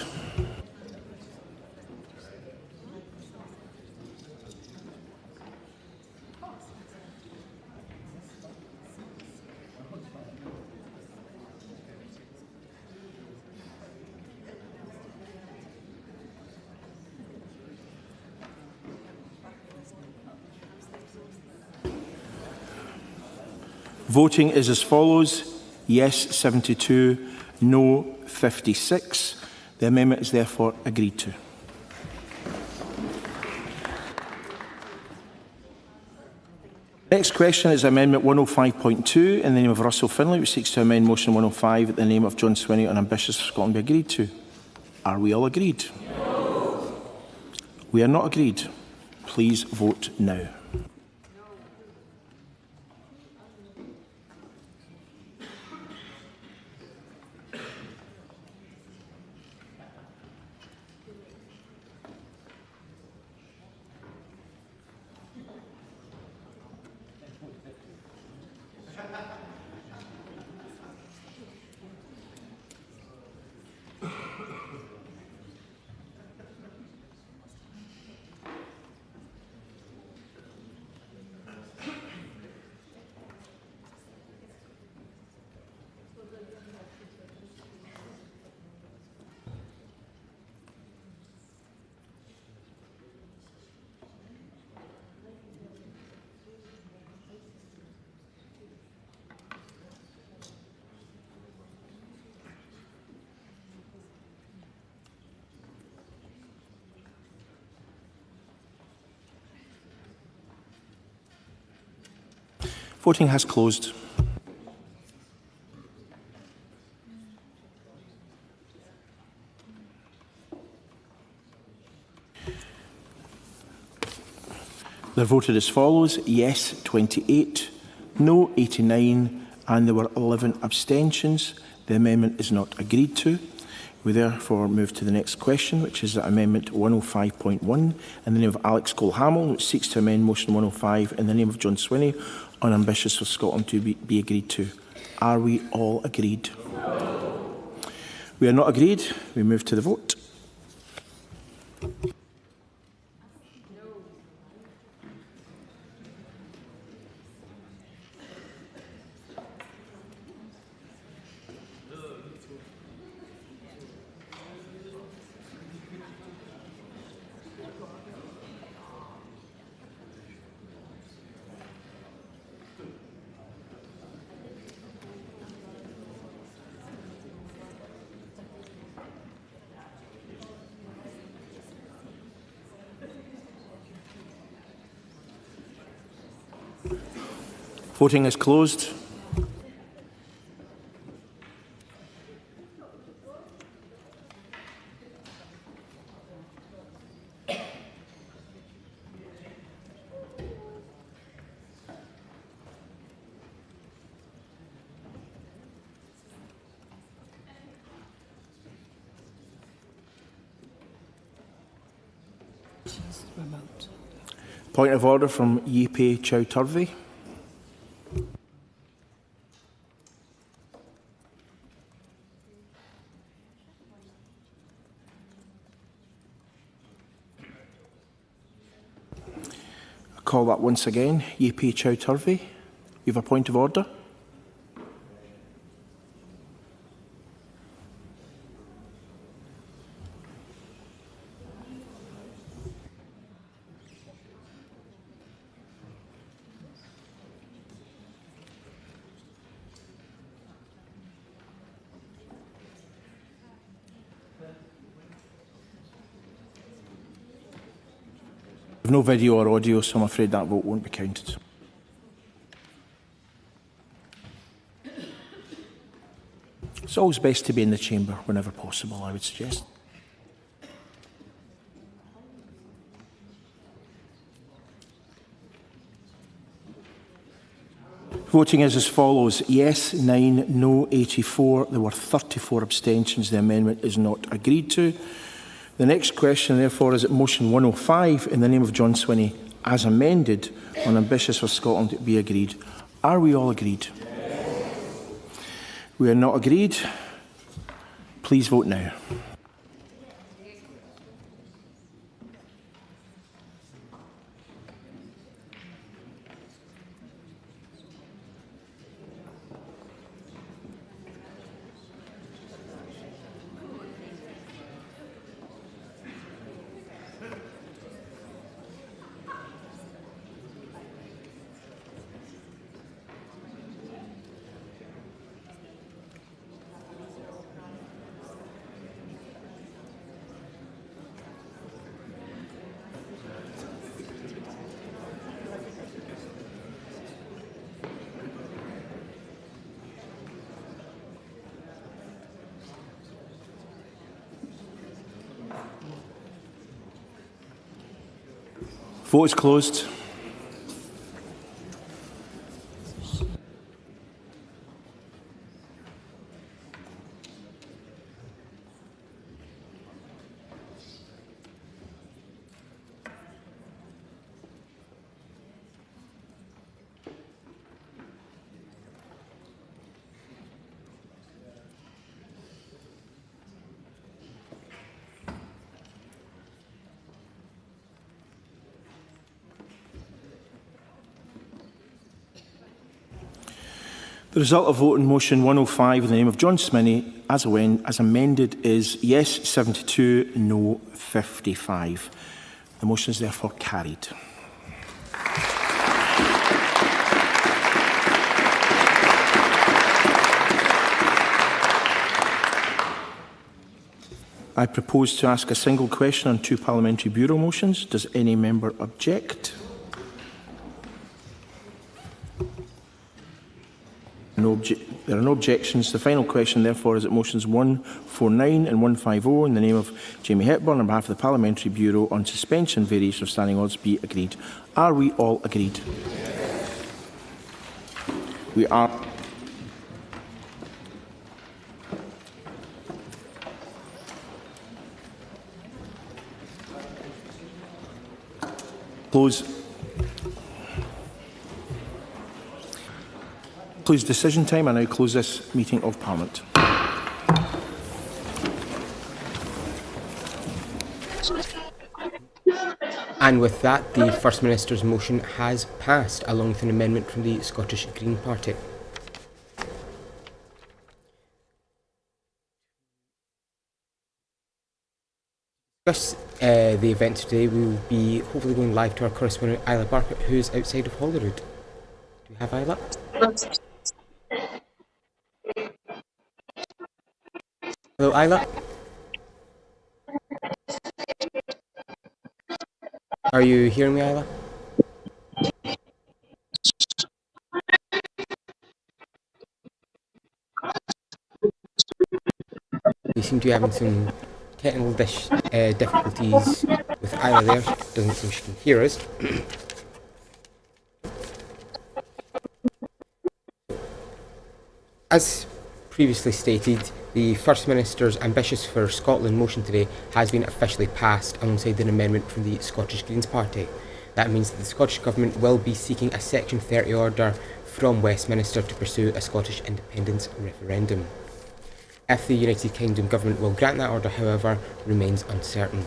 Voting is as follows: yes 72, no 56. The amendment is therefore agreed to. Next question is Amendment 105.2 in the name of Russell Finlay, which seeks to amend Motion 105 in the name of John Swinney on Ambitious for Scotland be agreed to. Are we all agreed? No. We are not agreed. Please vote now. Voting has closed. They voted as follows: yes 28, no 89, and there were 11 abstentions. The amendment is not agreed to. We therefore move to the next question, which is Amendment 105.1 in the name of Alex Cole-Hamel, which seeks to amend Motion 105 in the name of John Swinney on Ambitious for Scotland to be agreed to. Are we all agreed? No. We are not agreed. We move to the vote. Voting is closed. Point of order from Yipe Chow-Turvey. Call that once again. Yipe Chow-Turvey, you have a point of order. No video or audio, so I'm afraid that vote won't be counted. It's always best to be in the chamber whenever possible, I would suggest. Voting is as follows: yes 9, no 84. There were 34 abstentions. The amendment is not agreed to. The next question, therefore, is at Motion 105 in the name of John Swinney, as amended, on Ambitious for Scotland to be agreed. Are we all agreed? Yes. We are not agreed. Please vote now. Vote is closed. The result of vote on motion 105 in the name of John Swinney as amended is yes 72, no 55. The motion is therefore carried. I propose to ask a single question on 2 Parliamentary Bureau motions. Does any member object? There are no objections. The final question, therefore, is that motions 149 and 150 in the name of Jamie Hepburn on behalf of the Parliamentary Bureau on suspension variation of standing orders be agreed. Are we all agreed? We are. Close decision time. I now close this meeting of Parliament. And with that, the First Minister's motion has passed, along with an amendment from the Scottish Green Party. To discuss the event today, we will be hopefully going live to our correspondent Isla Barkett, who is outside of Holyrood. Do we have Isla? Hello, Isla. Are you hearing me, Isla? We seem to be having some technical difficulties with Isla there. Doesn't seem she can hear us. As previously stated, the First Minister's Ambitious for Scotland motion today has been officially passed alongside an amendment from the Scottish Greens Party. That means that the Scottish Government will be seeking a Section 30 order from Westminster to pursue a Scottish independence referendum. If the United Kingdom Government will grant that order, however, remains uncertain.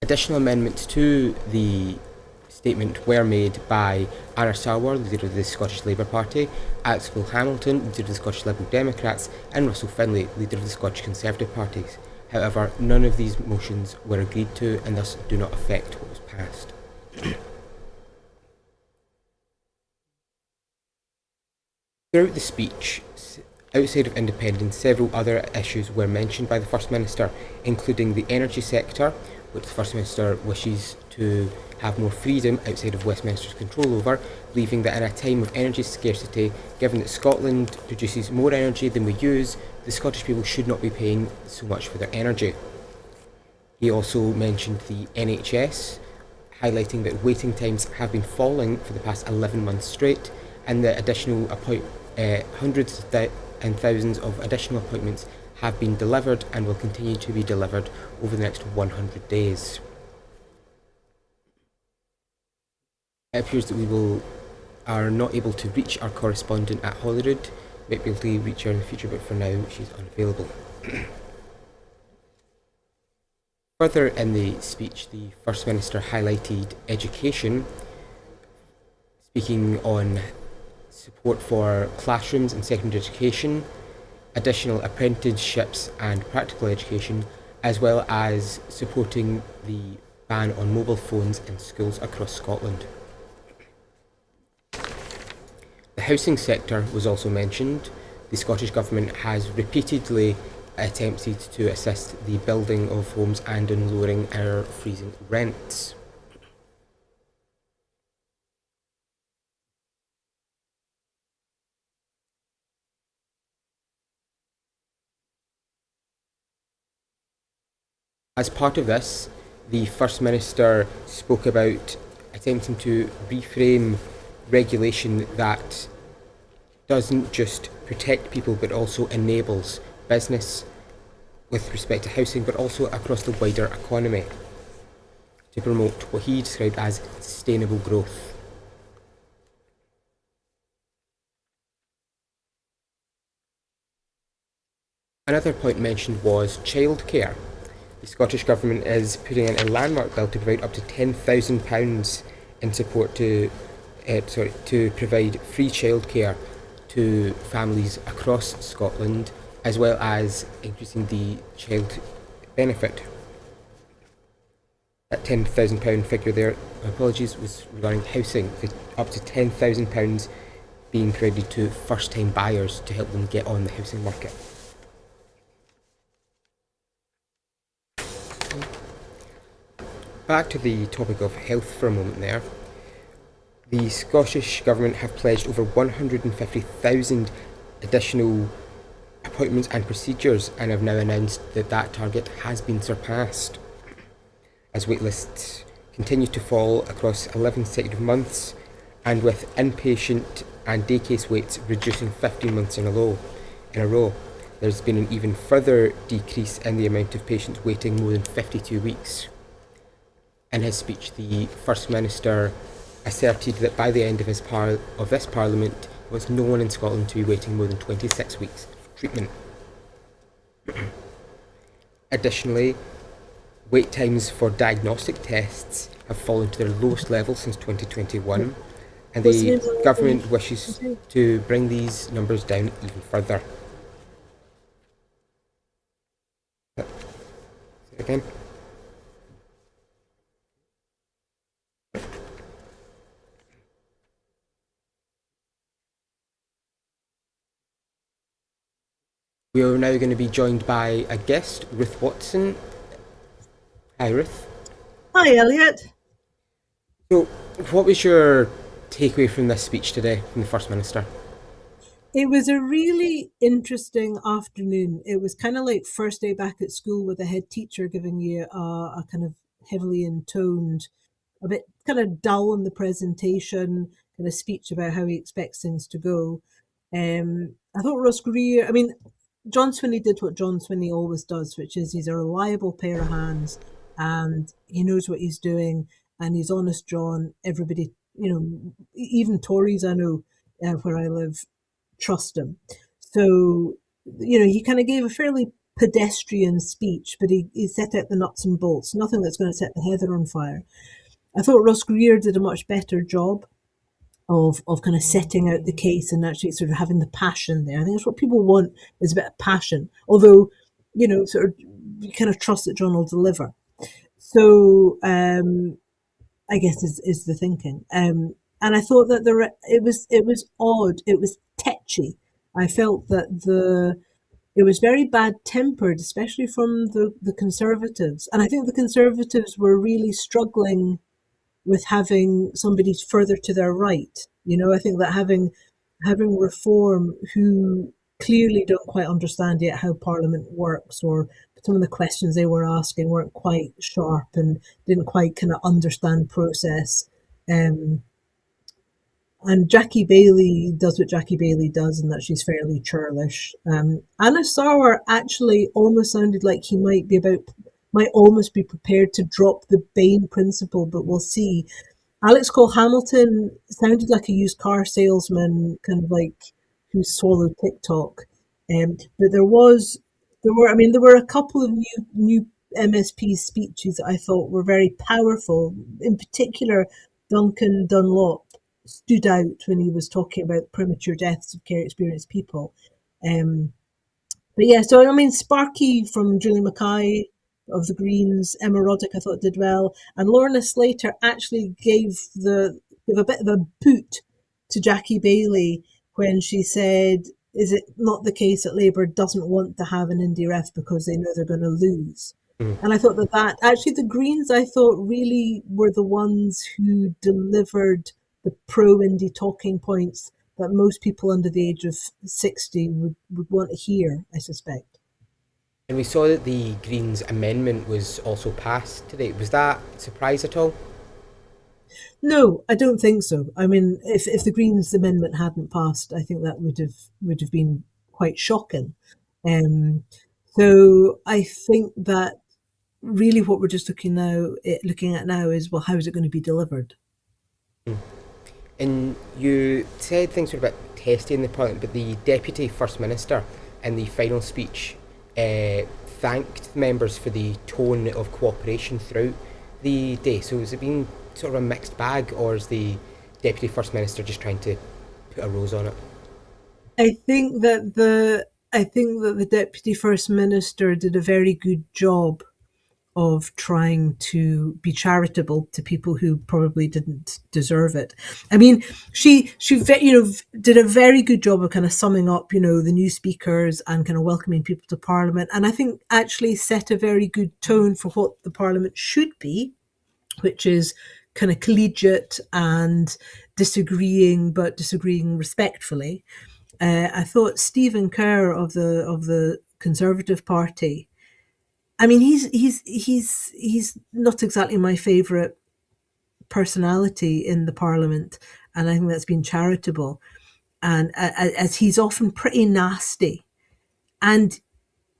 Additional amendments to the statement were made by Anna Sarwar, leader of the Scottish Labour Party, Alex Cole-Hamilton, leader of the Scottish Liberal Democrats, and Russell Finlay, leader of the Scottish Conservative parties. However, none of these motions were agreed to and thus do not affect what was passed. Throughout the speech, outside of independence, several other issues were mentioned by the First Minister, including the energy sector, which the First Minister wishes to have more freedom outside of Westminster's control over, believing that in a time of energy scarcity, given that Scotland produces more energy than we use, the Scottish people should not be paying so much for their energy. He also mentioned the NHS, highlighting that waiting times have been falling for the past 11 months straight, and that hundreds and thousands of additional appointments have been delivered and will continue to be delivered over the next 100 days. It appears that we are not able to reach our correspondent at Holyrood. might be able to reach her in the future, but for now she's unavailable. Further in the speech, the First Minister highlighted education, speaking on support for classrooms and secondary education, additional apprenticeships and practical education, as well as supporting the ban on mobile phones in schools across Scotland. The housing sector was also mentioned. The Scottish Government has repeatedly attempted to assist the building of homes and in lowering our freezing rents. As part of this, the First Minister spoke about attempting to reframe regulation that doesn't just protect people but also enables business with respect to housing, but also across the wider economy to promote what he described as sustainable growth. Another point mentioned was childcare. The Scottish Government is putting in a landmark bill to provide up to £10,000 in support to provide free childcare to families across Scotland, as well as increasing the child benefit. That £10,000 figure there, apologies, was regarding housing, with up to £10,000 being provided to first-time buyers to help them get on the housing market. Back to the topic of health for a moment there. The Scottish Government have pledged over 150,000 additional appointments and procedures and have now announced that that target has been surpassed, as waitlists continue to fall across 11 consecutive months, and with inpatient and day case waits reducing 15 months in a row. There's been an even further decrease in the amount of patients waiting more than 52 weeks. In his speech, the First Minister asserted that by the end of this Parliament, there was no one in Scotland to be waiting more than 26 weeks for treatment. Additionally, wait times for diagnostic tests have fallen to their lowest level since 2021, and the government wishes to bring these numbers down even further. Say it again. We are now going to be joined by a guest, Ruth Watson. Hi, Ruth. Hi, Elliot. So, what was your takeaway from this speech today from the First Minister? It was a really interesting afternoon. It was kind of like first day back at school with a head teacher giving you a kind of heavily intoned, a bit kind of dull in the presentation, kind of speech about how he expects things to go. I thought Ross Greer, John Swinney did what John Swinney always does, which is he's a reliable pair of hands and he knows what he's doing and he's honest John. Everybody, even Tories I know where I live, trust him. So, he kind of gave a fairly pedestrian speech, but he set out the nuts and bolts, nothing that's going to set the heather on fire. I thought Ross Greer did a much better job of kind of setting out the case and actually sort of having the passion there. I think that's what people want, is a bit of passion. Although, sort of you kind of trust that John will deliver. So I guess is the thinking. And I thought that it was odd. It was tetchy. I felt that it was very bad tempered, especially from the Conservatives. And I think the Conservatives were really struggling with having somebody further to their right. I think that having Reform, who clearly don't quite understand yet how Parliament works, or some of the questions they were asking weren't quite sharp and didn't quite kind of understand process. And Jackie Baillie does what Jackie Baillie does, in that she's fairly churlish. Anna Sauer actually almost sounded like he might almost be prepared to drop the Bain principle, but we'll see. Alex Cole-Hamilton sounded like a used car salesman, kind of like who swallowed TikTok. But there were a couple of new MSP speeches that I thought were very powerful. In particular, Duncan Dunlop stood out when he was talking about premature deaths of care experienced people. But yeah, so I mean, Sparky from Julie Mackay of the Greens, Emma Roddick I thought did well, and Lorna Slater actually gave a bit of a boot to Jackie Baillie when she said, is it not the case that Labour doesn't want to have an indie ref because they know they're going to lose? And I thought that actually the Greens, I thought, really were the ones who delivered the pro-indie talking points that most people under the age of 60 would want to hear, I suspect. And we saw that the Greens amendment was also passed today. Was that a surprise at all? No, I don't think so. I mean, if the Greens amendment hadn't passed, I think that would have been quite shocking. So I think that really what we're just looking at now is, well, how is it going to be delivered? And you said things were a bit testy in the Parliament, but the Deputy First Minister in the final speech thanked members for the tone of cooperation throughout the day. So has it been sort of a mixed bag, or is the Deputy First Minister just trying to put a rose on it? I think that the Deputy First Minister did a very good job of trying to be charitable to people who probably didn't deserve it. I mean, she did a very good job of kind of summing up, the new speakers and kind of welcoming people to Parliament. And I think actually set a very good tone for what the Parliament should be, which is kind of collegiate and disagreeing, but disagreeing respectfully. I thought Stephen Kerr of the Conservative Party, I mean, he's not exactly my favourite personality in the Parliament, and I think that's been charitable. And as he's often pretty nasty, and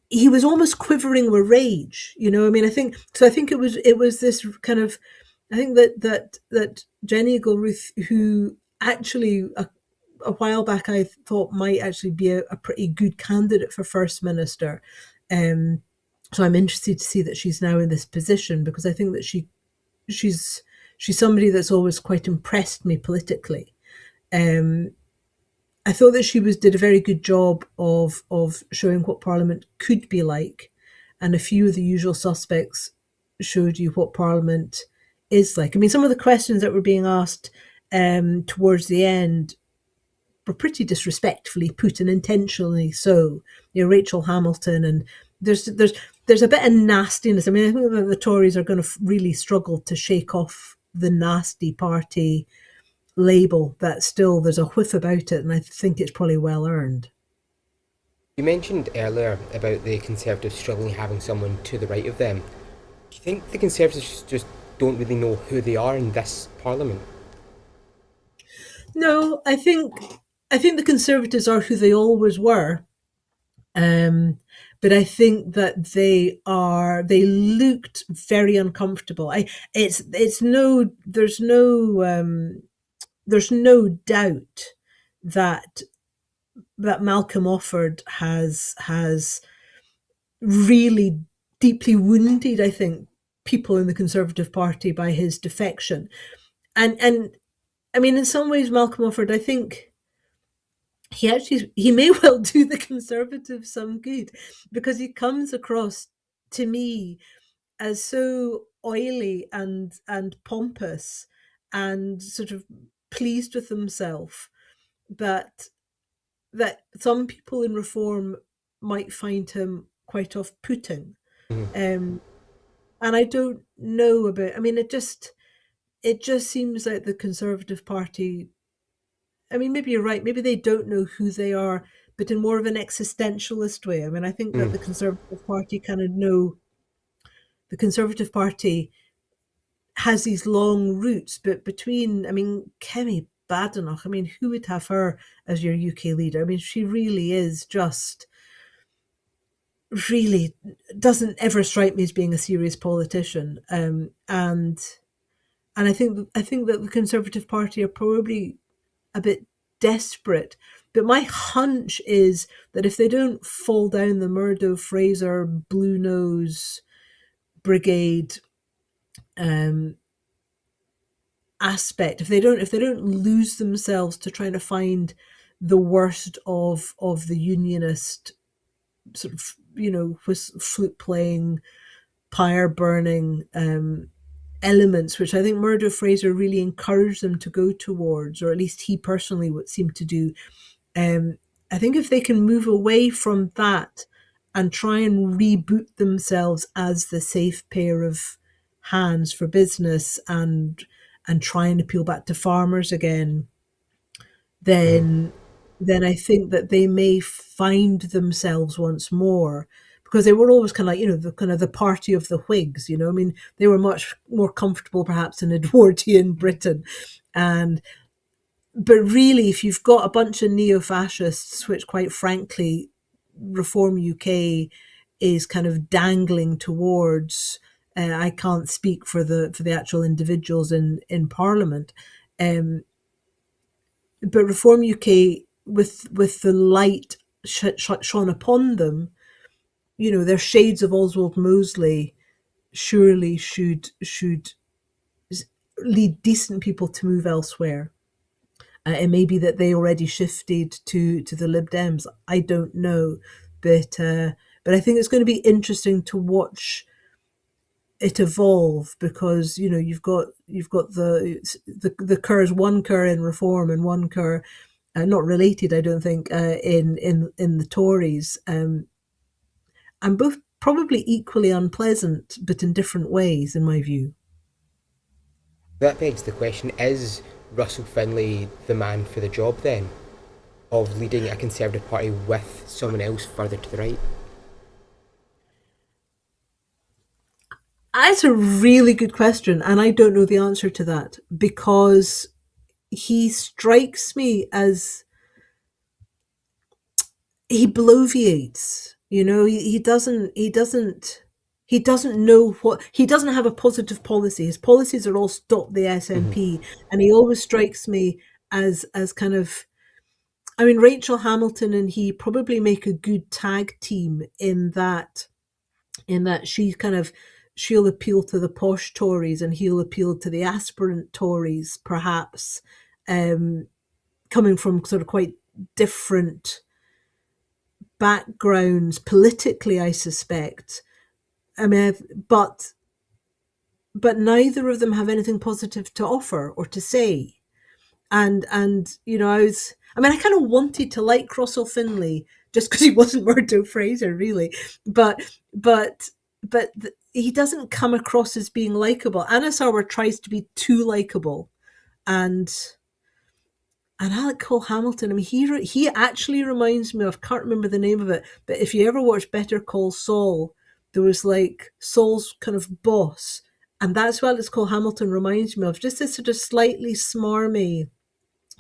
he was almost quivering with rage. I mean, I think it was this kind of, I think that Jenny Gilruth, who actually a while back I thought might actually be a pretty good candidate for First Minister. So I'm interested to see that she's now in this position, because I think that she's somebody that's always quite impressed me politically. I thought that she did a very good job of showing what Parliament could be like, and a few of the usual suspects showed you what Parliament is like. I mean, some of the questions that were being asked towards the end were pretty disrespectfully put, and intentionally so. Rachel Hamilton, and there's a bit of nastiness. I mean, I think that the Tories are going to really struggle to shake off the nasty party label, that still there's a whiff about it, and I think it's probably well earned. You mentioned earlier about the Conservatives struggling having someone to the right of them. Do you think the Conservatives just don't really know who they are in this Parliament? No, I think the Conservatives are who they always were. But I think that they looked very uncomfortable. There's no doubt that Malcolm Offord has really deeply wounded, I think, people in the Conservative Party by his defection. And I mean, in some ways, Malcolm Offord, I think, he may well do the Conservatives some good, because he comes across to me as so oily and pompous and sort of pleased with himself that some people in Reform might find him quite off-putting. And I don't know about, I mean, it just seems like the Conservative Party, I mean, maybe you're right. Maybe they don't know who they are, but in more of an existentialist way. I mean, I think that the Conservative Party the Conservative Party has these long roots, but between, I mean, Kemi Badenoch, I mean, who would have her as your UK leader? I mean, she really is just, really doesn't ever strike me as being a serious politician. And I think that the Conservative Party are probably a bit desperate, But my hunch is that if they don't fall down the Murdo Fraser Blue Nose Brigade aspect, if they don't lose themselves to trying to find the worst of the unionist sort of, flute playing, pyre burning elements, which I think Murdo Fraser really encouraged them to go towards, or at least he personally would seem to do. I think if they can move away from that and try and reboot themselves as the safe pair of hands for business and try and appeal back to farmers again, then I think that they may find themselves once more, because they were always kind of like, the party of the Whigs, I mean, they were much more comfortable perhaps in Edwardian Britain. But really, if you've got a bunch of neo-fascists, which quite frankly, Reform UK is kind of dangling towards, I can't speak for the actual individuals in Parliament, but Reform UK, with the light shone upon them, they're shades of Oswald Mosley, surely should lead decent people to move elsewhere. It may be that they already shifted to the Lib Dems. I don't know, but I think it's going to be interesting to watch it evolve, because you've got the Kerrs, one Kerr in Reform and one Kerr not related, I don't think, in the Tories, and both probably equally unpleasant, but in different ways, in my view. That begs the question: is Russell Finlay the man for the job then, of leading a Conservative Party with someone else further to the right? That's a really good question, and I don't know the answer to that, because he strikes me as he bloviates. He doesn't know what, he doesn't have a positive policy. His policies are all stop the SNP, and he always strikes me as kind of, I mean, Rachel Hamilton and he probably make a good tag team in that she'll appeal to the posh Tories and he'll appeal to the aspirant Tories, perhaps, coming from sort of quite different backgrounds politically, I suspect. I mean, but neither of them have anything positive to offer or to say. And I kind of wanted to like Russell Finlay just because he wasn't Murdo Fraser, really. But he doesn't come across as being likable. Anna Sarwar tries to be too likable, and Alec Cole Hamilton, I mean, he actually reminds me of, can't remember the name of it, but if you ever watch Better Call Saul, there was like Saul's kind of boss, and that's what Alex Cole Hamilton reminds me of, just this sort of slightly smarmy,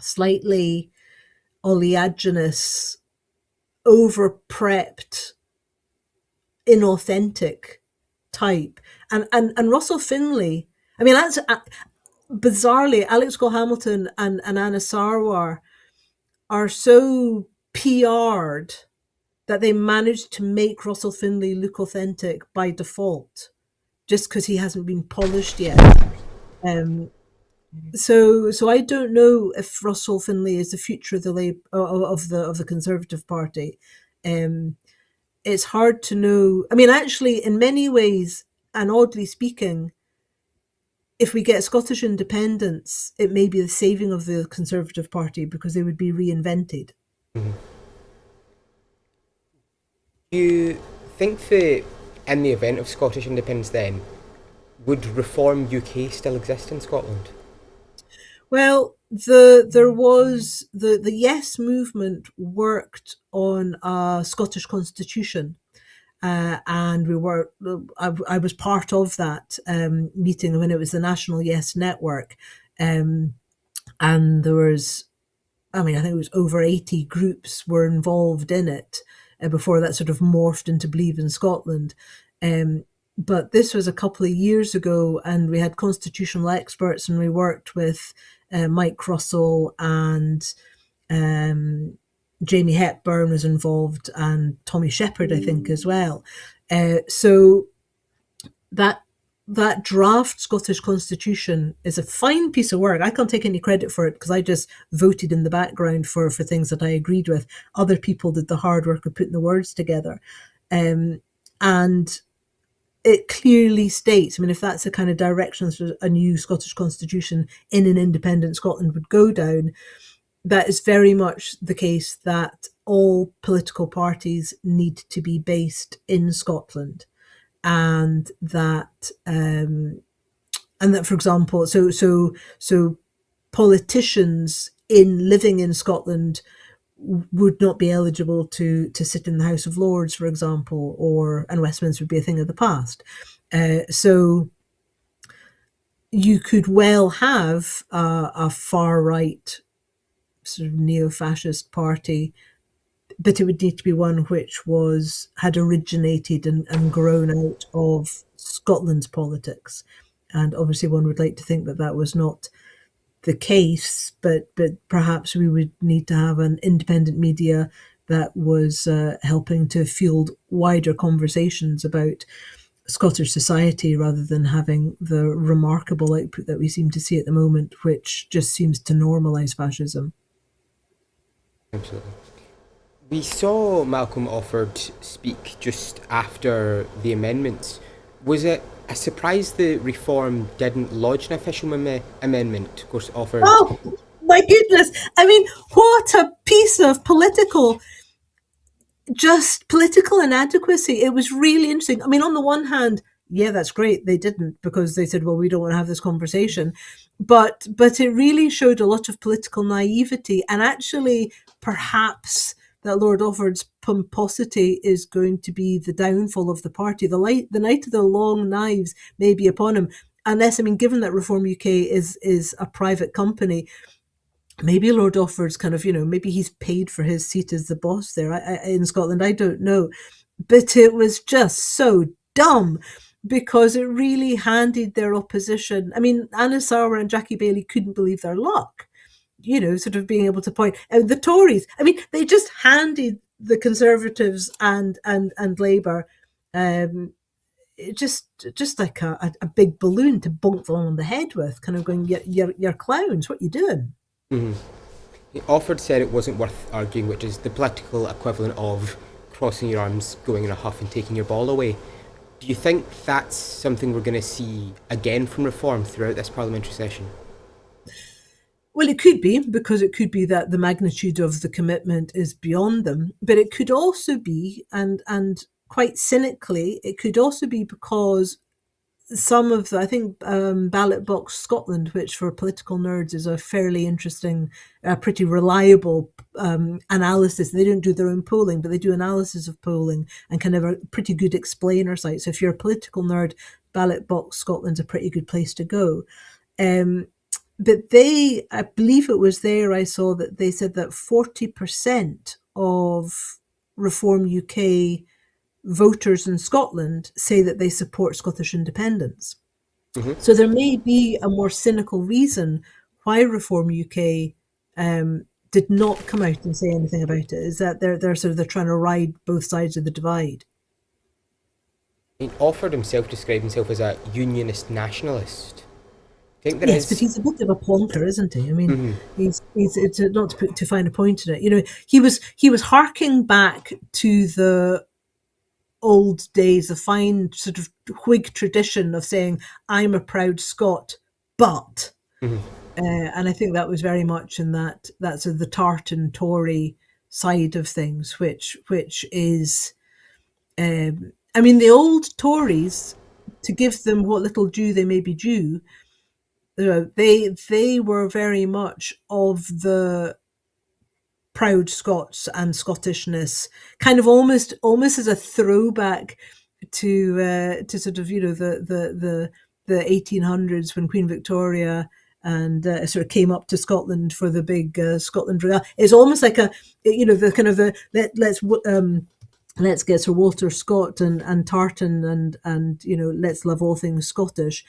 slightly oleaginous, over-prepped, inauthentic type. And Russell Finlay, I mean, that's bizarrely, Alex Cole Hamilton and Anna Sarwar are so PR'd that they managed to make Russell Finlay look authentic by default, just because he hasn't been polished yet. So I don't know if Russell Finlay is the future of the Conservative Party. It's hard to know. I mean, actually, in many ways, and oddly speaking, if we get Scottish independence, it may be the saving of the Conservative Party, because they would be reinvented. Mm-hmm. Do you think that in the event of Scottish independence then, would Reform UK still exist in Scotland? Well, there was the Yes movement worked on a Scottish constitution, and I was part of that meeting when it was the National Yes Network, and there was, I think it was over 80 groups were involved in it before that sort of morphed into Believe in Scotland. But this was a couple of years ago, and we had constitutional experts, and we worked with Mike Russell and Jamie Hepburn was involved, and Tommy Sheppard, I think, as well. So that draft Scottish Constitution is a fine piece of work. I can't take any credit for it because I just voted in the background for things that I agreed with. Other people did the hard work of putting the words together. And it clearly states, I mean, if that's the kind of direction a new Scottish Constitution in an independent Scotland would go down, that is very much the case that all political parties need to be based in Scotland. And that, for example, so politicians living in Scotland would not be eligible to sit in the House of Lords, for example, and Westminster would be a thing of the past. So you could well have a far right sort of neo-fascist party, but it would need to be one which had originated and grown out of Scotland's politics. And obviously one would like to think that was not the case, but perhaps we would need to have an independent media that was helping to field wider conversations about Scottish society rather than having the remarkable output that we seem to see at the moment, which just seems to normalise fascism. Absolutely. We saw Malcolm Offord speak just after the amendments. Was it a surprise the Reform didn't lodge an official amendment? Of course, Offord... Oh, my goodness. I mean, what a piece of political inadequacy. It was really interesting. I mean, on the one hand, yeah, that's great. They didn't, because they said, well, we don't want to have this conversation. But it really showed a lot of political naivety, and actually perhaps that Lord Offord's pomposity is going to be the downfall of the party. The night of the long knives may be upon him, unless, I mean, given that Reform UK is a private company, maybe Lord Offord's kind of, maybe he's paid for his seat as the boss there in Scotland. I don't know. But it was just so dumb, because it really handed their opposition. I mean, Anna Sauer and Jackie Baillie couldn't believe their luck, sort of being able to point. And the Tories, I mean, they just handed the Conservatives and Labour just like a big balloon to bonk them on the head with, kind of going, you're clowns, what are you doing? Mm-hmm. Offord said it wasn't worth arguing, which is the political equivalent of crossing your arms, going in a huff and taking your ball away. Do you think that's something we're going to see again from Reform throughout this parliamentary session? Well, it could be, because it could be that the magnitude of the commitment is beyond them. But it could also be, and quite cynically, it could also be because some of the, I think, Ballot Box Scotland, which for political nerds is a fairly interesting, pretty reliable analysis. They don't do their own polling, but they do analysis of polling and kind of a pretty good explainer site. So if you're a political nerd, Ballot Box Scotland's a pretty good place to go. But I believe it was there I saw that they said that 40% of Reform UK voters in Scotland say that they support Scottish independence. Mm-hmm. So there may be a more cynical reason why Reform UK did not come out and say anything about it, is that they're trying to ride both sides of the divide. Offord himself described himself as a unionist nationalist. But he's a bit of a plonker, isn't he? I mean, he's it's not to find a point in it. He was harking back to the old days, a fine sort of Whig tradition of saying, I'm a proud Scot, but. Mm-hmm. And I think that was very much in that's the tartan Tory side of things, which is, I mean, the old Tories, to give them what little due they may be due, they were very much of the proud Scots and Scottishness, kind of almost as a throwback to sort of the 1800s when Queen Victoria and sort of came up to Scotland for the big Scotland Regatta. It's almost like the kind of let's get Sir Walter Scott and tartan and let's love all things Scottish.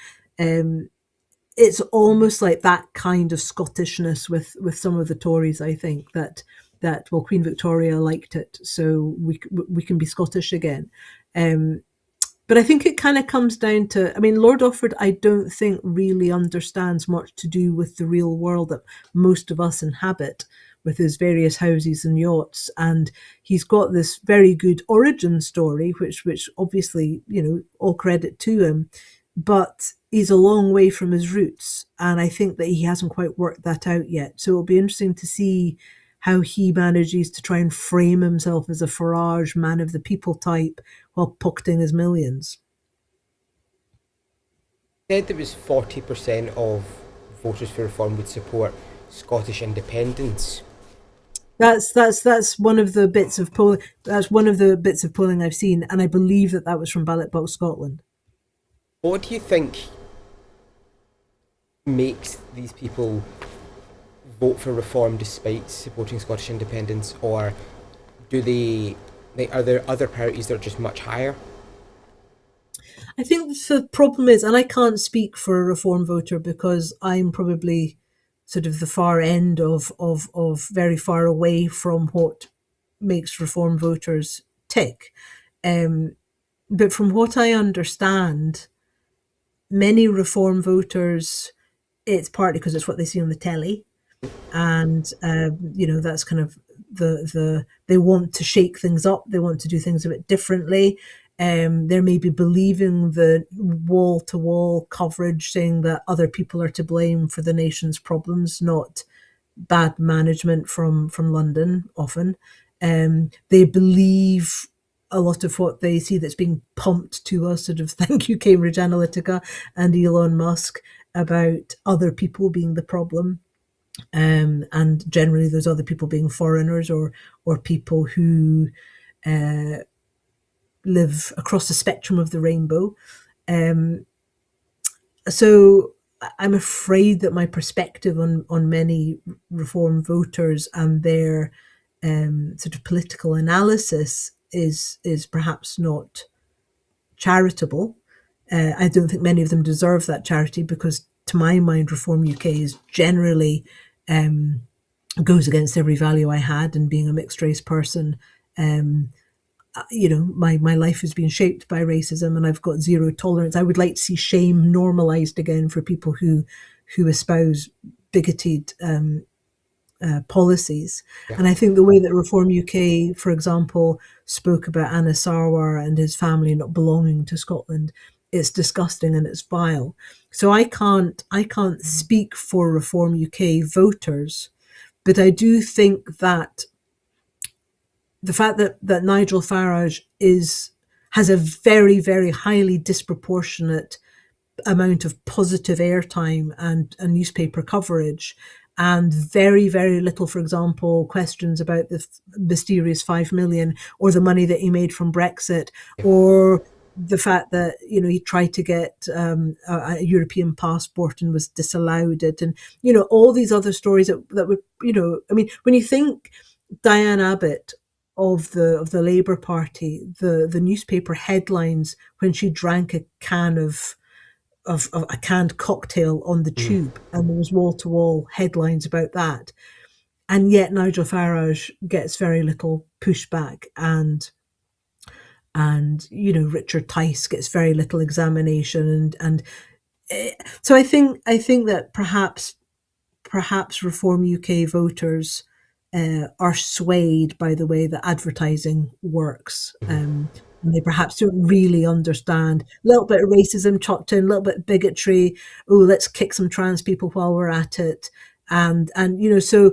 It's almost like that kind of Scottishness with some of the Tories, I think, that that, well, Queen Victoria liked it, so we can be Scottish again. But I think it kind of comes down to, I mean, Lord Offord, I don't think really understands much to do with the real world that most of us inhabit, with his various houses and yachts. And he's got this very good origin story, which obviously, you know, all credit to him, but he's a long way from his roots. And I think that he hasn't quite worked that out yet. So it'll be interesting to see how he manages to try and frame himself as a Farage man of the people type while pocketing his millions. Said there was 40% of voters for reform would support Scottish independence. That's one of the bits of polling. That's one of the bits of polling I've seen, and I believe that was from Ballot Box Scotland. What do you think makes these people vote for reform despite supporting Scottish independence, or are there other priorities that are just much higher? I think the problem is, and I can't speak for a reform voter because I'm probably sort of the far end of very far away from what makes reform voters tick. But from what I understand, many reform voters, it's partly because it's what they see on the telly. And, you know, that's kind of they want to shake things up. They want to do things a bit differently. They're maybe believing the wall-to-wall coverage saying that other people are to blame for the nation's problems, not bad management from London often. They believe a lot of what they see that's being pumped to us, sort of thank you Cambridge Analytica and Elon Musk, about other people being the problem. And generally those other people being foreigners or people who live across the spectrum of the rainbow. So I'm afraid that my perspective on many reform voters and their sort of political analysis is perhaps not charitable. I don't think many of them deserve that charity because, to my mind, Reform UK is generally goes against every value I had, and being a mixed race person, you know, my life has been shaped by racism and I've got zero tolerance. I would like to see shame normalised again for people who espouse bigoted policies. Yeah. And I think the way that Reform UK, for example, spoke about Anna Sarwar and his family not belonging to Scotland, it's disgusting and it's vile. So I can't speak for Reform UK voters, but I do think that the fact that Nigel Farage has a very, very highly disproportionate amount of positive airtime and newspaper coverage, and very, very little, for example, questions about the mysterious 5 million or the money that he made from Brexit, or the fact that, you know, he tried to get a European passport and was disallowed it, and, you know, all these other stories that would, you know, I mean, when you think Diane Abbott of the Labour Party, the newspaper headlines when she drank a can of a canned cocktail on the tube, and there was wall-to-wall headlines about that, and yet Nigel Farage gets very little pushback, and you know, Richard Tice gets very little examination, and so I think that perhaps Reform UK voters are swayed by the way that advertising works. And they perhaps don't really understand. A little bit of racism chopped in, a little bit of bigotry. Oh, let's kick some trans people while we're at it. And you know, so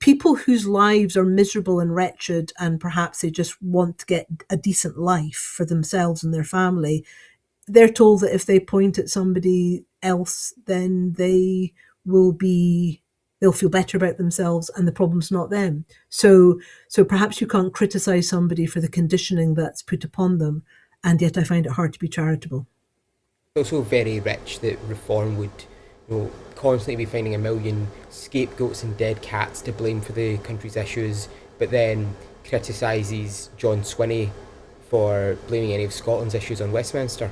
people whose lives are miserable and wretched, and perhaps they just want to get a decent life for themselves and their family, they're told that if they point at somebody else, then they'll feel better about themselves and the problem's not them. So perhaps you can't criticize somebody for the conditioning that's put upon them, and yet I find it hard to be charitable. It's also very rich that Reform would, you know, constantly be finding a million scapegoats and dead cats to blame for the country's issues, but then criticises John Swinney for blaming any of Scotland's issues on Westminster.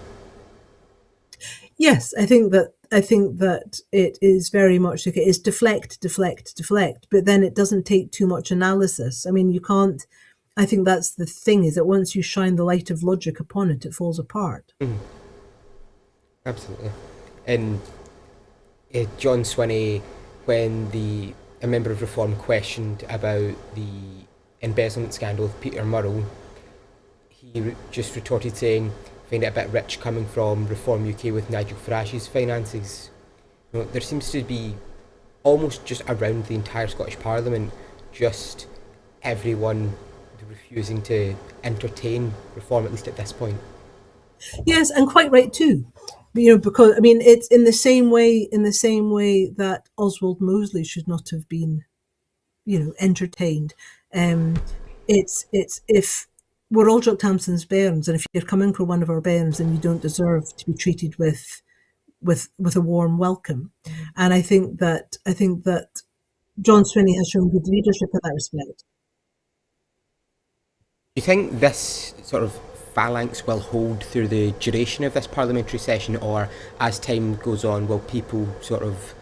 Yes, I think that I think that it is very much like it is deflect, deflect, deflect, but then it doesn't take too much analysis. I mean, you can't. I think that's the thing, is that once you shine the light of logic upon it, it falls apart. Absolutely. And John Swinney, when a member of Reform questioned about the embezzlement scandal with Peter Murrell, he just retorted saying, "Find it a bit rich coming from Reform UK with Nigel Farage's finances." You know, there seems to be almost just around the entire Scottish Parliament, just everyone refusing to entertain reform, at least at this point. Yes, and quite right too. You know, because I mean, it's in the same way that Oswald Mosley should not have been, you know, entertained. It's if we're all Jock Tamson's bairns, and if you're coming for one of our bairns, then you don't deserve to be treated with a warm welcome. And I think that John Swinney has shown good leadership in that respect. Do you think this sort of phalanx will hold through the duration of this parliamentary session, or as time goes on, will people sort of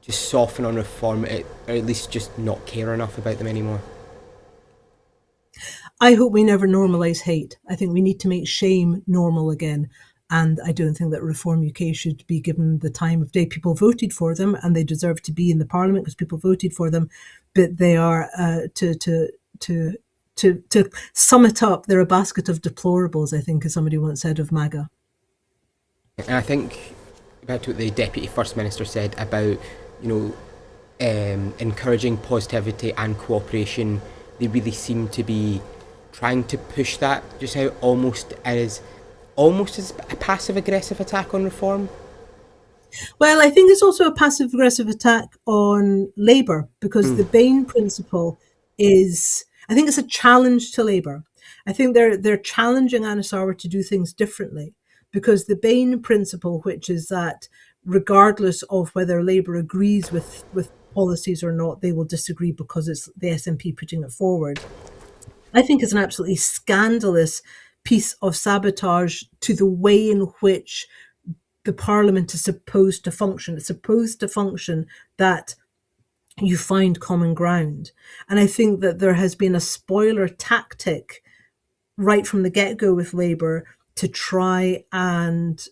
just soften on reform, or at least just not care enough about them anymore? I hope we never normalise hate. I think we need to make shame normal again. And I don't think that Reform UK should be given the time of day. People voted for them, and they deserve to be in the Parliament because people voted for them. But they are, to sum it up, they're a basket of deplorables, I think, as somebody once said of MAGA. And I think back to what the Deputy First Minister said about, you know, encouraging positivity and cooperation. They really seem to be trying to push that just now, almost as a passive-aggressive attack on reform. Well, I think it's also a passive-aggressive attack on Labour, because the Bain principle is, I think it's a challenge to Labour. I think they're challenging Anna Sarwar to do things differently, because the Bain principle, which is that regardless of whether Labour agrees with policies or not, they will disagree because it's the SNP putting it forward, I think is an absolutely scandalous piece of sabotage to the way in which the Parliament is supposed to function. It's supposed to function that you find common ground. And I think that there has been a spoiler tactic right from the get-go with Labour to try and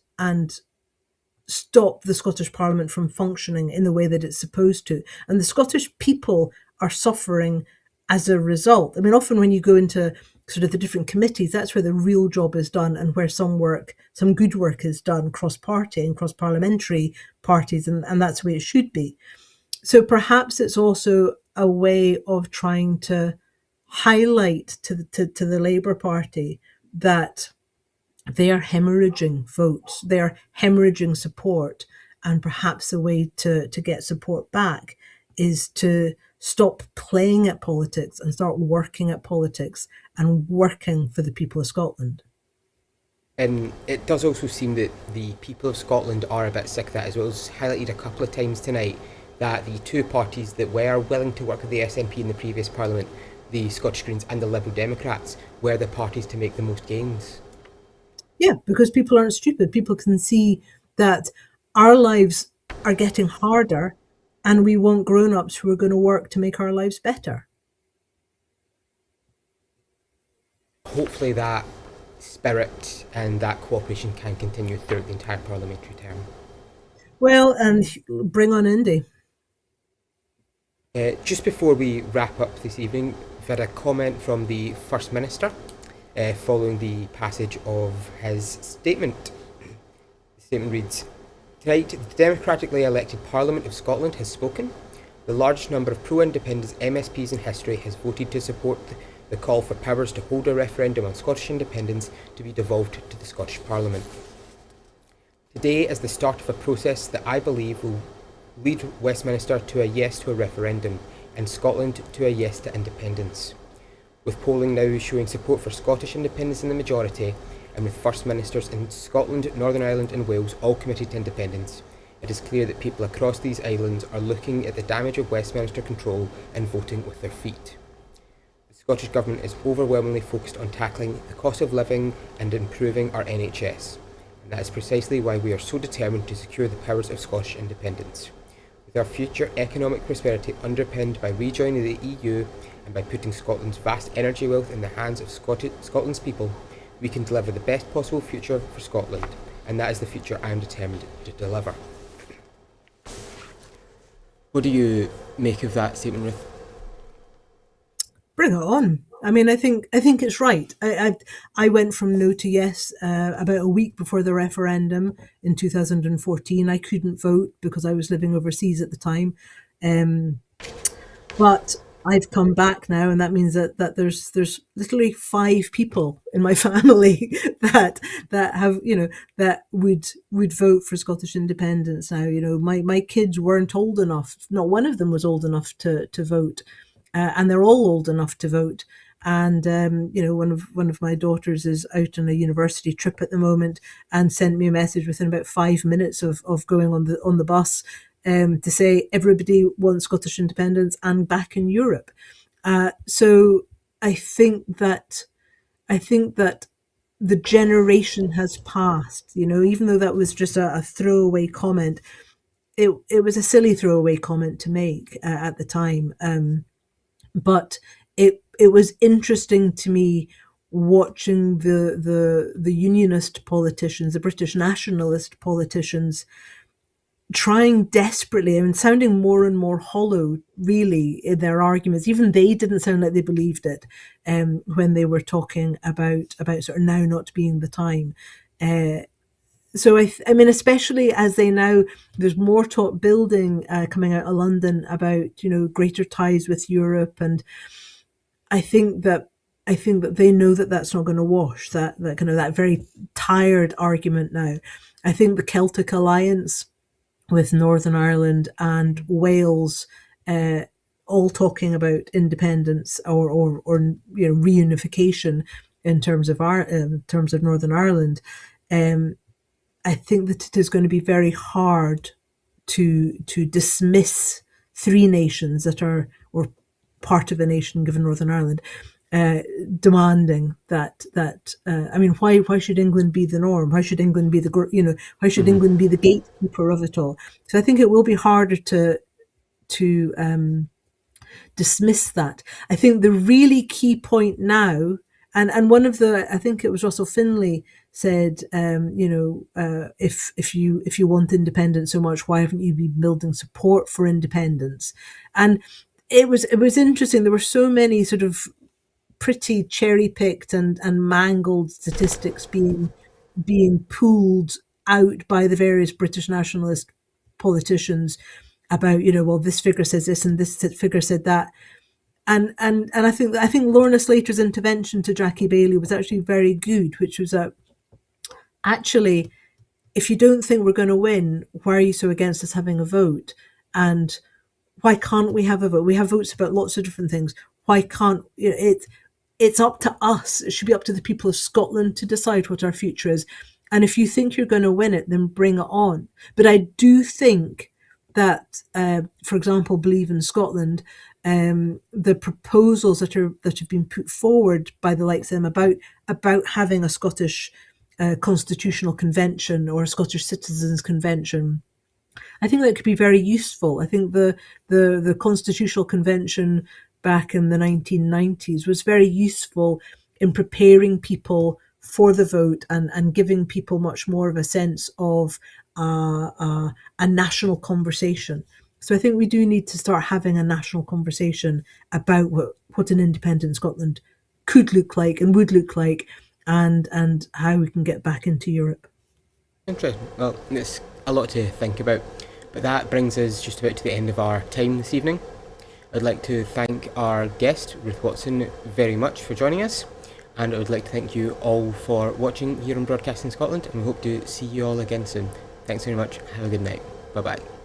stop the Scottish Parliament from functioning in the way that it's supposed to. And the Scottish people are suffering as a result. I mean, often when you go into sort of the different committees, that's where the real job is done and where some good work is done cross-party and cross-parliamentary parties, and that's the way it should be. So perhaps it's also a way of trying to highlight to the Labour Party that they are hemorrhaging votes, they are hemorrhaging support, and perhaps the way to get support back is to stop playing at politics and start working at politics and working for the people of Scotland. And it does also seem that the people of Scotland are a bit sick of that, as well as highlighted a couple of times tonight, that the two parties that were willing to work with the SNP in the previous Parliament, the Scottish Greens and the Liberal Democrats, were the parties to make the most gains. Yeah, because people aren't stupid. People can see that our lives are getting harder and we want grown-ups who are going to work to make our lives better. Hopefully that spirit and that cooperation can continue throughout the entire parliamentary term. Well, and bring on Indy. Just before we wrap up this evening, we've had a comment from the First Minister following the passage of his statement. The statement reads, "Tonight, the democratically elected Parliament of Scotland has spoken. The largest number of pro-independence MSPs in history has voted to support the call for powers to hold a referendum on Scottish independence to be devolved to the Scottish Parliament. Today is the start of a process that I believe will lead Westminster to a yes to a referendum and Scotland to a yes to independence. With polling now showing support for Scottish independence in the majority, and with First Ministers in Scotland, Northern Ireland and Wales all committed to independence, it is clear that people across these islands are looking at the damage of Westminster control and voting with their feet. The Scottish Government is overwhelmingly focused on tackling the cost of living and improving our NHS. And that is precisely why we are so determined to secure the powers of Scottish independence. With our future economic prosperity underpinned by rejoining the EU and by putting Scotland's vast energy wealth in the hands of Scotland's people, we can deliver the best possible future for Scotland, and that is the future I am determined to deliver. What do you make of that statement, Ruth? Bring it on. I mean, I think it's right. I went from no to yes about a week before the referendum in 2014. I couldn't vote because I was living overseas at the time, but I've come back now, and that means that there's literally 5 people in my family that have, you know, that would vote for Scottish independence now. You know, my kids weren't old enough. Not one of them was old enough to vote, and they're all old enough to vote. And you know, one of my daughters is out on a university trip at the moment, and sent me a message within about 5 minutes of going on the bus. To say everybody wants Scottish independence and back in Europe. So I think that the generation has passed, you know, even though that was just a throwaway comment, it was a silly throwaway comment to make at the time. But it was interesting to me watching the unionist politicians, the British nationalist politicians, trying desperately and sounding more and more hollow, really, in their arguments. Even they didn't sound like they believed it when they were talking about sort of now not being the time. So I mean, especially as there's more talk building coming out of London about, you know, greater ties with Europe, and I think that they know that that's not going to wash. That kind of that very tired argument now. I think the Celtic alliance with Northern Ireland and Wales, all talking about independence or you know, reunification in terms of Northern Ireland. I think that it is going to be very hard to dismiss 3 nations that are or part of a nation given Northern Ireland, demanding that I mean, why should England be the norm? Why should England be why should England be the gatekeeper of it all? So I think it will be harder to dismiss that. I think the really key point now, and one of the, I think it was Russell Finlay said, if you want independence so much, why haven't you been building support for independence? And it was interesting. There were so many sort of pretty cherry-picked and mangled statistics being pulled out by the various British nationalist politicians about, you know, well, this figure says this and this figure said that. And I think Lorna Slater's intervention to Jackie Baillie was actually very good, which was that actually, if you don't think we're going to win, why are you so against us having a vote? And why can't we have a vote? We have votes about lots of different things. Why can't, you know, it's up to us. It should be up to the people of Scotland to decide what our future is. And if you think you're going to win it, then bring it on. But I do think that, for example, Believe in Scotland, the proposals that have been put forward by the likes of them about having a Scottish constitutional convention or a Scottish citizens convention, I think that could be very useful. I think the constitutional convention back in the 1990s was very useful in preparing people for the vote and giving people much more of a sense of a national conversation. So I think we do need to start having a national conversation about what an independent Scotland could look like and would look like, and how we can get back into Europe. Interesting. Well, it's a lot to think about, but that brings us just about to the end of our time this evening. I'd like to thank our guest, Ruth Watson, very much for joining us, and I would like to thank you all for watching here on Broadcasting Scotland, and we hope to see you all again soon. Thanks very much. Have a good night. Bye-bye.